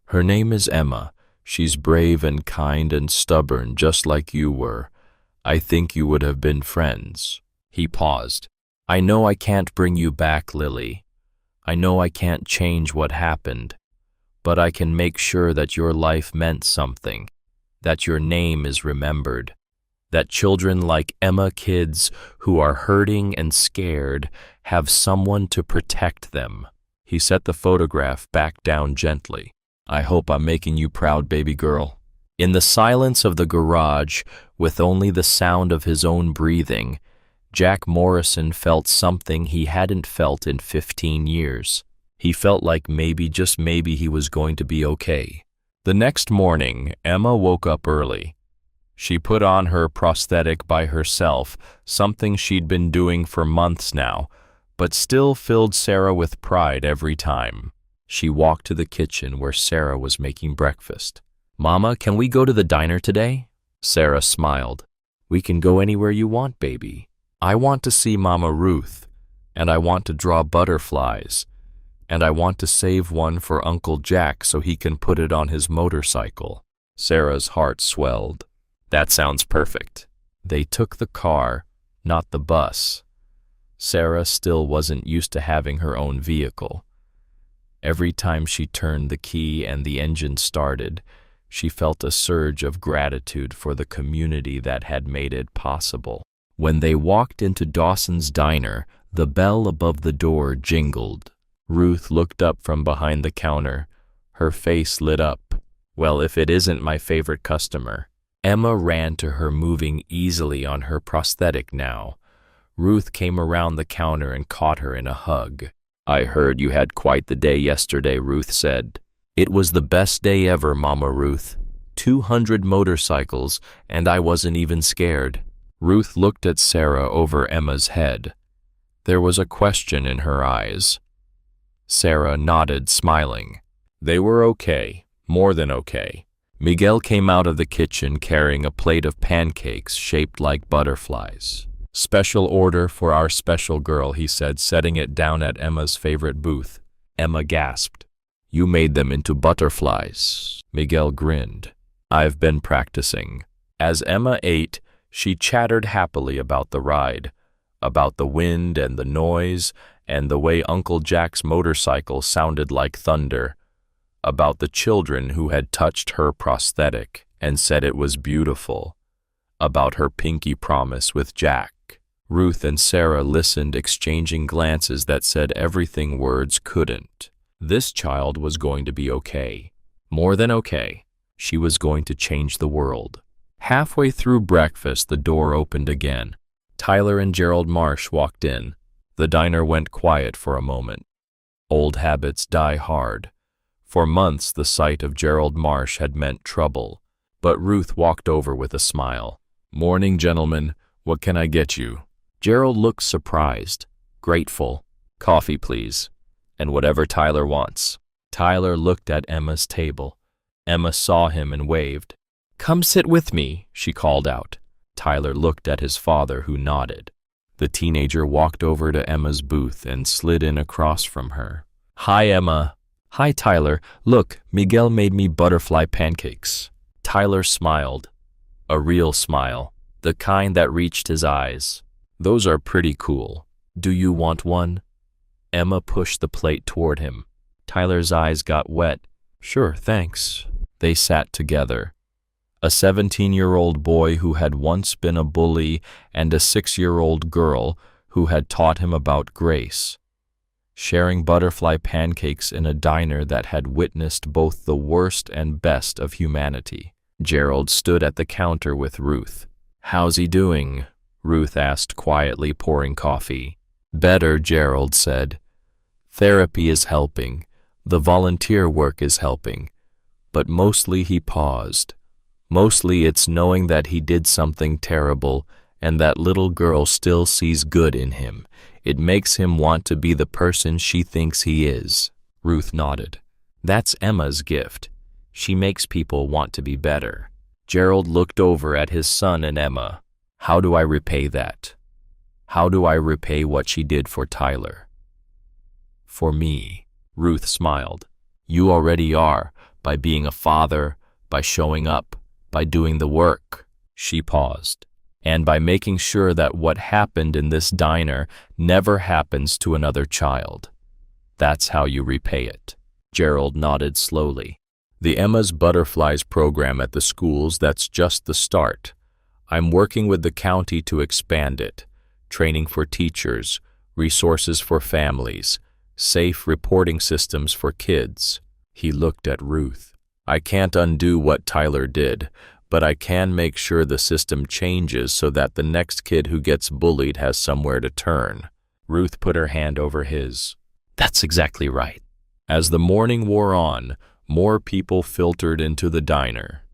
"Her name is Emma. She's brave and kind and stubborn, just like you were. I think you would have been friends." He paused. "I know I can't bring you back, Lily. I know I can't change what happened, but I can make sure that your life meant something, that your name is remembered, that children like Emma, kids who are hurting and scared, have someone to protect them." He set the photograph back down gently. "I hope I'm making you proud, baby girl." In the silence of the garage, with only the sound of his own breathing, Jack Morrison felt something he hadn't felt in 15 years. He felt like maybe, just maybe, he was going to be okay. The next morning, Emma woke up early. She put on her prosthetic by herself, something she'd been doing for months now, but still filled Sarah with pride every time. She walked to the kitchen where Sarah was making breakfast. "Mama, can we go to the diner today?" Sarah smiled. "We can go anywhere you want, baby. I want to see Mama Ruth, and I want to draw butterflies, and I want to save one for Uncle Jack so he can put it on his motorcycle." Sarah's heart swelled. "That sounds perfect." They took the car, not the bus. Sarah still wasn't used to having her own vehicle. Every time she turned the key and the engine started, she felt a surge of gratitude for the community that had made it possible. When they walked into Dawson's diner, the bell above the door jingled. Ruth looked up from behind the counter. Her face lit up. "Well, if it isn't my favorite customer." Emma ran to her, moving easily on her prosthetic now. Ruth came around the counter and caught her in a hug. "I heard you had quite the day yesterday," Ruth said. "It was the best day ever, Mama Ruth. 200 motorcycles, and I wasn't even scared." Ruth looked at Sarah over Emma's head. There was a question in her eyes. Sarah nodded, smiling. They were okay, more than okay. Miguel came out of the kitchen carrying a plate of pancakes shaped like butterflies. "Special order for our special girl," he said, setting it down at Emma's favorite booth. Emma gasped. "You made them into butterflies." Miguel grinned. "I've been practicing." As Emma ate, she chattered happily about the ride, about the wind and the noise, and the way Uncle Jack's motorcycle sounded like thunder, about the children who had touched her prosthetic and said it was beautiful, about her pinky promise with Jack. Ruth and Sarah listened, exchanging glances that said everything words couldn't. This child was going to be okay. More than okay. She was going to change the world. Halfway through breakfast, the door opened again. Tyler and Gerald Marsh walked in. The diner went quiet for a moment. Old habits die hard. For months, the sight of Gerald Marsh had meant trouble, but Ruth walked over with a smile. "Morning, gentlemen. What can I get you?" Gerald looked surprised, grateful. "Coffee, please, and whatever Tyler wants." Tyler looked at Emma's table. Emma saw him and waved. "Come sit with me," she called out. Tyler looked at his father, who nodded. The teenager walked over to Emma's booth and slid in across from her. "Hi, Emma." "Hi, Tyler. Look, Miguel made me butterfly pancakes." Tyler smiled. A real smile, the kind that reached his eyes. "Those are pretty cool. Do you want one?" Emma pushed the plate toward him. Tyler's eyes got wet. "Sure, thanks." They sat together. A 17-year-old boy who had once been a bully and a 6-year-old girl who had taught him about grace. Sharing butterfly pancakes in a diner that had witnessed both the worst and best of humanity. Gerald stood at the counter with Ruth. "How's he doing?" Ruth asked quietly, pouring coffee. "Better," Gerald said. "Therapy is helping. The volunteer work is helping." But mostly, he paused. Mostly it's knowing that he did something terrible and that little girl still sees good in him. It makes him want to be the person she thinks he is. Ruth nodded. "That's Emma's gift. She makes people want to be better." Gerald looked over at his son and Emma. "How do I repay that? How do I repay what she did for Tyler?" "For me," Ruth smiled. "You already are, by being a father, by showing up, by doing the work." She paused. "And by making sure that what happened in this diner never happens to another child. That's how you repay it." Gerald nodded slowly. "The Emma's Butterflies program at the schools, that's just the start. I'm working with the county to expand it. Training for teachers, resources for families, safe reporting systems for kids." He looked at Ruth. "I can't undo what Tyler did, but I can make sure the system changes so that the next kid who gets bullied has somewhere to turn." Ruth put her hand over his. "That's exactly right." As the morning wore on, more people filtered into the diner.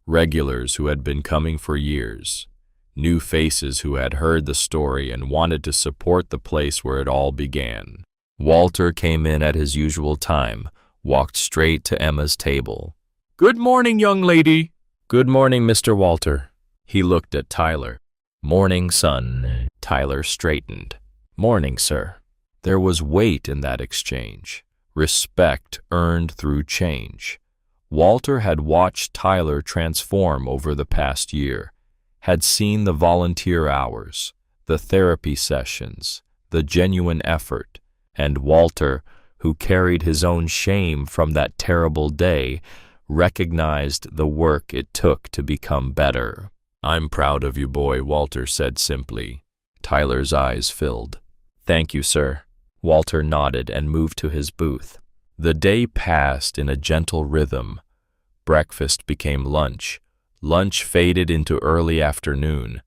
Regulars who had been coming for years. New faces who had heard the story and wanted to support the place where it all began. Walter came in at his usual time, walked straight to Emma's table. "Good morning, young lady." "Good morning, Mr. Walter." He looked at Tyler. "Morning, son." Tyler straightened. "Morning, sir." There was weight in that exchange. Respect earned through change. Walter had watched Tyler transform over the past year, had seen the volunteer hours, the therapy sessions, the genuine effort, and Walter, who carried his own shame from that terrible day, recognized the work it took to become better. "I'm proud of you, boy," Walter said simply. Tyler's eyes filled. "Thank you, sir." Walter nodded and moved to his booth. The day passed in a gentle rhythm. Breakfast became lunch. Lunch faded into early afternoon.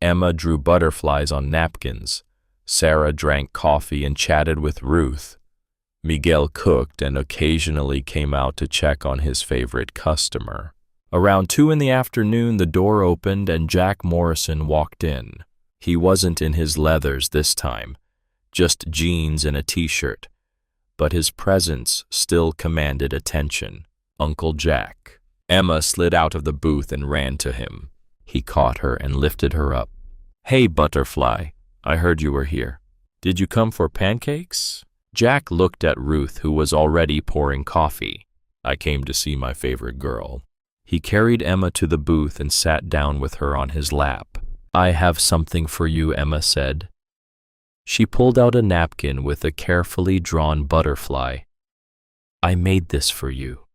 Emma drew butterflies on napkins. Sarah drank coffee and chatted with Ruth. Miguel cooked and occasionally came out to check on his favorite customer. Around 2 in the afternoon, the door opened and Jack Morrison walked in. He wasn't in his leathers this time, just jeans and a t-shirt, but his presence still commanded attention. Uncle Jack. Emma slid out of the booth and ran to him. He caught her and lifted her up. "Hey, Butterfly, I heard you were here. Did you come for pancakes?" Jack looked at Ruth, who was already pouring coffee. "I came to see my favorite girl." He carried Emma to the booth and sat down with her on his lap. "I have something for you," Emma said. She pulled out a napkin with a carefully drawn butterfly. "I made this for you.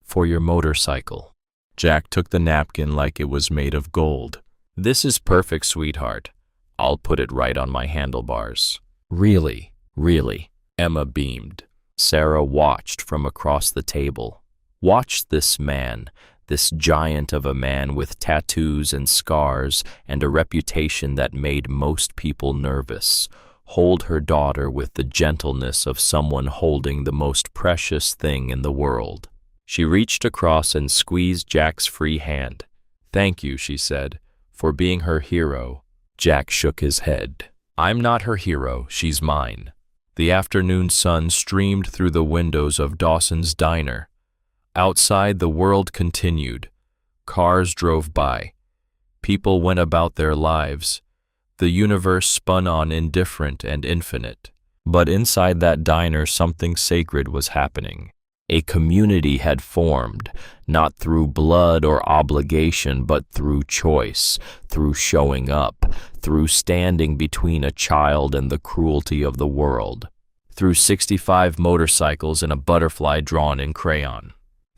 For your motorcycle." Jack took the napkin like it was made of gold. "This is perfect, sweetheart. I'll put it right on my handlebars. Really, really, Emma beamed. Sarah watched from across the table. Watched this man, this giant of a man with tattoos and scars and a reputation that made most people nervous, hold her daughter with the gentleness of someone holding the most precious thing in the world. She reached across and squeezed Jack's free hand. "Thank you," she said, "for being her hero." Jack shook his head. "I'm not her hero, she's mine." The afternoon sun streamed through the windows of Dawson's diner. Outside, the world continued. Cars drove by. People went about their lives. The universe spun on indifferent and infinite. But inside that diner, something sacred was happening. A community had formed, not through blood or obligation, but through choice, through showing up, through standing between a child and the cruelty of the world, through 65 motorcycles and a butterfly drawn in crayon,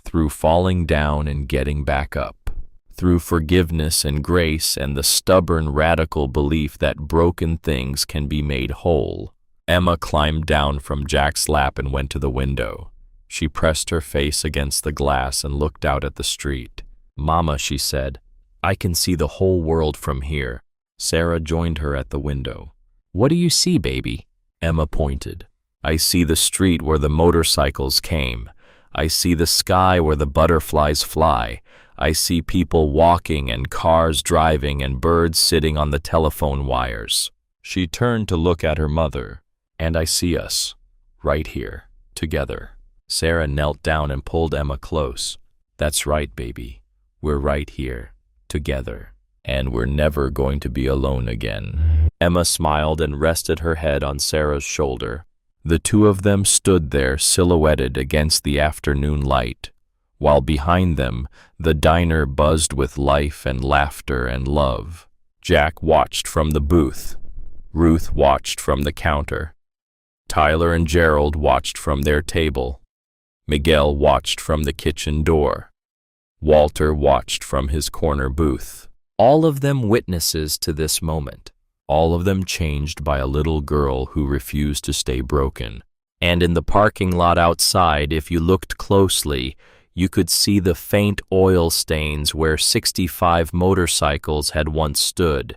through falling down and getting back up, through forgiveness and grace and the stubborn, radical belief that broken things can be made whole. Emma climbed down from Jack's lap and went to the window. She pressed her face against the glass and looked out at the street. "Mama," she said, "I can see the whole world from here." Sarah joined her at the window. "What do you see, baby?" Emma pointed. "I see the street where the motorcycles came. I see the sky where the butterflies fly. I see people walking and cars driving and birds sitting on the telephone wires." She turned to look at her mother. "And I see us, right here, together." Sarah knelt down and pulled Emma close. "That's right, baby. We're right here, together. And we're never going to be alone again." Emma smiled and rested her head on Sarah's shoulder. The two of them stood there silhouetted against the afternoon light, while behind them the diner buzzed with life and laughter and love. Jack watched from the booth. Ruth watched from the counter. Tyler and Gerald watched from their table. Miguel watched from the kitchen door. Walter watched from his corner booth. All of them witnesses to this moment. All of them changed by a little girl who refused to stay broken. And in the parking lot outside, if you looked closely, you could see the faint oil stains where 65 motorcycles had once stood.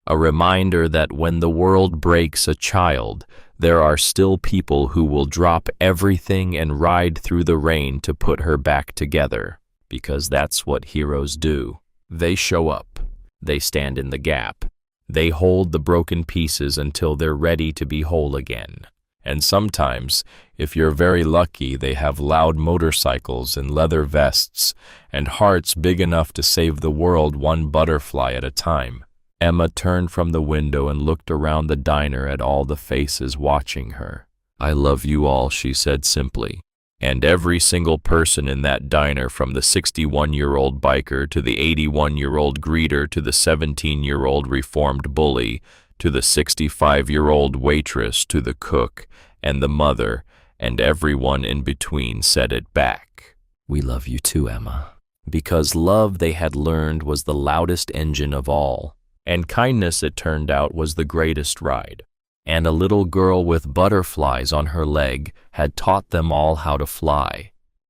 A reminder that when the world breaks a child, there are still people who will drop everything and ride through the rain to put her back together, because that's what heroes do. They show up. They stand in the gap. They hold the broken pieces until they're ready to be whole again. And sometimes, if you're very lucky, they have loud motorcycles and leather vests and hearts big enough to save the world one butterfly at a time. Emma turned from the window and looked around the diner at all the faces watching her. "I love you all," she said simply. And every single person in that diner, from the 61-year-old biker to the 81-year-old greeter to the 17-year-old reformed bully to the 65-year-old waitress to the cook and the mother, and everyone in between said it back. "We love you too, Emma." Because love, they had learned, was the loudest engine of all. And kindness, it turned out, was the greatest ride. And a little girl with butterflies on her leg had taught them all how to fly.